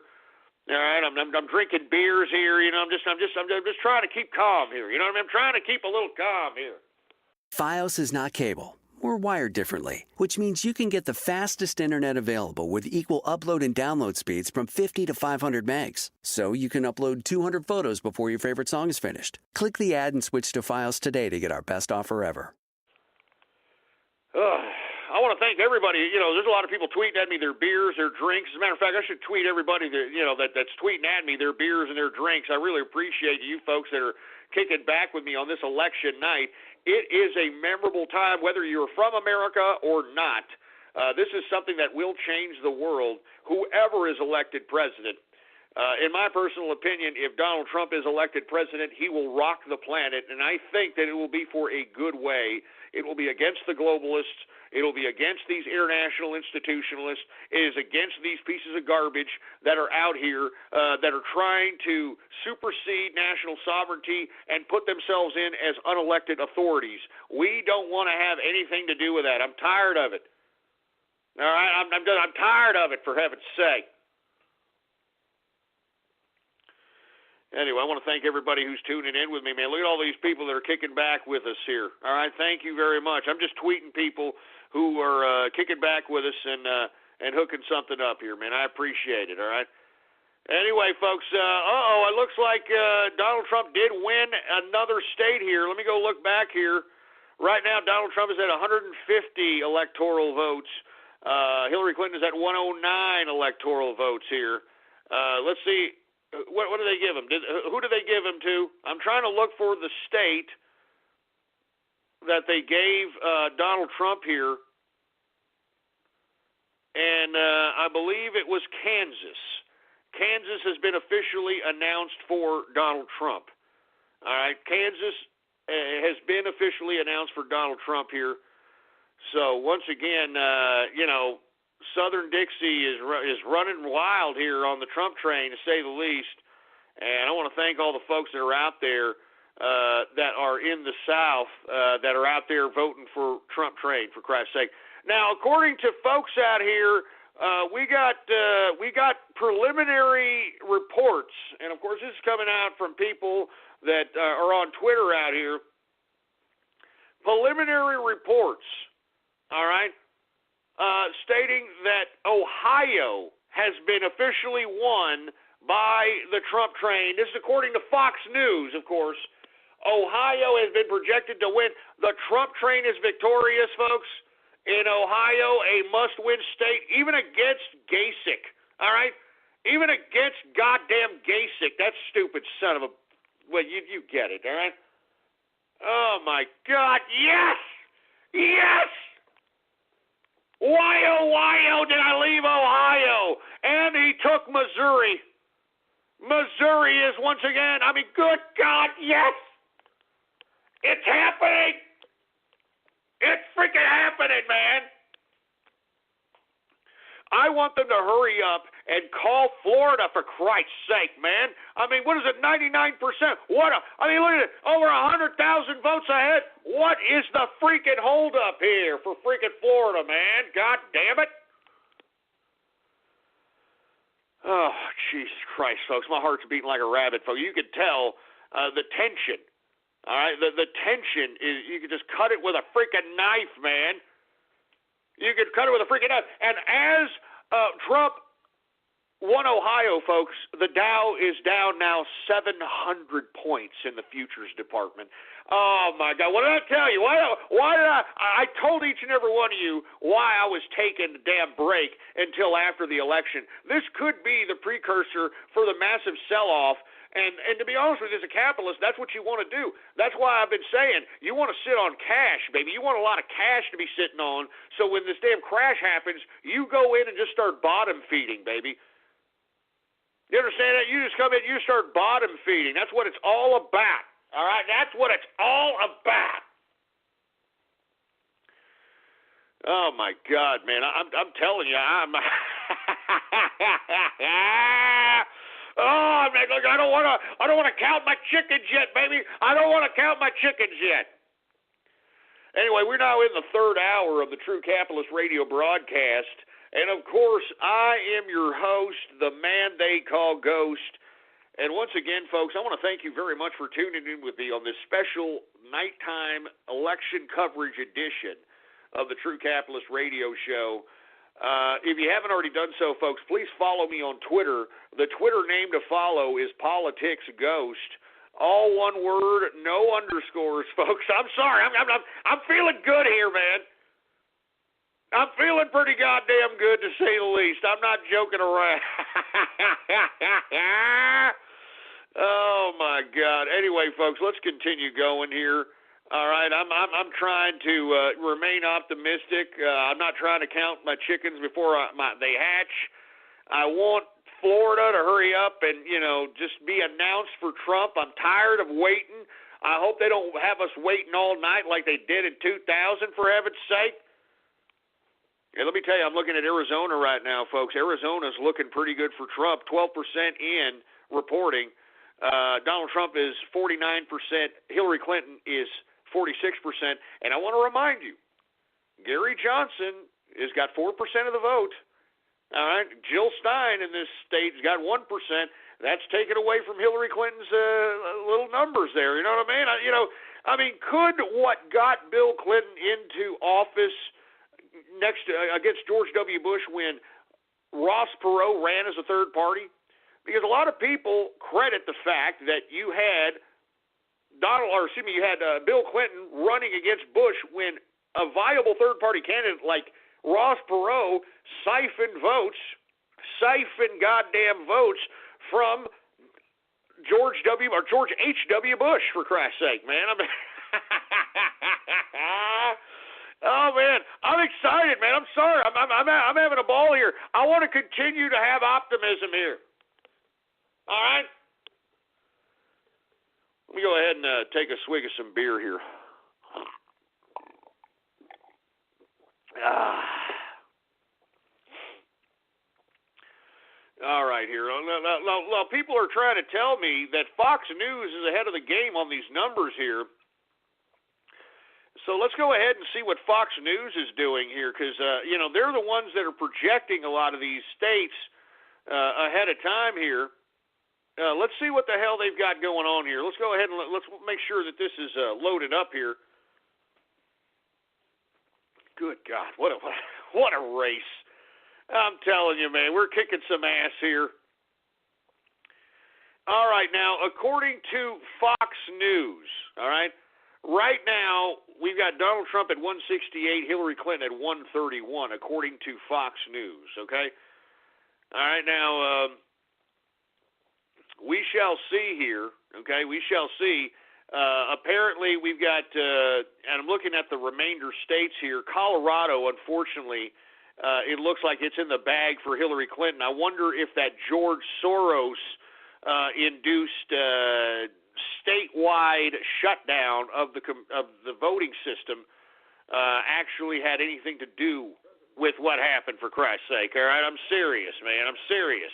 All right, I'm drinking beers here. You know, I'm just trying to keep calm here. You know what I mean? I'm trying to keep a little calm here. Fios is not cable. We're wired differently, which means you can get the fastest internet available with equal upload and download speeds from 50 to 500 megs. So you can upload 200 photos before your favorite song is finished. Click the ad and switch to Fios today to get our best offer ever. I want to thank everybody. You know, there's a lot of people tweeting at me their beers, their drinks. As a matter of fact, I should tweet everybody that's tweeting at me their beers and their drinks. I really appreciate you folks that are kicking back with me on this election night. It is a memorable time, whether you're from America or not. This is something that will change the world, whoever is elected president. In my personal opinion, if Donald Trump is elected president, he will rock the planet, and I think that it will be for a good way. It will be against the globalists. It will be against these international institutionalists. It is against these pieces of garbage that are out here that are trying to supersede national sovereignty and put themselves in as unelected authorities. We don't want to have anything to do with that. I'm tired of it. All right, I'm tired of it, for heaven's sake. Anyway, I want to thank everybody who's tuning in with me, man. Look at all these people that are kicking back with us here. All right, thank you very much. I'm just tweeting people who are kicking back with us and hooking something up here, man. I appreciate it, all right? Anyway, folks, it looks like Donald Trump did win another state here. Let me go look back here. Right now, Donald Trump is at 150 electoral votes. Hillary Clinton is at 109 electoral votes here. Let's see. What do they give him? Who do they give him to? I'm trying to look for the state that they gave Donald Trump here, and I believe it was Kansas. Kansas has been officially announced for Donald Trump. All right, Kansas has been officially announced for Donald Trump here. So once again, Southern Dixie is running wild here on the Trump train, to say the least. And I want to thank all the folks that are out there that are in the South that are out there voting for Trump train, for Christ's sake. Now, according to folks out here, we got preliminary reports, and of course this is coming out from people that are on Twitter out here. Preliminary reports, all right, stating that Ohio has been officially won by the Trump train. This is according to Fox News, of course. Ohio has been projected to win. The Trump train is victorious, folks. In Ohio, a must-win state, even against Kasich, all right? Even against goddamn Kasich, that stupid son of a... Well, you get it, all right? Oh, my God, yes! Yes! Why, oh, did I leave Ohio? And he took Missouri. Missouri is once again, I mean, good God, yes! It's happening! It's freaking happening, man! I want them to hurry up and call Florida, for Christ's sake, man. I mean, what is it, 99%? Look at it, over 100,000 votes ahead. What is the freaking holdup here for freaking Florida, man? God damn it. Oh, Jesus Christ, folks. My heart's beating like a rabbit, folks. You can tell the tension. All right? The tension is, you can just cut it with a freaking knife, man. You can cut it with a freaking knife. And as Trump won Ohio, folks, the Dow is down now 700 points in the futures department. Oh, my God. What did I tell you? Why did I told each and every one of you why I was taking the damn break until after the election. This could be the precursor for the massive sell-off. And to be honest with you, as a capitalist, that's what you want to do. That's why I've been saying you want to sit on cash, baby. You want a lot of cash to be sitting on, so when this damn crash happens, you go in and just start bottom feeding, baby. You understand that? You just come in, you start bottom feeding. That's what it's all about. All right? That's what it's all about. Oh my God, man! I'm telling you, I'm. Oh, man, look, I don't want to count my chickens yet, baby. I don't want to count my chickens yet. Anyway, we're now in the third hour of the True Capitalist Radio broadcast, and of course, I am your host, the man they call Ghost. And once again, folks, I want to thank you very much for tuning in with me on this special nighttime election coverage edition of the True Capitalist Radio Show. If you haven't already done so, folks, please follow me on Twitter. The Twitter name to follow is Politics Ghost. All one word, no underscores, folks. I'm sorry. I'm feeling good here, man. I'm feeling pretty goddamn good, to say the least. I'm not joking around. Oh my God. Anyway, folks, let's continue going here. All right, I'm trying to remain optimistic. I'm not trying to count my chickens before they hatch. I want Florida to hurry up and, just be announced for Trump. I'm tired of waiting. I hope they don't have us waiting all night like they did in 2000, for heaven's sake. And let me tell you, I'm looking at Arizona right now, folks. Arizona's looking pretty good for Trump. 12% in reporting. Donald Trump is 49%. Hillary Clinton is 46%, and I want to remind you, Gary Johnson has got 4% of the vote. All right, Jill Stein in this state has got 1%. That's taken away from Hillary Clinton's little numbers there. You know what I mean? Could what got Bill Clinton into office against George W. Bush when Ross Perot ran as a third party? Because a lot of people credit the fact that you had Bill Clinton running against Bush when a viable third-party candidate like Ross Perot siphoned goddamn votes from George H.W. Bush, for Christ's sake, man. Oh, man, I'm excited, man. I'm sorry. I'm having a ball here. I want to continue to have optimism here. All right? Let me go ahead and take a swig of some beer here. All right. right here. Now, people are trying to tell me that Fox News is ahead of the game on these numbers here. So let's go ahead and see what Fox News is doing here, because they're the ones that are projecting a lot of these states ahead of time here. Let's see what the hell they've got going on here. Let's go ahead and let's make sure that this is loaded up here. Good God, what a race! I'm telling you, man, we're kicking some ass here. All right, now, according to Fox News, all right, right now we've got Donald Trump at 168, Hillary Clinton at 131, according to Fox News, okay? All right, now, we shall see here, okay? We shall see. Apparently, we've got, and I'm looking at the remainder states here. Colorado, unfortunately, it looks like it's in the bag for Hillary Clinton. I wonder if that George Soros induced statewide shutdown of the voting system actually had anything to do with what happened, for Christ's sake. All right, I'm serious, man. I'm serious.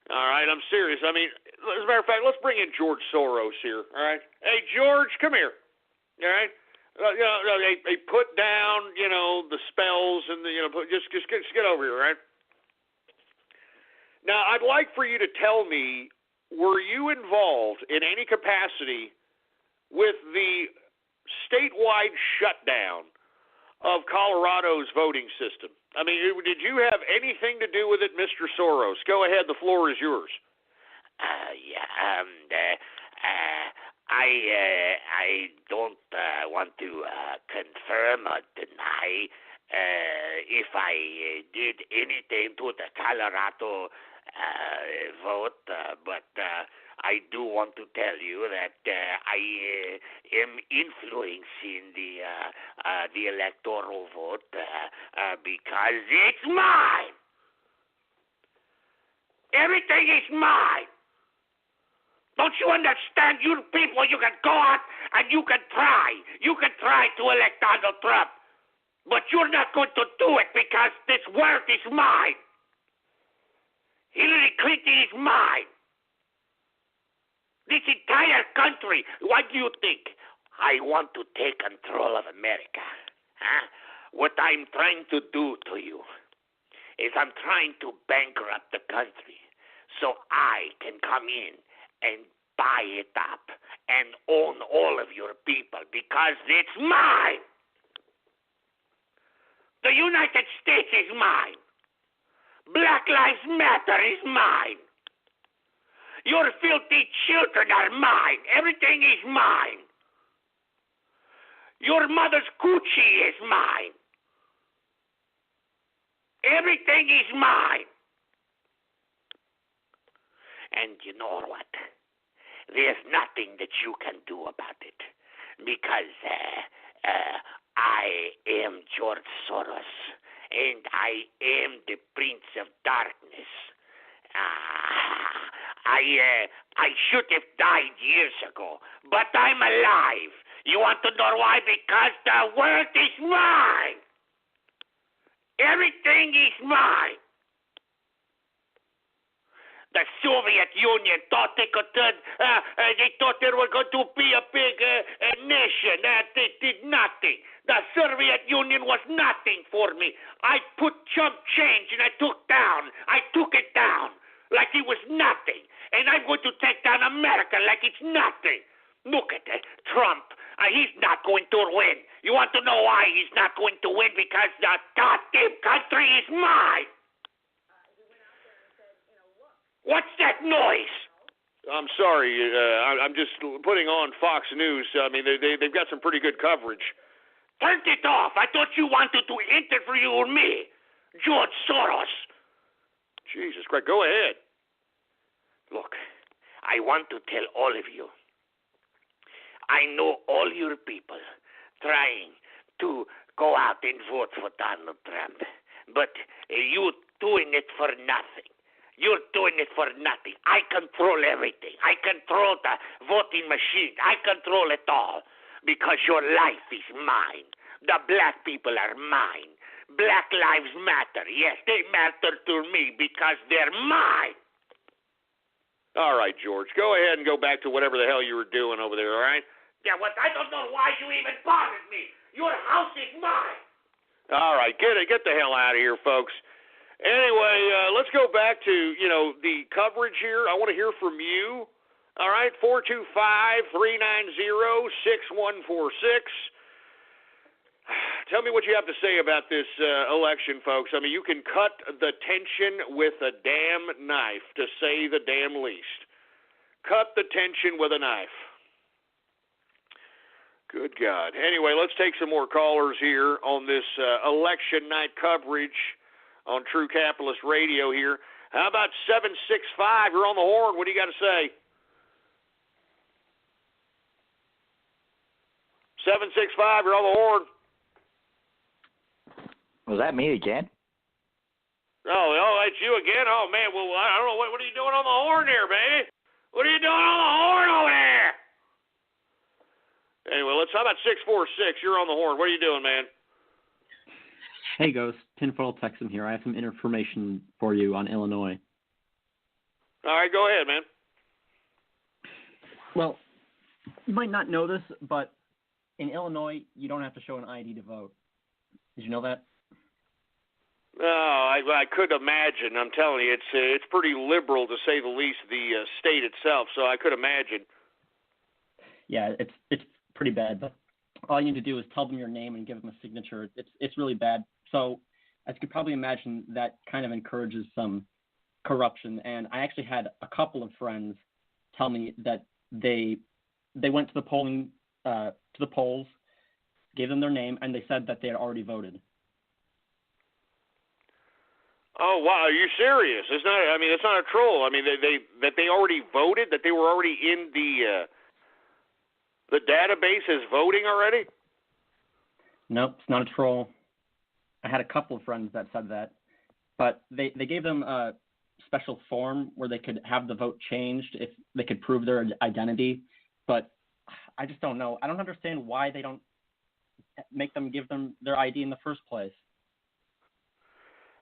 All right, I'm serious. I mean, as a matter of fact, let's bring in George Soros here. All right, hey George, come here. All right. They put down, the spells and just get over here, right? Now, I'd like for you to tell me, were you involved in any capacity with the statewide shutdown of Colorado's voting system? I mean, did you have anything to do with it, Mr. Soros? Go ahead, the floor is yours. I don't want to confirm or deny if I did anything to the Colorado vote, but I do want to tell you that I am influencing the electoral vote because it's mine. Everything is mine. Don't you understand? You people, you can go out and you can try. You can try to elect Donald Trump. But you're not going to do it because this world is mine. Hillary Clinton is mine. This entire country. What do you think? I want to take control of America. Huh? What I'm trying to do to you is I'm trying to bankrupt the country so I can come in and buy it up and own all of your people because it's mine. The United States is mine. Black Lives Matter is mine. Your filthy children are mine. Everything is mine. Your mother's coochie is mine. Everything is mine. And you know what? There's nothing that you can do about it because I am George Soros and I am the Prince of Darkness. I should have died years ago, but I'm alive. You want to know why? Because the world is mine. Everything is mine. The Soviet Union thought they could turn, they thought they were going to be a big nation. They did nothing. The Soviet Union was nothing for me. I put chump change and I took it down like it was nothing. And I'm going to take down America like it's nothing. Look at Trump. He's not going to win. You want to know why he's not going to win? Because the goddamn country is mine. What's that noise? I'm sorry. I'm just putting on Fox News. I mean, they've got some pretty good coverage. Turn it off. I thought you wanted to interview me, George Soros. Jesus Christ. Go ahead. Look, I want to tell all of you. I know all your people trying to go out and vote for Donald Trump, but you doing it for nothing. You're doing it for nothing. I control everything. I control the voting machine. I control it all because your life is mine. The black people are mine. Black Lives Matter. Yes, they matter to me because they're mine. All right, George, go ahead and go back to whatever the hell you were doing over there, all right? Yeah, what? I don't know why you even bothered me. Your house is mine. All right, get the hell out of here, folks. Anyway, let's go back to, the coverage here. I want to hear from you. All right, 425-390-6146. Tell me what you have to say about this election, folks. I mean, you can cut the tension with a damn knife, to say the damn least. Cut the tension with a knife. Good God. Anyway, let's take some more callers here on this election night coverage on True Capitalist Radio here. How about 765? You're on the horn. What do you got to say? 765, you're on the horn. Was that me again? Oh, that's you again? Oh, man, well, I don't know. What are you doing on the horn there, baby? What are you doing on the horn over there? Anyway, how about 646? You're on the horn. What are you doing, man? Hey, Ghost. Tinfoil Texan here. I have some information for you on Illinois. All right, go ahead, man. Well, you might not know this, but in Illinois, you don't have to show an ID to vote. Did you know that? Oh, I could imagine. I'm telling you, it's pretty liberal, to say the least, the state itself, so I could imagine. Yeah, it's pretty bad, but all you need to do is tell them your name and give them a signature. It's really bad. So as you could probably imagine, that kind of encourages some corruption. And I actually had a couple of friends tell me that they went to the polls, gave them their name, and they said that they had already voted. Oh, wow, are you serious? It's not a troll. I mean, they already voted, that they were already in the database as voting already? Nope, it's not a troll. I had a couple of friends that said that, but they gave them a special form where they could have the vote changed if they could prove their identity, but I just don't know. I don't understand why they don't make them give them their ID in the first place.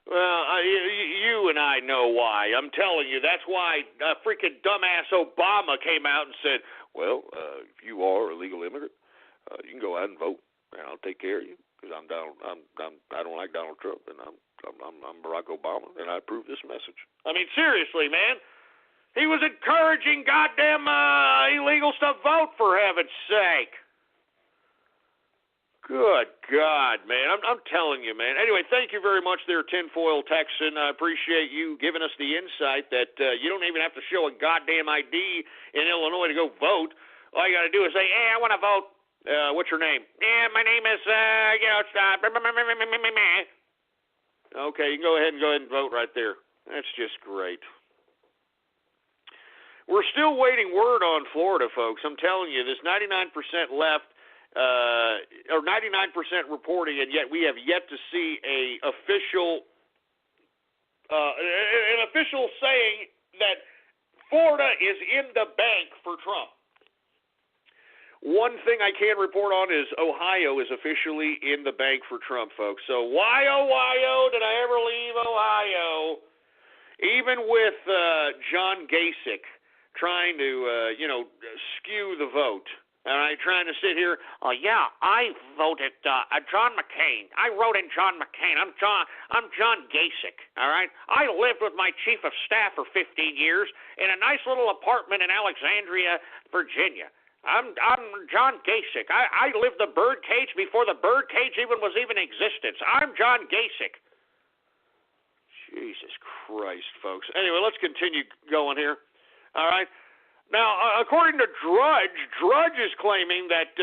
Well, you and I know why. I'm telling you, that's why freaking dumbass Obama came out and said, well, if you are a legal immigrant, you can go out and vote, and I'll take care of you, because I don't like Donald Trump, and I'm Barack Obama, and I approve this message. I mean, seriously, man. He was encouraging goddamn illegals to vote, for heaven's sake. Good God, man. I'm telling you, man. Anyway, thank you very much there, Tinfoil Texan. I appreciate you giving us the insight that you don't even have to show a goddamn ID in Illinois to go vote. All you got to do is say, hey, I want to vote. What's your name? Yeah, my name is, Okay, you can go ahead and vote right there. That's just great. We're still waiting word on Florida, folks. I'm telling you, there's 99% left. Or 99% reporting, and yet we have yet to see an official saying that Florida is in the bank for Trump. One thing I can report on is Ohio is officially in the bank for Trump, folks. So why, oh, did I ever leave Ohio? Even with John Kasich trying to, skew the vote. All right, trying to sit here. Oh yeah, I voted John McCain. I wrote in John McCain. I'm John Kasich. All right, I lived with my chief of staff for 15 years in a nice little apartment in Alexandria, Virginia. I'm John Kasich. I lived the bird cage before the bird cage even was in existence. I'm John Kasich. Jesus Christ, folks. Anyway, let's continue going here. All right. Now, according to Drudge is claiming that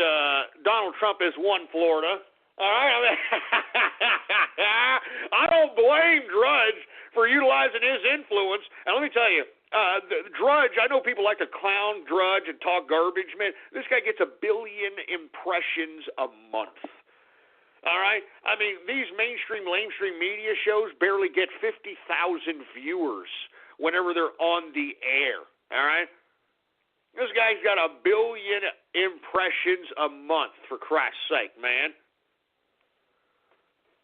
Donald Trump has won Florida. All right, I don't blame Drudge for utilizing his influence. And let me tell you, Drudge, I know people like to clown Drudge and talk garbage, man. This guy gets 1 billion impressions a month. All right? I mean, these mainstream media shows barely get 50,000 viewers whenever they're on the air. All right? This guy's got 1 billion impressions a month, for Christ's sake, man.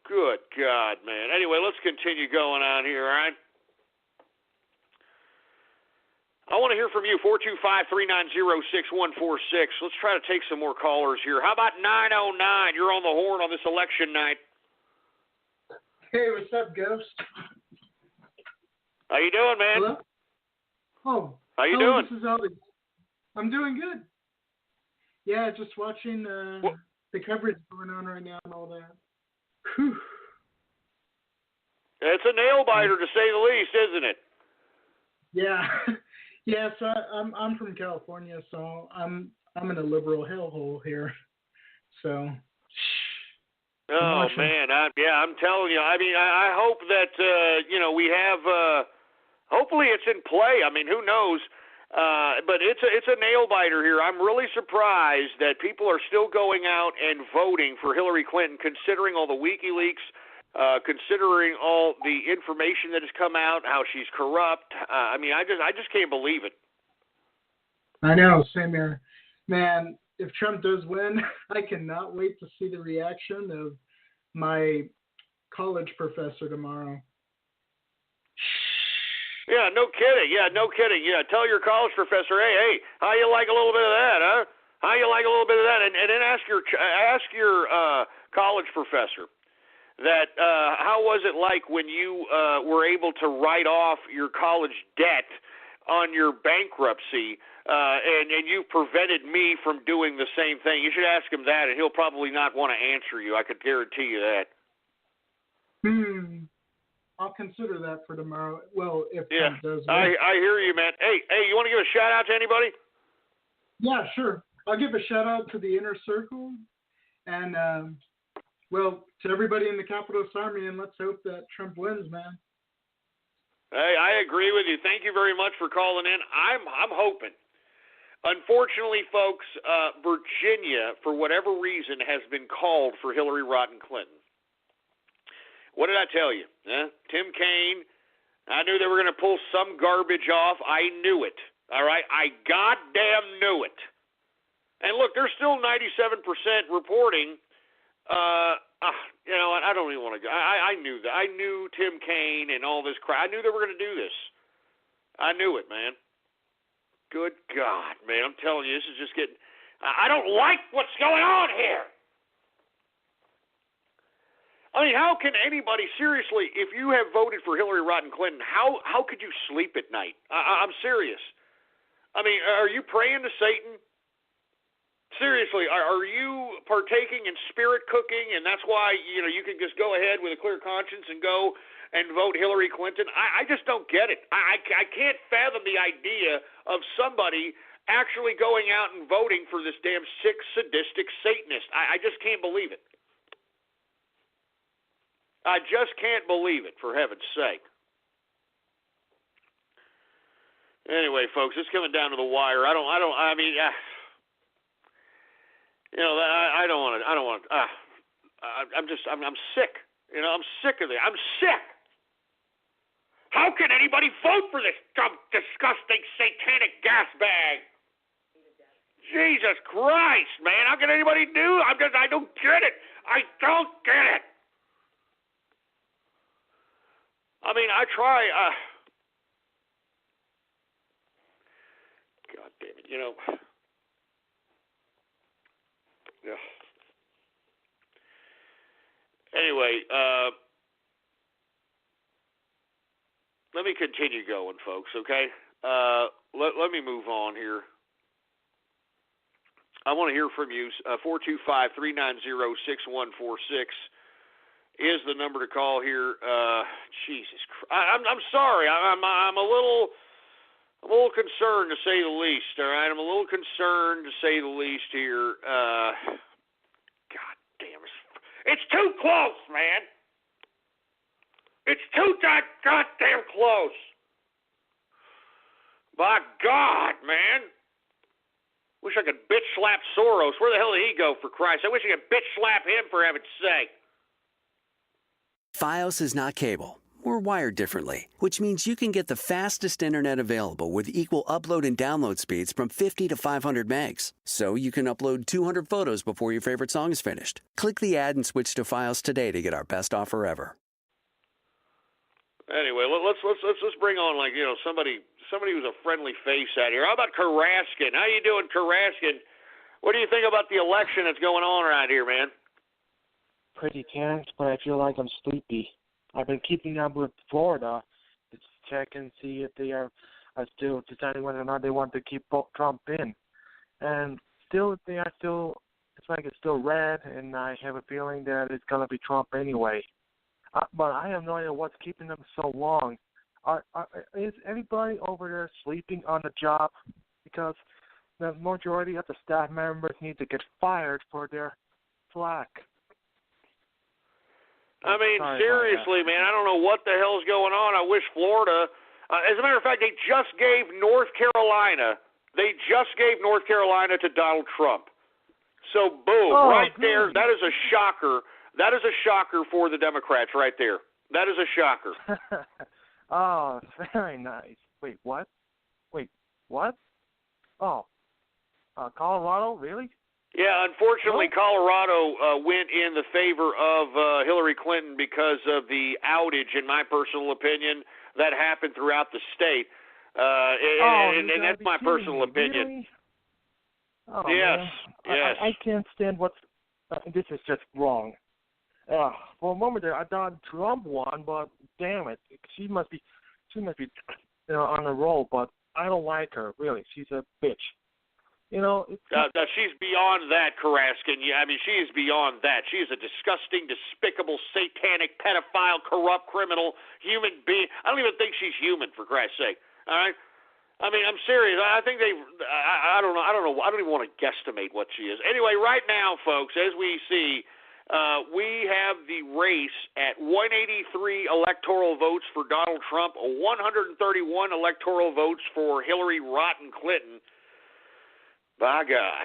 Good God, man. Anyway, let's continue going on here, all right? I want to hear from you, 425-390-6146. Let's try to take some more callers here. How about 909? You're on the horn on this election night. Hey, what's up, Ghost? How you doing, man? Hello? Oh. How you doing? This is Ollie. I'm doing good. Yeah, just watching the coverage going on right now and all that. Whew. It's a nail biter, to say the least, isn't it? Yeah. Yeah, so I'm from California, so I'm in a liberal hellhole here. So. Oh man, I'm telling you. I mean, I hope that we have. Hopefully, it's in play. I mean, who knows? But it's a nail biter here. I'm really surprised that people are still going out and voting for Hillary Clinton, considering all the WikiLeaks. Considering all the information that has come out, how she's corrupt, I mean, I just can't believe it. I know, same here. Man, if Trump does win, I cannot wait to see the reaction of my college professor tomorrow. Yeah, no kidding. Yeah, tell your college professor, hey, how you like a little bit of that, huh? How you like a little bit of that? And then ask your college professor. That how was it like when you were able to write off your college debt on your bankruptcy, and you prevented me from doing the same thing? You should ask him that, and he'll probably not want to answer you. I could guarantee you that. I'll consider that for tomorrow. Well, if Trump does. I hear you, man. Hey, you want to give a shout out to anybody? Yeah, sure. I'll give a shout out to the Inner Circle, and well, to everybody in the Capitalist Army, and let's hope that Trump wins, man. Hey, I agree with you. Thank you very much for calling in. I'm hoping. Unfortunately, folks, Virginia, for whatever reason, has been called for Hillary Rodham Clinton. What did I tell you? Tim Kaine, I knew they were going to pull some garbage off. I knew it. All right? I goddamn knew it. And look, there's still 97% reporting. I don't even want to go. I knew that. I knew Tim Kaine and all this crap. I knew they were going to do this. I knew it, man. Good God, man. I'm telling you, this is just getting... I don't like what's going on here. I mean, how can anybody, seriously, if you have voted for Hillary Rodham Clinton, how could you sleep at night? I'm serious. I mean, are you praying to Satan? Seriously, are you partaking in spirit cooking, and that's why you can just go ahead with a clear conscience and go and vote Hillary Clinton? I just don't get it. I can't fathom the idea of somebody actually going out and voting for this damn sick, sadistic Satanist. I just can't believe it. I just can't believe it, for heaven's sake. Anyway, folks, it's coming down to the wire. I don't want to. I'm sick. I'm sick of it. I'm sick. How can anybody vote for this dumb, disgusting, satanic gas bag? Jesus Christ, man! How can anybody do? I don't get it. I don't get it. I mean, I try. God damn it! Yeah. Anyway, let me continue going, folks, okay? Let me move on here. I want to hear from you. 425-390-6146 is the number to call here. Jesus Christ. I'm sorry. I'm a little concerned, to say the least, all right? I'm a little concerned, to say the least, here. God damn it. It's too close, man. It's too goddamn close. By God, man. Wish I could bitch slap Soros. Where the hell did he go, for Christ? I wish I could bitch slap him, for heaven's sake. FiOS is not cable. we're wired differently, which means you can get the fastest internet available with equal upload and download speeds from 50 to 500 megs. So you can upload 200 photos before your favorite song is finished. Click the ad and switch to Files today to get our best offer ever. Anyway, let's bring on somebody who's a friendly face out here. How about Karaskin? How you doing, Karaskin? What do you think about the election that's going on around here, man? Pretty tense, but I feel like I'm sleepy. I've been keeping up with Florida to check and see if they are still deciding whether or not they want to keep Trump in. And still, they are still. It's like it's still red, and I have a feeling that it's gonna be Trump anyway. But I have no idea what's keeping them so long. Is anybody over there sleeping on the job? Because the majority of the staff members need to get fired for their slack. I mean, seriously, man, I don't know what the hell's going on. I wish Florida, as a matter of fact, they just gave North Carolina to Donald Trump. So, boom, right there, that is a shocker. That is a shocker for the Democrats right there. That is a shocker. Oh, very nice. Wait, what? Oh, Colorado, really? Yeah, unfortunately, Colorado went in the favor of Hillary Clinton because of the outage, in my personal opinion, that happened throughout the state. And that's my personal opinion. Really? Oh, yes, man. yes. I can't stand this is just wrong. For a moment there, I thought Trump won, but damn it, she must be on a roll. But I don't like her, really. She's a bitch. She's beyond that, Karaskin. Yeah, I mean, she is beyond that. She is a disgusting, despicable, satanic, pedophile, corrupt, criminal, human being. I don't even think she's human, for Christ's sake. All right. I mean, I'm serious. I think I don't know. I don't even want to guesstimate what she is. Anyway, right now, folks, as we see, we have the race at 183 electoral votes for Donald Trump, 131 electoral votes for Hillary Rotten Clinton. By God,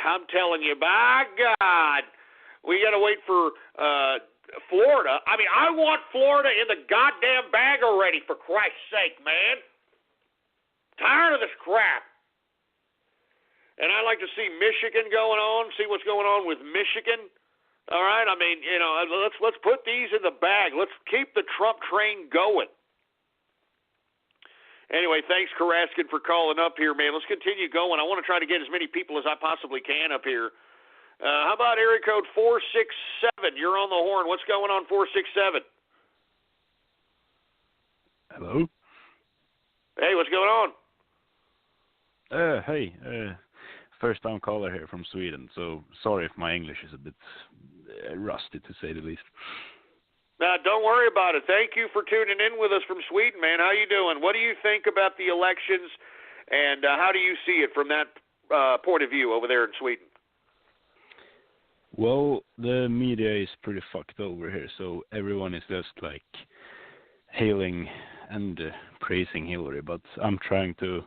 I'm telling you, by God, we got to wait for Florida. I mean, I want Florida in the goddamn bag already, for Christ's sake, man. Tired of this crap. And I'd like to see Michigan going on, see what's going on with Michigan. All right, I mean, let's put these in the bag. Let's keep the Trump train going. Anyway, thanks, Karaskin, for calling up here, man. Let's continue going. I want to try to get as many people as I possibly can up here. How about area code 467? You're on the horn. What's going on, 467? Hello? Hey, what's going on? Hey, first-time caller here from Sweden, so sorry if my English is a bit rusty, to say the least. Don't worry about it. Thank you for tuning in with us from Sweden, man. How you doing? What do you think about the elections, and how do you see it from that point of view over there in Sweden? Well, the media is pretty fucked over here, so everyone is just like hailing and praising Hillary, but I'm trying to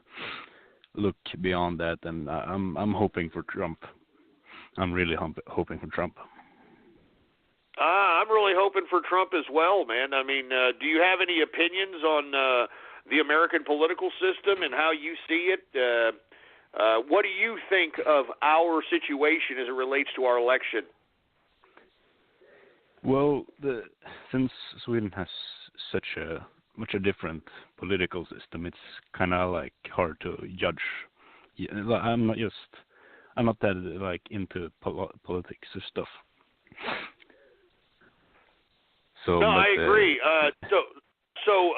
look beyond that, and I'm hoping for Trump. I'm really hoping for Trump. I'm really hoping for Trump as well, man. I mean, do you have any opinions on the American political system and how you see it? What do you think of our situation as it relates to our election? Well, since Sweden has such a different political system, it's kind of like hard to judge. I'm not that like into politics or stuff. So, no, I agree. So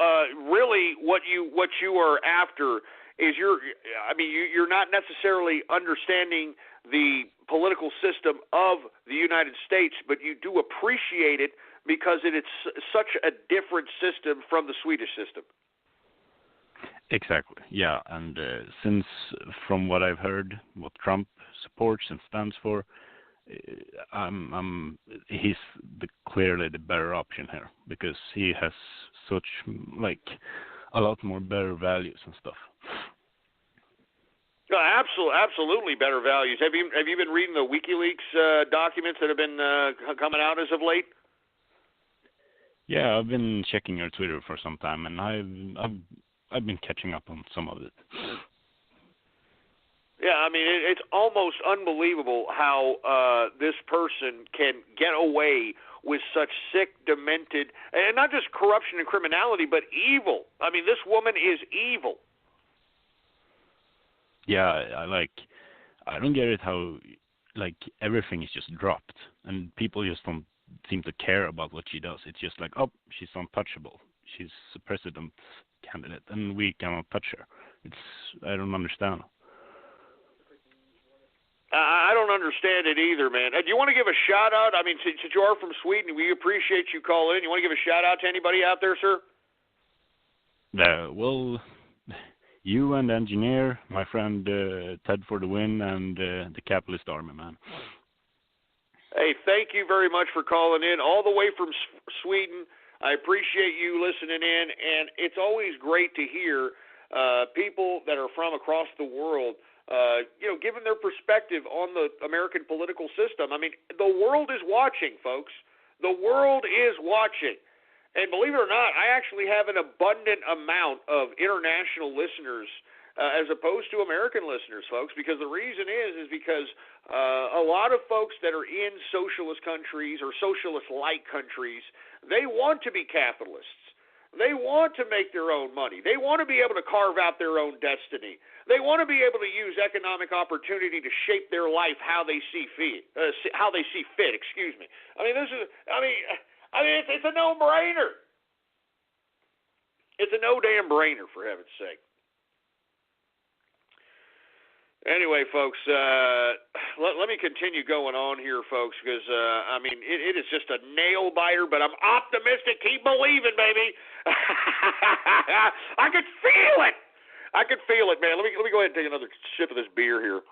really, what you are after is you're not necessarily understanding the political system of the United States, but you do appreciate it because it's such a different system from the Swedish system. Exactly. Yeah, and since from what I've heard, what Trump supports and stands for, he's clearly the better option here because he has such like a lot more better values and stuff. No, absolutely better values. Have you been reading the WikiLeaks documents that have been coming out as of late? Yeah, I've been checking your Twitter for some time, and I've been catching up on some of it. Yeah, I mean, it's almost unbelievable how this person can get away with such sick, demented, and not just corruption and criminality, but evil. I mean, this woman is evil. Yeah, I don't get it how, like, everything is just dropped, and people just don't seem to care about what she does. It's just like, oh, she's untouchable. She's a president candidate, and we cannot touch her. I don't understand. I don't understand it either, man. Do you want to give a shout out? I mean, since you are from Sweden, we appreciate you calling in. You want to give a shout out to anybody out there, sir? Well, you and the engineer, my friend Ted for the win, and the Capitalist Army, man. Hey, thank you very much for calling in all the way from Sweden. I appreciate you listening in, and it's always great to hear people that are from across the world giving their perspective on the American political system. I mean, the world is watching, folks. The world is watching. And believe it or not, I actually have an abundant amount of international listeners as opposed to American listeners, folks, because the reason is because a lot of folks that are in socialist countries or socialist-like countries, they want to be capitalists. They want to make their own money. They want to be able to carve out their own destiny. They want to be able to use economic opportunity to shape their life how they see fit. Excuse me. I mean, it's a no-brainer. It's a no damn brainer, for heaven's sake. Anyway, folks, let me continue going on here, folks, because, it is just a nail biter, but I'm optimistic. Keep believing, baby. I could feel it. I could feel it, man. Let me go ahead and take another sip of this beer here.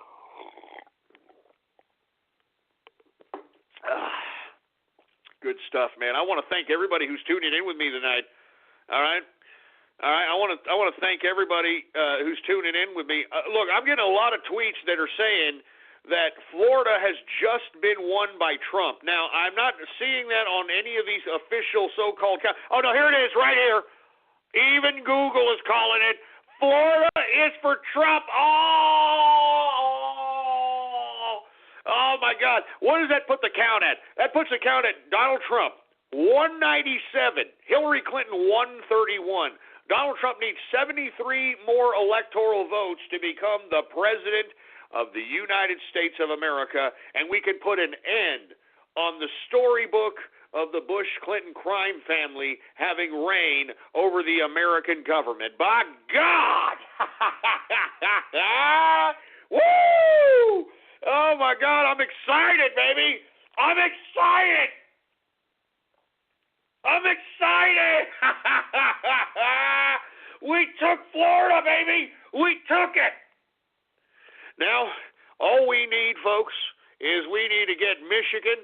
Good stuff, man. I want to thank everybody who's tuning in with me tonight. All right. I want to thank everybody who's tuning in with me. Look, I'm getting a lot of tweets that are saying that Florida has just been won by Trump. Now, I'm not seeing that on any of these official so-called. Oh no, here it is, right here. Even Google is calling it. Florida is for Trump. Oh my God. What does that put the count at? That puts the count at Donald Trump, 197. Hillary Clinton, 131. Donald Trump needs 73 more electoral votes to become the president of the United States of America, and we can put an end on the storybook of the Bush-Clinton crime family having reign over the American government. By God! Woo! Oh, my God, I'm excited, baby! I'm excited! I'm excited! We took Florida, baby! We took it! Now, all we need, folks, is we need to get Michigan,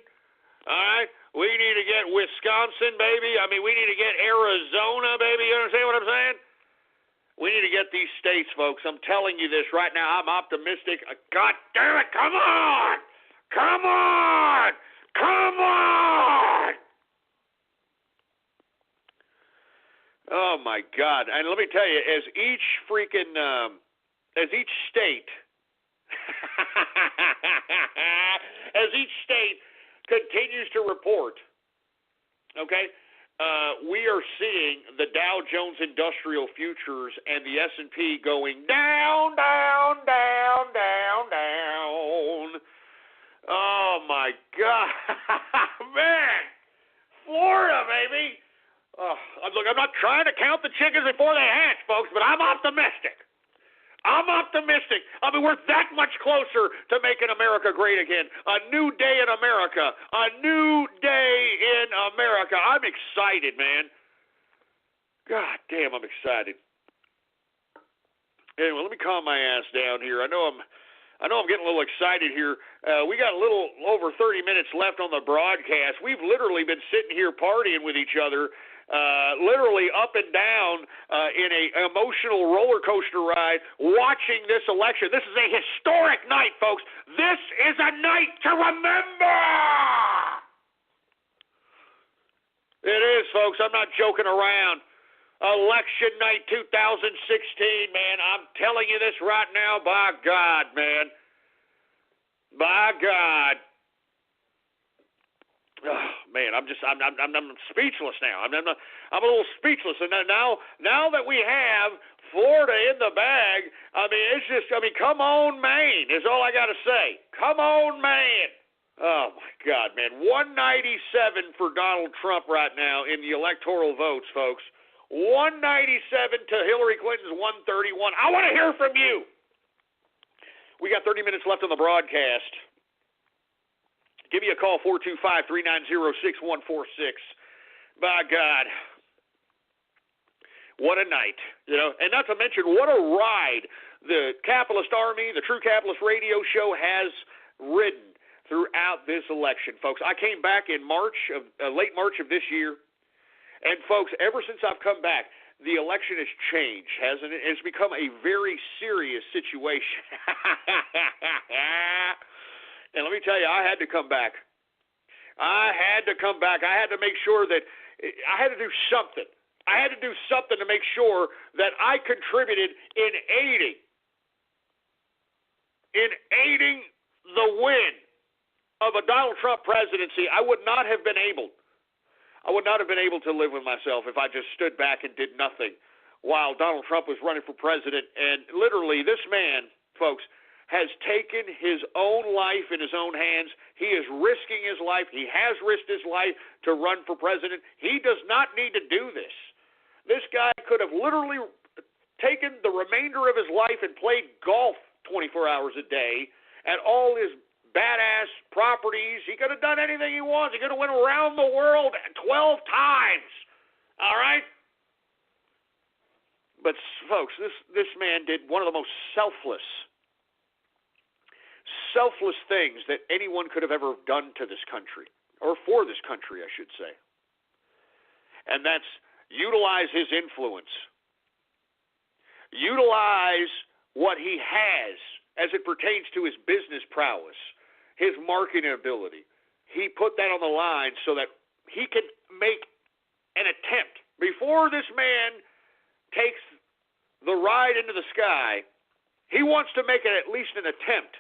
all right? We need to get Wisconsin, baby. I mean, we need to get Arizona, baby. You understand what I'm saying? We need to get these states, folks. I'm telling you this right now. I'm optimistic. God damn it. Come on. Come on. Come on. Oh, my God. And let me tell you, as each state, continues to report, okay, we are seeing the Dow Jones Industrial Futures and the S&P going down, down, down, down, down. Oh, my God. Man, Florida, baby. Look, I'm not trying to count the chickens before they hatch, folks, but I'm optimistic. I'm optimistic. I mean, we're that much closer to making America great again. A new day in America. A new day in America. I'm excited, man. God damn, I'm excited. Anyway, let me calm my ass down here. I know I'm getting a little excited here. We got a little over 30 minutes left on the broadcast. We've literally been sitting here partying with each other. Literally up and down in an emotional roller coaster ride watching this election. This is a historic night, folks. This is a night to remember. It is, folks. I'm not joking around. Election night 2016, man. I'm telling you this right now, by God, man. By God. Oh, man, I'm speechless now. I'm a little speechless. And now that we have Florida in the bag, come on, Maine, is all I got to say. Come on, Maine. Oh, my God, man. 197 for Donald Trump right now in the electoral votes, folks. 197 to Hillary Clinton's 131. I want to hear from you. We got 30 minutes left on the broadcast. Give me a call, 425-390-6146. By God. What a night. And not to mention what a ride the Capitalist Army, the True Capitalist Radio Show has ridden throughout this election, folks. I came back in late March of this year. And, folks, ever since I've come back, the election has changed, hasn't it? It's become a very serious situation. And let me tell you, I had to come back. I had to make sure that I had to do something. I had to do something to make sure that I contributed in aiding the win of a Donald Trump presidency. I would not have been able to live with myself if I just stood back and did nothing while Donald Trump was running for president. And literally, this man, folks, has taken his own life in his own hands. He is risking his life. He has risked his life to run for president. He does not need to do this. This guy could have literally taken the remainder of his life and played golf 24 hours a day at all his badass properties. He could have done anything he wants. He could have went around the world 12 times. All right? But, folks, this man did one of the most selfless things that anyone could have ever done to this country, or for this country, I should say. And that's utilize his influence. Utilize what he has as it pertains to his business prowess, his marketing ability. He put that on the line so that he can make an attempt. Before this man takes the ride into the sky, he wants to make at least an attempt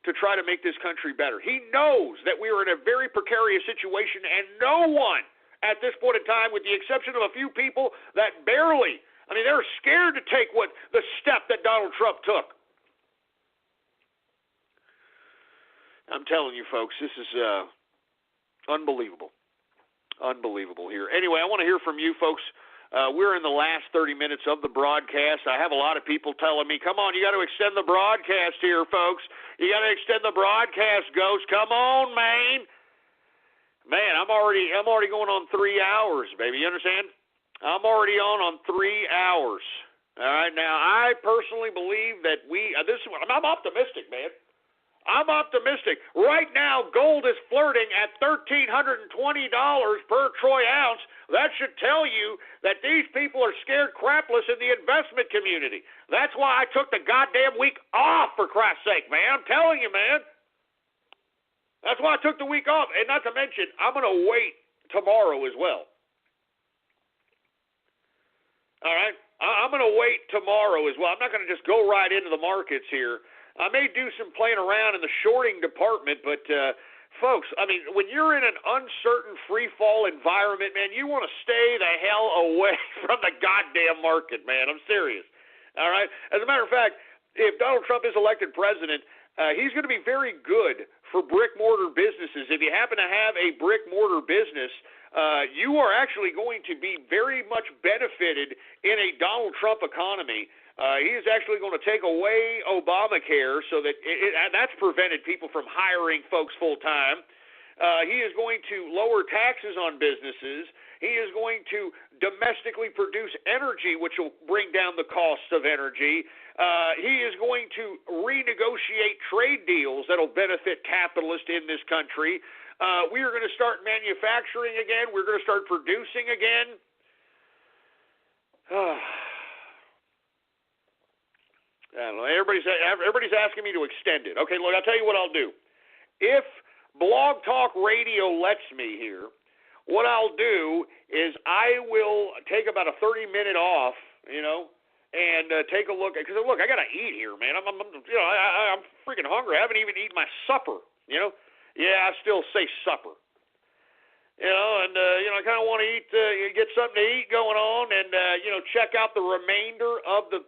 to try to make this country better. He knows that we are in a very precarious situation, and no one at this point in time, with the exception of a few people that barely, they're scared to take the step that Donald Trump took. I'm telling you, folks, this is unbelievable. Unbelievable here. Anyway, I want to hear from you, folks. We're in the last 30 minutes of the broadcast. I have a lot of people telling me, come on, you got to extend the broadcast here, folks. You got to extend the broadcast, Ghost. Come on, man. Man, I'm already going on 3 hours, baby. You understand? I'm already on 3 hours. All right. Now, I personally believe that I'm optimistic, man. I'm optimistic. Right now, gold is flirting at $1,320 per troy ounce. That should tell you that these people are scared crapless in the investment community. That's why I took the goddamn week off, for Christ's sake, man. I'm telling you, man. That's why I took the week off. And not to mention, I'm going to wait tomorrow as well. All right? I'm going to wait tomorrow as well. I'm not going to just go right into the markets here. I may do some playing around in the shorting department, but, folks, when you're in an uncertain free-fall environment, man, you want to stay the hell away from the goddamn market, man. I'm serious. All right? As a matter of fact, if Donald Trump is elected president, he's going to be very good for brick-mortar businesses. If you happen to have a brick-mortar business, you are actually going to be very much benefited in a Donald Trump economy. He is actually going to take away Obamacare so that that's prevented people from hiring folks full-time. He is going to lower taxes on businesses. He is going to domestically produce energy, which will bring down the cost of energy. He is going to renegotiate trade deals that will benefit capitalists in this country. We are going to start manufacturing again. We're going to start producing again. I don't know. Everybody's asking me to extend it. Okay, look, I'll tell you what I'll do. If Blog Talk Radio lets me here, what I'll do is I will take about a 30-minute off, and take a look. Because look, I gotta eat here, man. I'm freaking hungry. I haven't even eaten my supper. Yeah, I still say supper. I kind of want to eat, get something to eat going on, and check out the remainder of the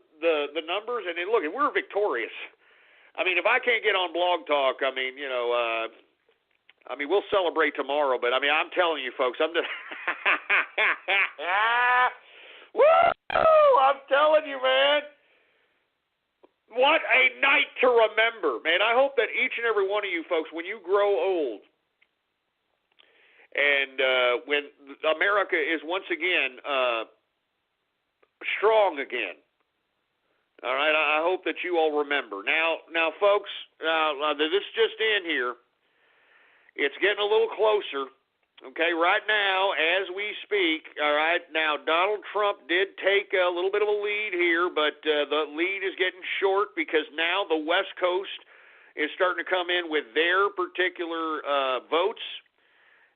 numbers. And then look, if we're victorious, I mean, if I can't get on Blog Talk, I mean, we'll celebrate tomorrow. But I mean, I'm telling you, folks, I'm just woo! I'm telling you, man. What a night to remember, man. I hope that each and every one of you folks, when you grow old, and when America is once again strong again, all right, I hope that you all remember. Now, folks, this just in here. It's getting a little closer. Okay, right now, as we speak, all right, now Donald Trump did take a little bit of a lead here, but the lead is getting short because now the West Coast is starting to come in with their particular votes.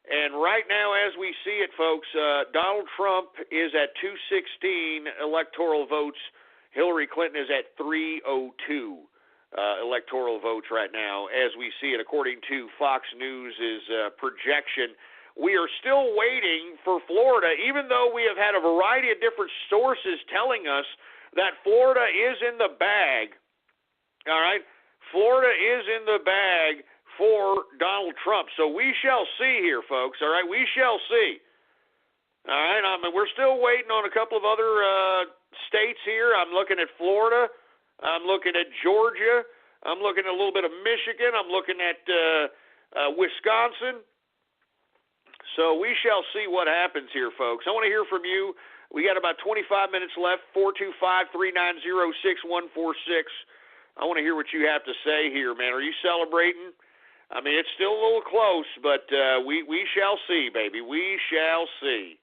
And right now, as we see it, folks, Donald Trump is at 216 electoral votes. Hillary Clinton is at 302 electoral votes right now, as we see it, according to Fox News' projection. We are still waiting for Florida, even though we have had a variety of different sources telling us that Florida is in the bag. All right? Florida is in the bag for Donald Trump. So we shall see here, folks. All right? We shall see. All right? I mean, we're still waiting on a couple of other states here. I'm looking at Florida. I'm looking at Georgia. I'm looking at a little bit of Michigan. I'm looking at Wisconsin. So we shall see what happens here, folks. I want to hear from you. We got about 25 minutes left, 425-390-6146. I want to hear what you have to say here, man. Are you celebrating? I mean, it's still a little close, but we shall see, baby. We shall see.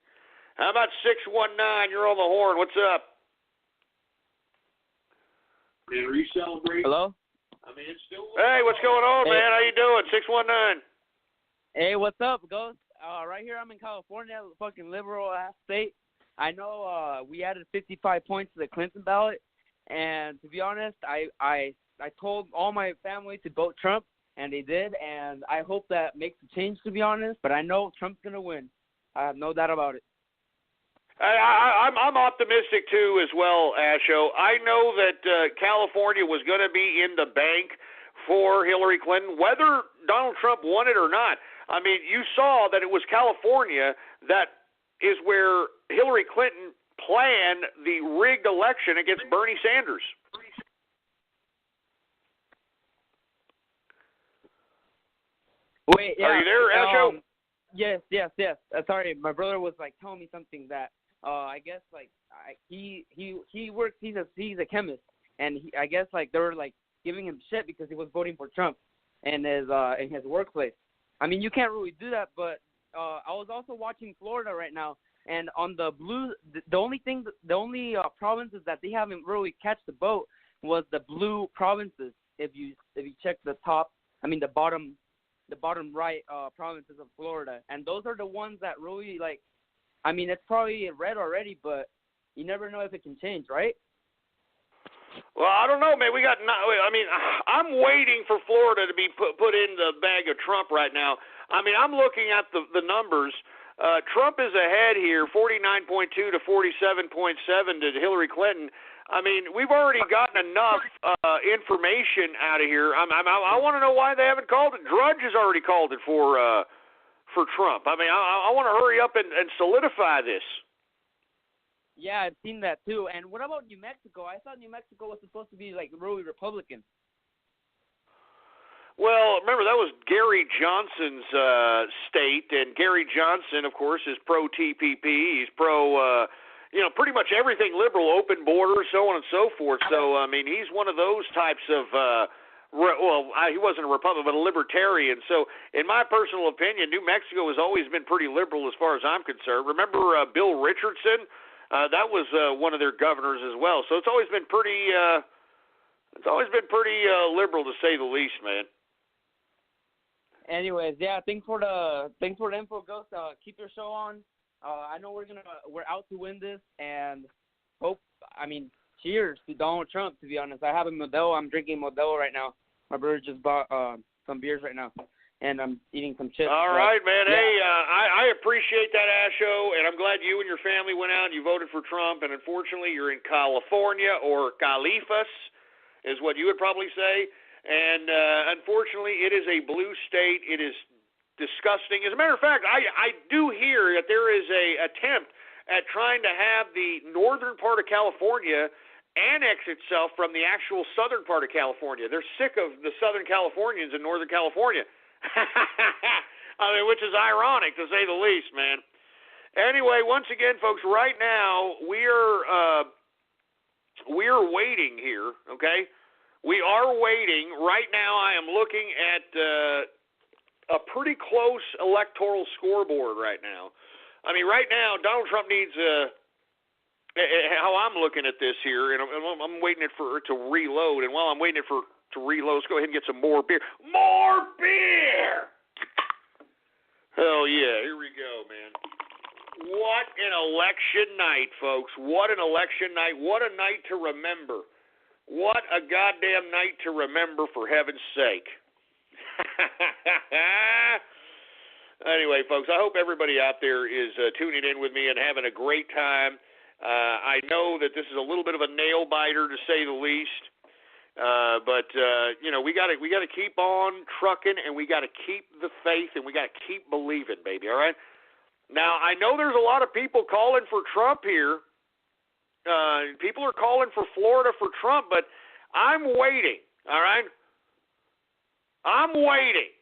How about 619? You're on the horn. What's up? Man, are you celebrating? Hello? I mean, it's still. Hey, what's going on, man? How you doing? 619. Hey, what's up, Ghost? Right here, I'm in California, fucking liberal-ass state. I know we added 55 points to the Clinton ballot, and to be honest, I told all my family to vote Trump, and they did, and I hope that makes a change, to be honest, but I know Trump's going to win. I have no doubt about it. I'm optimistic, too, as well, Asho. I know that California was going to be in the bank for Hillary Clinton, whether Donald Trump won it or not. I mean, you saw that it was California that is where Hillary Clinton planned the rigged election against Bernie Sanders. Wait, yeah. Are you there, Asho? Yes. Sorry, my brother was like telling me something that I guess like he works. He's a chemist, and I guess like they were like giving him shit because he was voting for Trump in his workplace. I mean, you can't really do that, but I was also watching Florida right now, and on the blue, the only provinces that they haven't really catch the boat was the blue provinces. If you check the bottom right provinces of Florida, and those are the ones that really like. I mean, it's probably red already, but you never know if it can change, right? Well, I don't know, man. I'm waiting for Florida to be put in the bag of Trump right now. I mean, I'm looking at the numbers. Trump is ahead here, 49.2 to 47.7 to Hillary Clinton. I mean, we've already gotten enough information out of here. I want to know why they haven't called it. Drudge has already called it for Trump. I mean, I want to hurry up and solidify this. Yeah, I've seen that too. And what about New Mexico? I thought New Mexico was supposed to be like really Republican. Well, remember that was Gary Johnson's state, and Gary Johnson, of course, is pro-TPP. He's pro, pretty much everything liberal, open borders, so on and so forth. So, I mean, he's one of those types of, he wasn't a Republican, but a libertarian. So, in my personal opinion, New Mexico has always been pretty liberal as far as I'm concerned. Remember Bill Richardson? That was one of their governors as well. So it's always been pretty liberal to say the least, man. Anyways, yeah, thanks for the info, Ghost. Keep your show on. I know we're out to win this, and cheers to Donald Trump. To be honest, I have a Modelo. I'm drinking Modelo right now. My brother just bought some beers right now, and I'm eating some chips. All right, man. Yeah. Hey, I appreciate that, Asho, and I'm glad you and your family went out and you voted for Trump. And unfortunately, you're in California, or Califas, is what you would probably say. And unfortunately, it is a blue state. It is disgusting. As a matter of fact, I do hear that there is a attempt at trying to have the northern part of California annex itself from the actual southern part of California. They're sick of the Southern Californians in Northern California. Which is ironic to say the least, man. Anyway, once again, folks, right now we're waiting here, okay? We are waiting. Right now I am looking at a pretty close electoral scoreboard right now. I mean, right now Donald Trump needs how I'm looking at this here, and I'm waiting for it to reload. And while I'm waiting for it to reload, let's go ahead and get some more beer. More beer! Hell yeah, here we go, man. What an election night, folks. What an election night. What a night to remember. What a goddamn night to remember, for heaven's sake. Anyway, folks, I hope everybody out there is tuning in with me and having a great time. I know that this is a little bit of a nail biter, to say the least, but we got to keep on trucking, and we got to keep the faith, and we got to keep believing, baby. All right. Now I know there's a lot of people calling for Trump here. People are calling for Florida for Trump, but I'm waiting. All right. I'm waiting.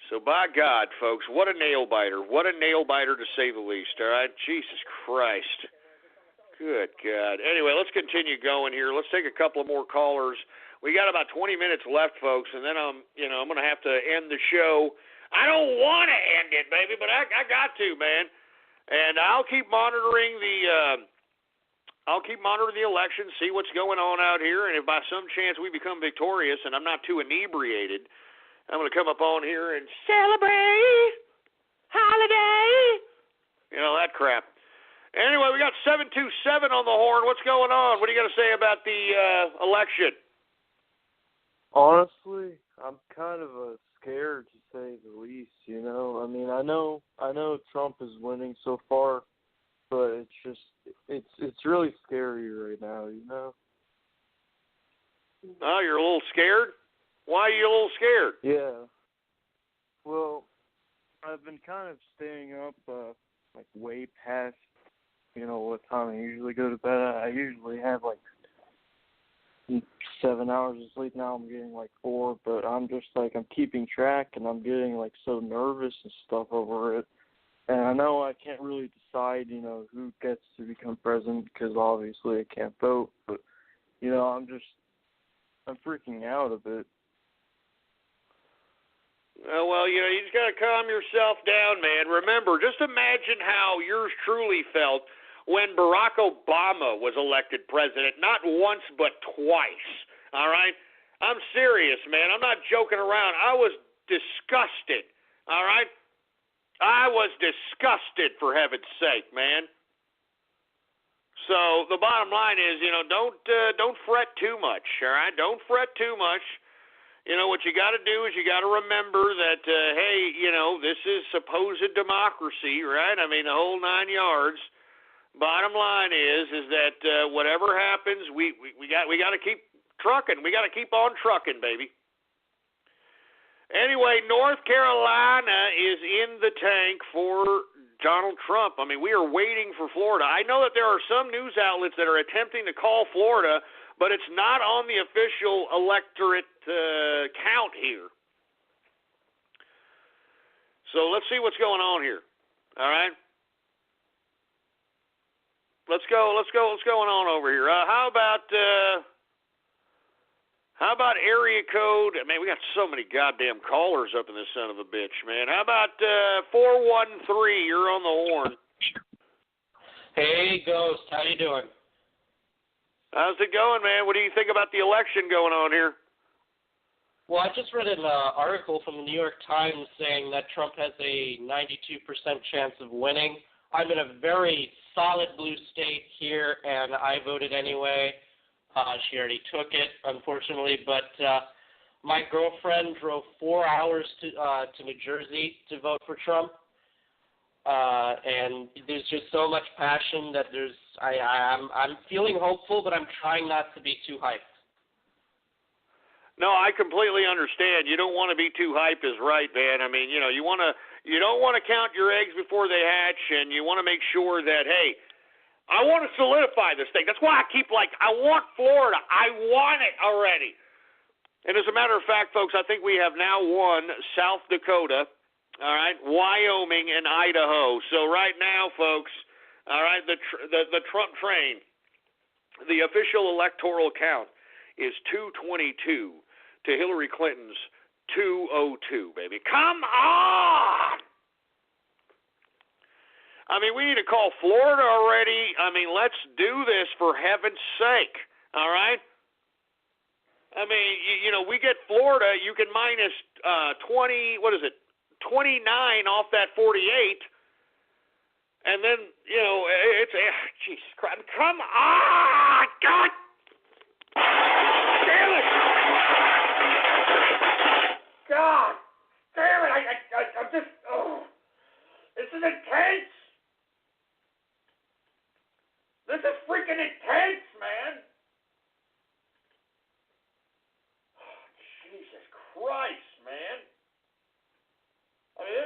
So by God, folks, what a nail biter. What a nail biter, to say the least, all right? Jesus Christ. Good God. Anyway, let's continue going here. Let's take a couple of more callers. We got about 20 minutes left, folks, and then I'm going to have to end the show. I don't want to end it, baby, but I got to, man. And I'll keep monitoring the election, see what's going on out here, and if by some chance we become victorious and I'm not too inebriated, I'm going to come up on here and celebrate holiday. That crap. Anyway, we got 727 on the horn. What's going on? What do you got to say about the election? Honestly, I'm kind of scared, to say the least, I mean, I know Trump is winning so far, but it's really scary right now, Oh, you're a little scared? Why are you a little scared? Yeah. Well, I've been kind of staying up way past, what time I usually go to bed. I usually have 7 hours of sleep. Now I'm getting 4, but I'm just I'm keeping track, and I'm getting so nervous and stuff over it. And I know I can't really decide, who gets to become president, because obviously I can't vote, but I'm freaking out a bit. Well, you just got to calm yourself down, man. Remember, just imagine how yours truly felt when Barack Obama was elected president, not once but twice, all right? I'm serious, man. I'm not joking around. I was disgusted, all right? I was disgusted, for heaven's sake, man. So the bottom line is, don't fret too much, all right? Don't fret too much. What you got to do is you got to remember that, hey, this is supposed democracy, right? I mean, the whole 9 yards. Bottom line is that whatever happens, we got to keep trucking. We got to keep on trucking, baby. Anyway, North Carolina is in the tank for Donald Trump. I mean, we are waiting for Florida. I know that there are some news outlets that are attempting to call Florida, but it's not on the official electorate count here. So let's see what's going on here. All right. Let's go. What's going on over here? How about area code? Man, we got so many goddamn callers up in this son of a bitch, man. How about 413? You're on the horn. Hey, Ghost. How you doing? How's it going, man? What do you think about the election going on here? Well, I just read an article from the New York Times saying that Trump has a 92% chance of winning. I'm in a very solid blue state here, and I voted anyway. She already took it, unfortunately, but my girlfriend drove 4 hours to New Jersey to vote for Trump, and there's just so much passion that I'm feeling hopeful, but I'm trying not to be too hyped. No, I completely understand. You don't want to be too hype, is right, man. I mean, you don't want to count your eggs before they hatch, and you want to make sure that, hey, I want to solidify this thing. That's why I keep I want Florida. I want it already. And as a matter of fact, folks, I think we have now won South Dakota, all right, Wyoming, and Idaho. So right now, folks, all right, the Trump train, the official electoral count is 222 to Hillary Clinton's 202, baby. Come on! I mean, we need to call Florida already. I mean, let's do this for heaven's sake, all right? I mean, we get Florida, you can minus 29 off that 48, and then, it's, Jesus Christ, come on! God damn it! God damn it! I'm just, this is intense! This is freaking intense, man! Jesus Christ, man! I mean,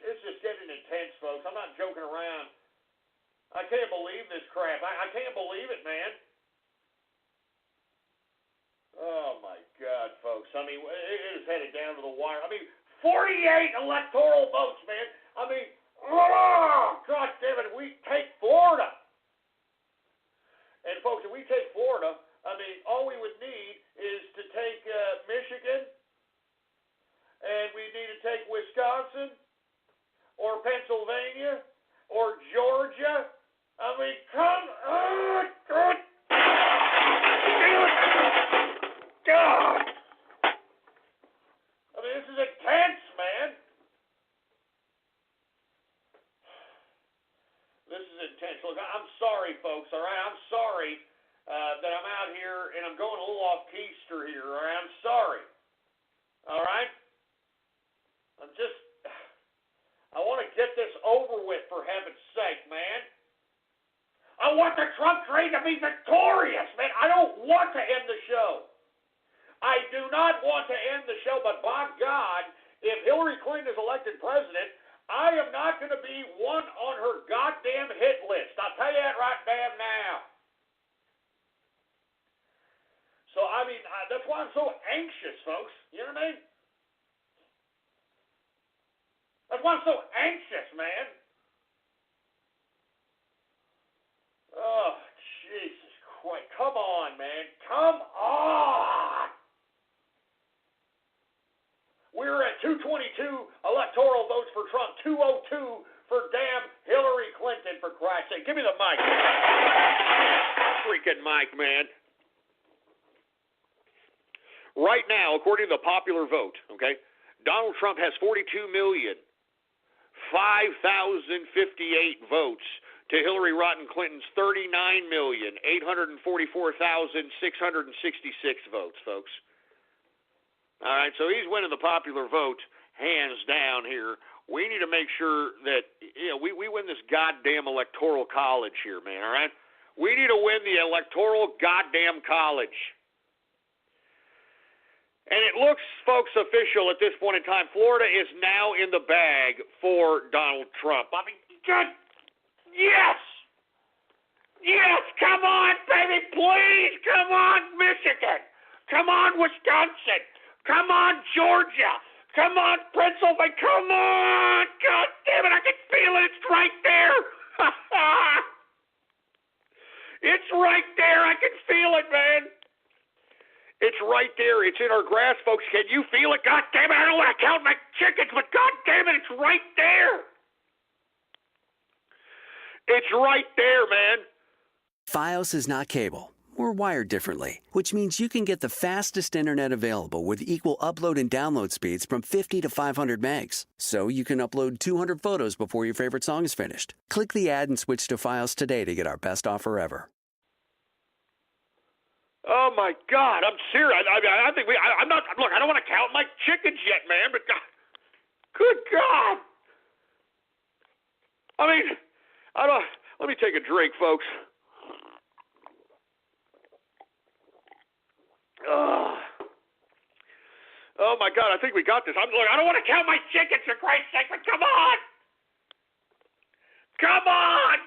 it's just getting intense, folks. I'm not joking around. I can't believe this crap. I can't believe it, man. Oh, my God, folks. I mean, it is headed down to the wire. I mean, 48 electoral votes, man. I mean, oh, God damn it, we take Florida. And, folks, if we take Florida, I mean, all we would need is to take Michigan, and we need to take Wisconsin, or Pennsylvania, or Georgia. I mean, come on, God. God! I mean, this is intense, man. This is intense. Look, I'm sorry, folks, all right? I'm sorry that I'm out here and I'm going a little off-keister here, all right? I'm sorry. All right? I want to get this over with, for heaven's sake, man. I want the Trump train to be victorious, man. I don't want to end the show. I do not want to end the show, but by God, if Hillary Clinton is elected president, I am not going to be one on her goddamn hit list. I'll tell you that right damn now. So, I mean, that's why I'm so anxious, folks. You know what I mean? That's why I'm so anxious, man. Oh, Jesus Christ. Come on, man. Come on. We're at 222 electoral votes for Trump, 202 for damn Hillary Clinton, for Christ's sake. Give me the mic. Freaking mic, man. Right now, according to the popular vote, okay, Donald Trump has 42,005,058 votes to Hillary Rotten Clinton's 39,844,666 votes, folks. All right, so he's winning the popular vote hands down here. We need to make sure that we win this goddamn electoral college here, man, all right? We need to win the electoral goddamn college. And it looks, folks, official at this point in time. Florida is now in the bag for Donald Trump. I mean, God, yes! Yes, come on, baby, please! Come on, Michigan! Come on, Wisconsin! Come on, Georgia! Come on, Pennsylvania! Come on! God damn it, I can feel it! It's right there! It's right there! I can feel it, man! It's right there. It's in our grasp, folks. Can you feel it? God damn it, I don't want to count my chickens, but God damn it, it's right there! It's right there, man! Fios is not cable. we're wired differently, which means you can get the fastest internet available with equal upload and download speeds from 50 to 500 megs. So you can upload 200 photos before your favorite song is finished. Click the ad and switch to Files today to get our best offer ever. Oh my God, I'm serious. I think I'm not. Look, I don't want to count my chickens yet, man. But God, good God. I mean, I don't. Let me take a drink, folks. Oh my God, I think we got this. Look, I don't want to count my chickens for Christ's sake, but come on! Come on!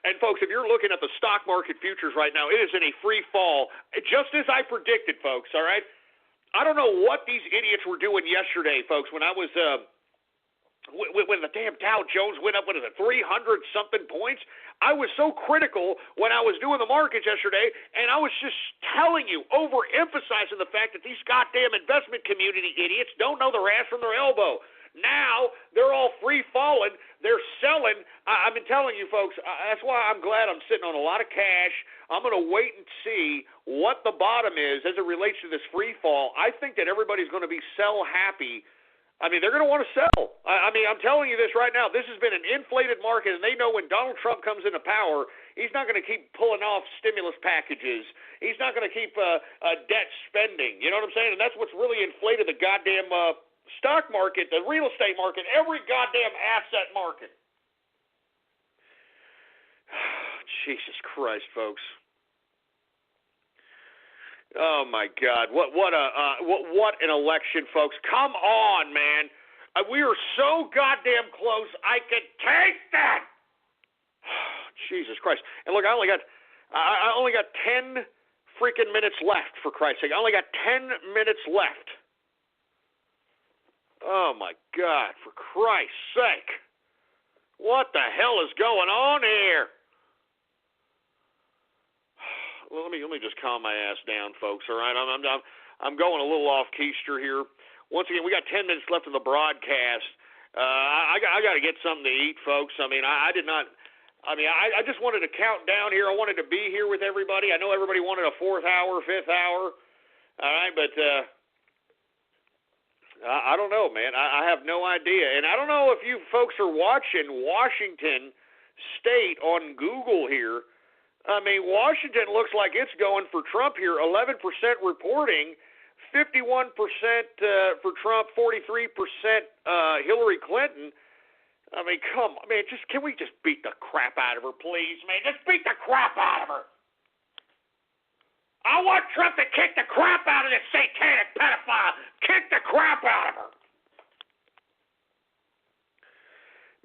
And folks, if you're looking at the stock market futures right now, it is in a free fall, just as I predicted, folks, all right? I don't know what these idiots were doing yesterday, folks, when I was, when the damn Dow Jones went up, 300-something points? I was so critical when I was doing the markets yesterday, and I was just telling you, overemphasizing the fact that these goddamn investment community idiots don't know their ass from their elbow. Now, they're all free-falling. They're selling. I've been telling you, folks, that's why I'm glad I'm sitting on a lot of cash. I'm going to wait and see what the bottom is as it relates to this free fall. I think that everybody's going to be sell-happy. I mean, they're going to want to sell. I mean, I'm telling you this right now. This has been an inflated market, and they know when Donald Trump comes into power, he's not going to keep pulling off stimulus packages. He's not going to keep debt spending. You know what I'm saying? And that's what's really inflated the goddamn stock market, the real estate market, every goddamn asset market. Jesus Christ, folks. Oh my God! What an election, folks! Come on, man! We are so goddamn close. I can taste that. Jesus Christ! And look, I only got 10 freaking minutes left. For Christ's sake, I only got 10 minutes left. Oh my God! For Christ's sake! What the hell is going on here? Well, let me just calm my ass down, folks. All right, I'm going a little off keister here. Once again, we got 10 minutes left of the broadcast. I got to get something to eat, folks. I mean, I just wanted to count down here. I wanted to be here with everybody. I know everybody wanted a 4th hour, 5th hour. All right, but I don't know, man. I have no idea, and I don't know if you folks are watching Washington State on Google here. I mean, Washington looks like it's going for Trump here, 11% reporting, 51% for Trump, 43% Hillary Clinton. I mean, come on, man, can we just beat the crap out of her, please, man? Just beat the crap out of her. I want Trump to kick the crap out of this satanic pedophile. Kick the crap out of her.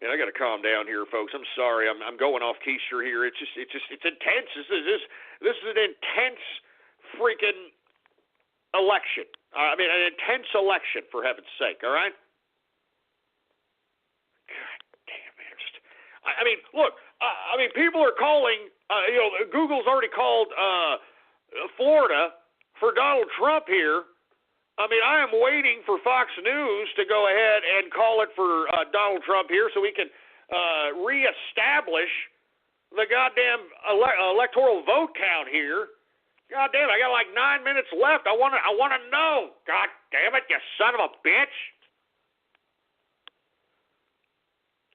Man, I got to calm down here, folks. I'm sorry. I'm going off keister here. It's intense. This is an intense freaking election. I mean, an intense election, for heaven's sake. All right. God damn, man. I mean, look. I mean, people are calling. Google's already called Florida for Donald Trump here. I mean, I am waiting for Fox News to go ahead and call it for Donald Trump here so we can reestablish the goddamn electoral vote count here. God damn it, I got like 9 minutes left. I want to know. God damn it, you son of a bitch.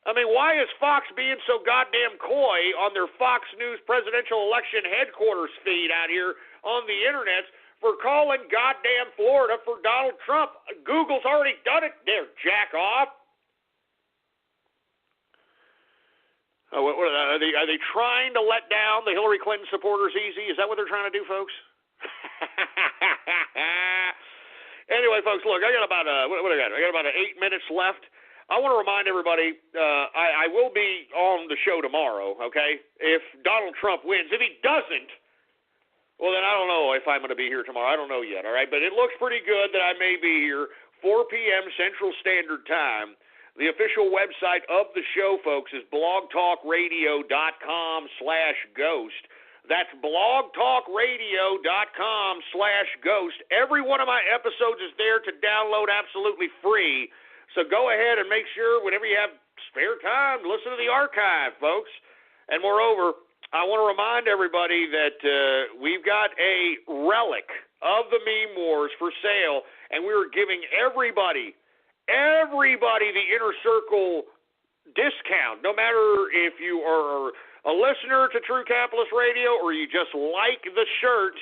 I mean, why is Fox being so goddamn coy on their Fox News presidential election headquarters feed out here on the internet for calling goddamn Florida for Donald Trump? Google's already done it. There, jack off. Are they trying to let down the Hillary Clinton supporters easy? Is that what they're trying to do, folks? Anyway, folks, look, I got about I got about 8 minutes left. I want to remind everybody, I will be on the show tomorrow, okay? If Donald Trump wins. If he doesn't, well, then I don't know if I'm going to be here tomorrow. I don't know yet, all right? But it looks pretty good that I may be here, 4 p.m. Central Standard Time. The official website of the show, folks, is blogtalkradio.com/ghost. That's blogtalkradio.com/ghost. Every one of my episodes is there to download absolutely free. So go ahead and make sure whenever you have spare time, listen to the archive, folks. And moreover, I want to remind everybody that we've got a relic of the meme wars for sale, and we're giving everybody the Inner Circle discount, no matter if you are a listener to True Capitalist Radio or you just like the shirt.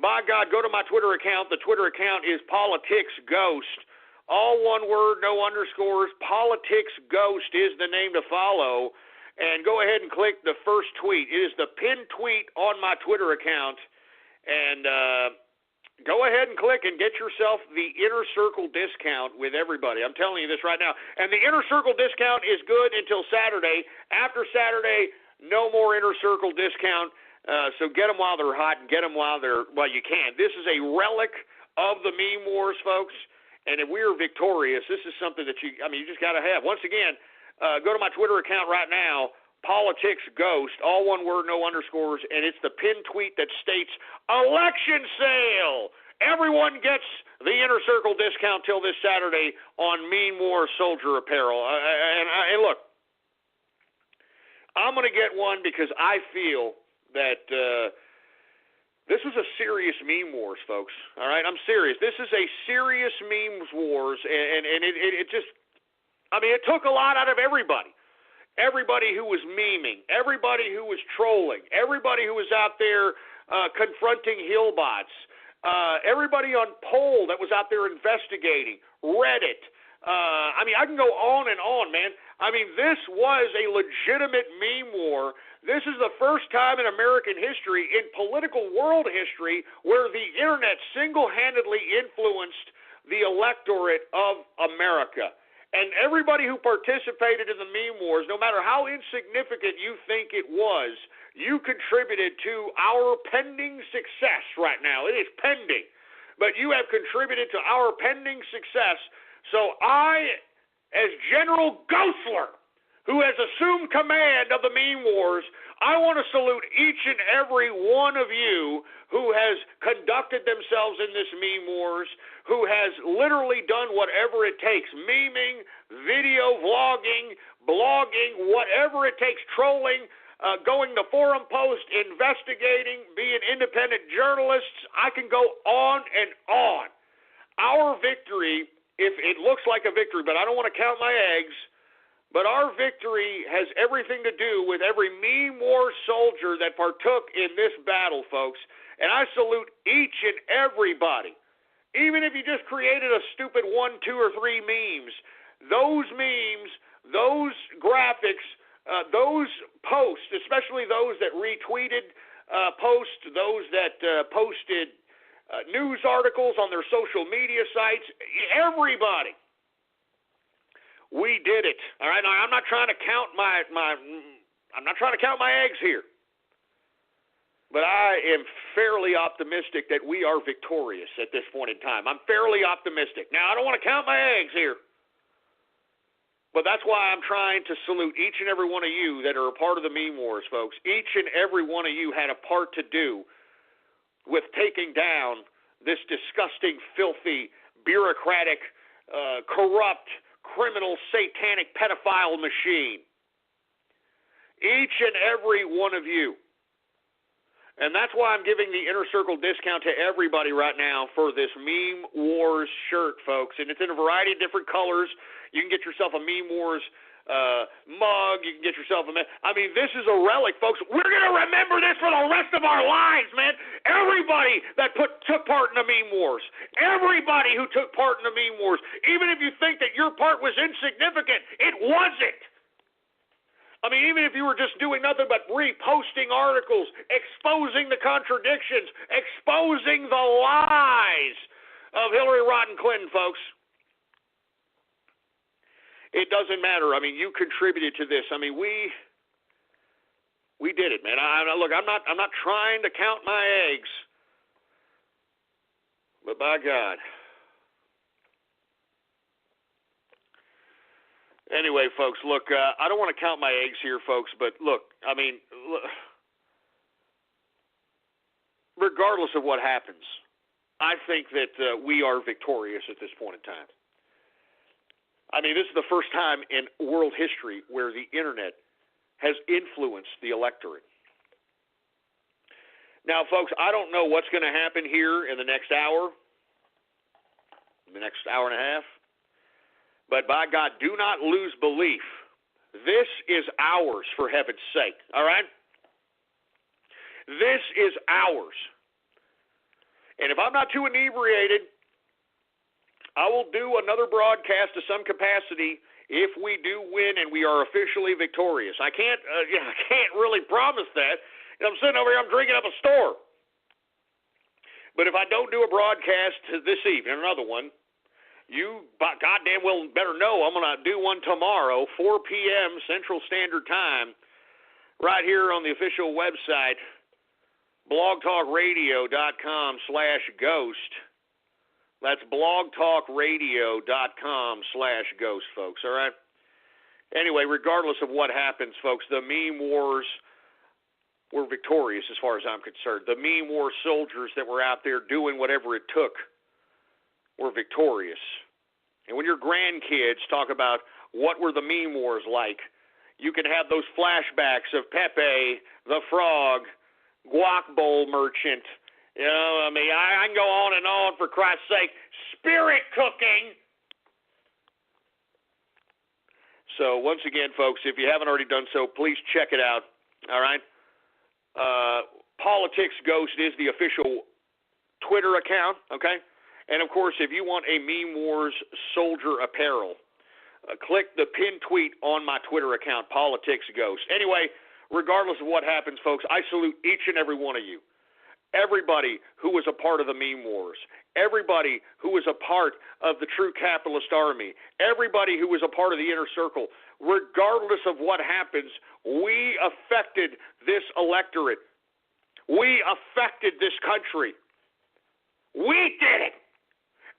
By God, go to my Twitter account. The Twitter account is Politics Ghost. All one word, no underscores. Politics Ghost is the name to follow. And go ahead and click the first tweet. It is the pinned tweet on my Twitter account. And go ahead and click and get yourself the Inner Circle discount with everybody. I'm telling you this right now. And the Inner Circle discount is good until Saturday. After Saturday, no more Inner Circle discount. So get them while they're hot and get them while you can. This is a relic of the meme wars, folks. And if we are victorious, this is something that you just got to have. Once again, go to my Twitter account right now, Politics Ghost, all one word, no underscores, and it's the pinned tweet that states, election sale! Everyone gets the Inner Circle discount till this Saturday on Meme War Soldier apparel. And look, I'm going to get one because I feel that this is a serious meme wars, folks. All right, I'm serious. This is a serious memes wars, and it just, it took a lot out of everybody. Everybody who was meming, everybody who was trolling, everybody who was out there confronting Hillbots, everybody on poll that was out there investigating, Reddit. I can go on and on, man. This was a legitimate meme war. This is the first time in American history, in political world history, where the internet single-handedly influenced the electorate of America. And everybody who participated in the meme wars, no matter how insignificant you think it was, you contributed to our pending success right now. It is pending. But you have contributed to our pending success. So I, as General Ghostler, who has assumed command of the meme wars, I want to salute each and every one of you who has conducted themselves in this meme wars, who has literally done whatever it takes, meming, video, vlogging, blogging, whatever it takes, trolling, going to forum post, investigating, being independent journalists. I can go on and on. Our victory, if it looks like a victory, but I don't want to count my eggs, but our victory has everything to do with every meme war soldier that partook in this battle, folks. And I salute each and everybody. Even if you just created a stupid 1, 2, or 3 memes, those memes, those graphics, those posts, especially those that retweeted posts, those that posted news articles on their social media sites, everybody. We did it. All right. Now, I'm not trying to count my eggs here, but I am fairly optimistic that we are victorious at this point in time. I'm fairly optimistic. Now, I don't want to count my eggs here, but that's why I'm trying to salute each and every one of you that are a part of the meme wars, folks. Each and every one of you had a part to do with taking down this disgusting, filthy, bureaucratic, corrupt, criminal, satanic, pedophile machine. Each and every one of you. And that's why I'm giving the Inner Circle discount to everybody right now for this Meme Wars shirt, folks. And it's in a variety of different colors. You can get yourself a Meme Wars mug. You can get yourself this is a relic, folks. We're going to remember this for the rest of our lives, man. Everybody that took part in the meme wars, everybody who took part in the meme wars, even if you think that your part was insignificant, it wasn't. Even if you were just doing nothing but reposting articles, exposing the contradictions, exposing the lies of Hillary Rodham Clinton, folks. It doesn't matter. You contributed to this. We did it, man. Look, I'm not trying to count my eggs, but by God. Anyway, folks, look, I don't want to count my eggs here, folks, but look, regardless of what happens, I think that we are victorious at this point in time. This is the first time in world history where the internet has influenced the electorate. Now, folks, I don't know what's going to happen here in the next hour, the next hour and a half. But by God, do not lose belief. This is ours, for heaven's sake. All right? This is ours. And if I'm not too inebriated, I will do another broadcast to some capacity if we do win and we are officially victorious. I can't really promise that. I'm sitting over here, I'm drinking up a store. But if I don't do a broadcast this evening, another one, you goddamn well better know I'm going to do one tomorrow, 4 p.m. Central Standard Time, right here on the official website, blogtalkradio.com/ghost. That's blogtalkradio.com/ghost, folks, all right? Anyway, regardless of what happens, folks, the meme wars were victorious as far as I'm concerned. The meme war soldiers that were out there doing whatever it took were victorious. And when your grandkids talk about what were the meme wars like, you can have those flashbacks of Pepe, the Frog, Guac Bowl Merchant. You know, I mean, I can go on and on, for Christ's sake. Spirit cooking. So once again, folks, if you haven't already done so, please check it out, all right? Politics Ghost is the official Twitter account, okay? And, of course, if you want a Meme Wars soldier apparel, click the pinned tweet on my Twitter account, Politics Ghost. Anyway, regardless of what happens, folks, I salute each and every one of you. Everybody who was a part of the Meme Wars, everybody who was a part of the True Capitalist Army, everybody who was a part of the Inner Circle, regardless of what happens, we affected this electorate. We affected this country. We did it.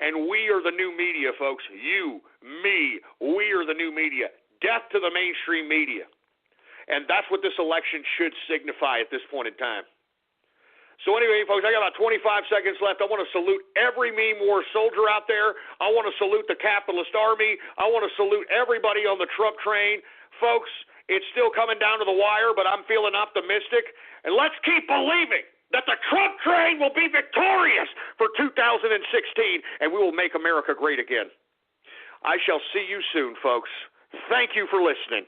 And we are the new media, folks. You, me, we are the new media. Death to the mainstream media. And that's what this election should signify at this point in time. So anyway, folks, I got about 25 seconds left. I want to salute every Meme War soldier out there. I want to salute the capitalist army. I want to salute everybody on the Trump train. Folks, it's still coming down to the wire, but I'm feeling optimistic. And let's keep believing that the Trump train will be victorious for 2016, and we will make America great again. I shall see you soon, folks. Thank you for listening.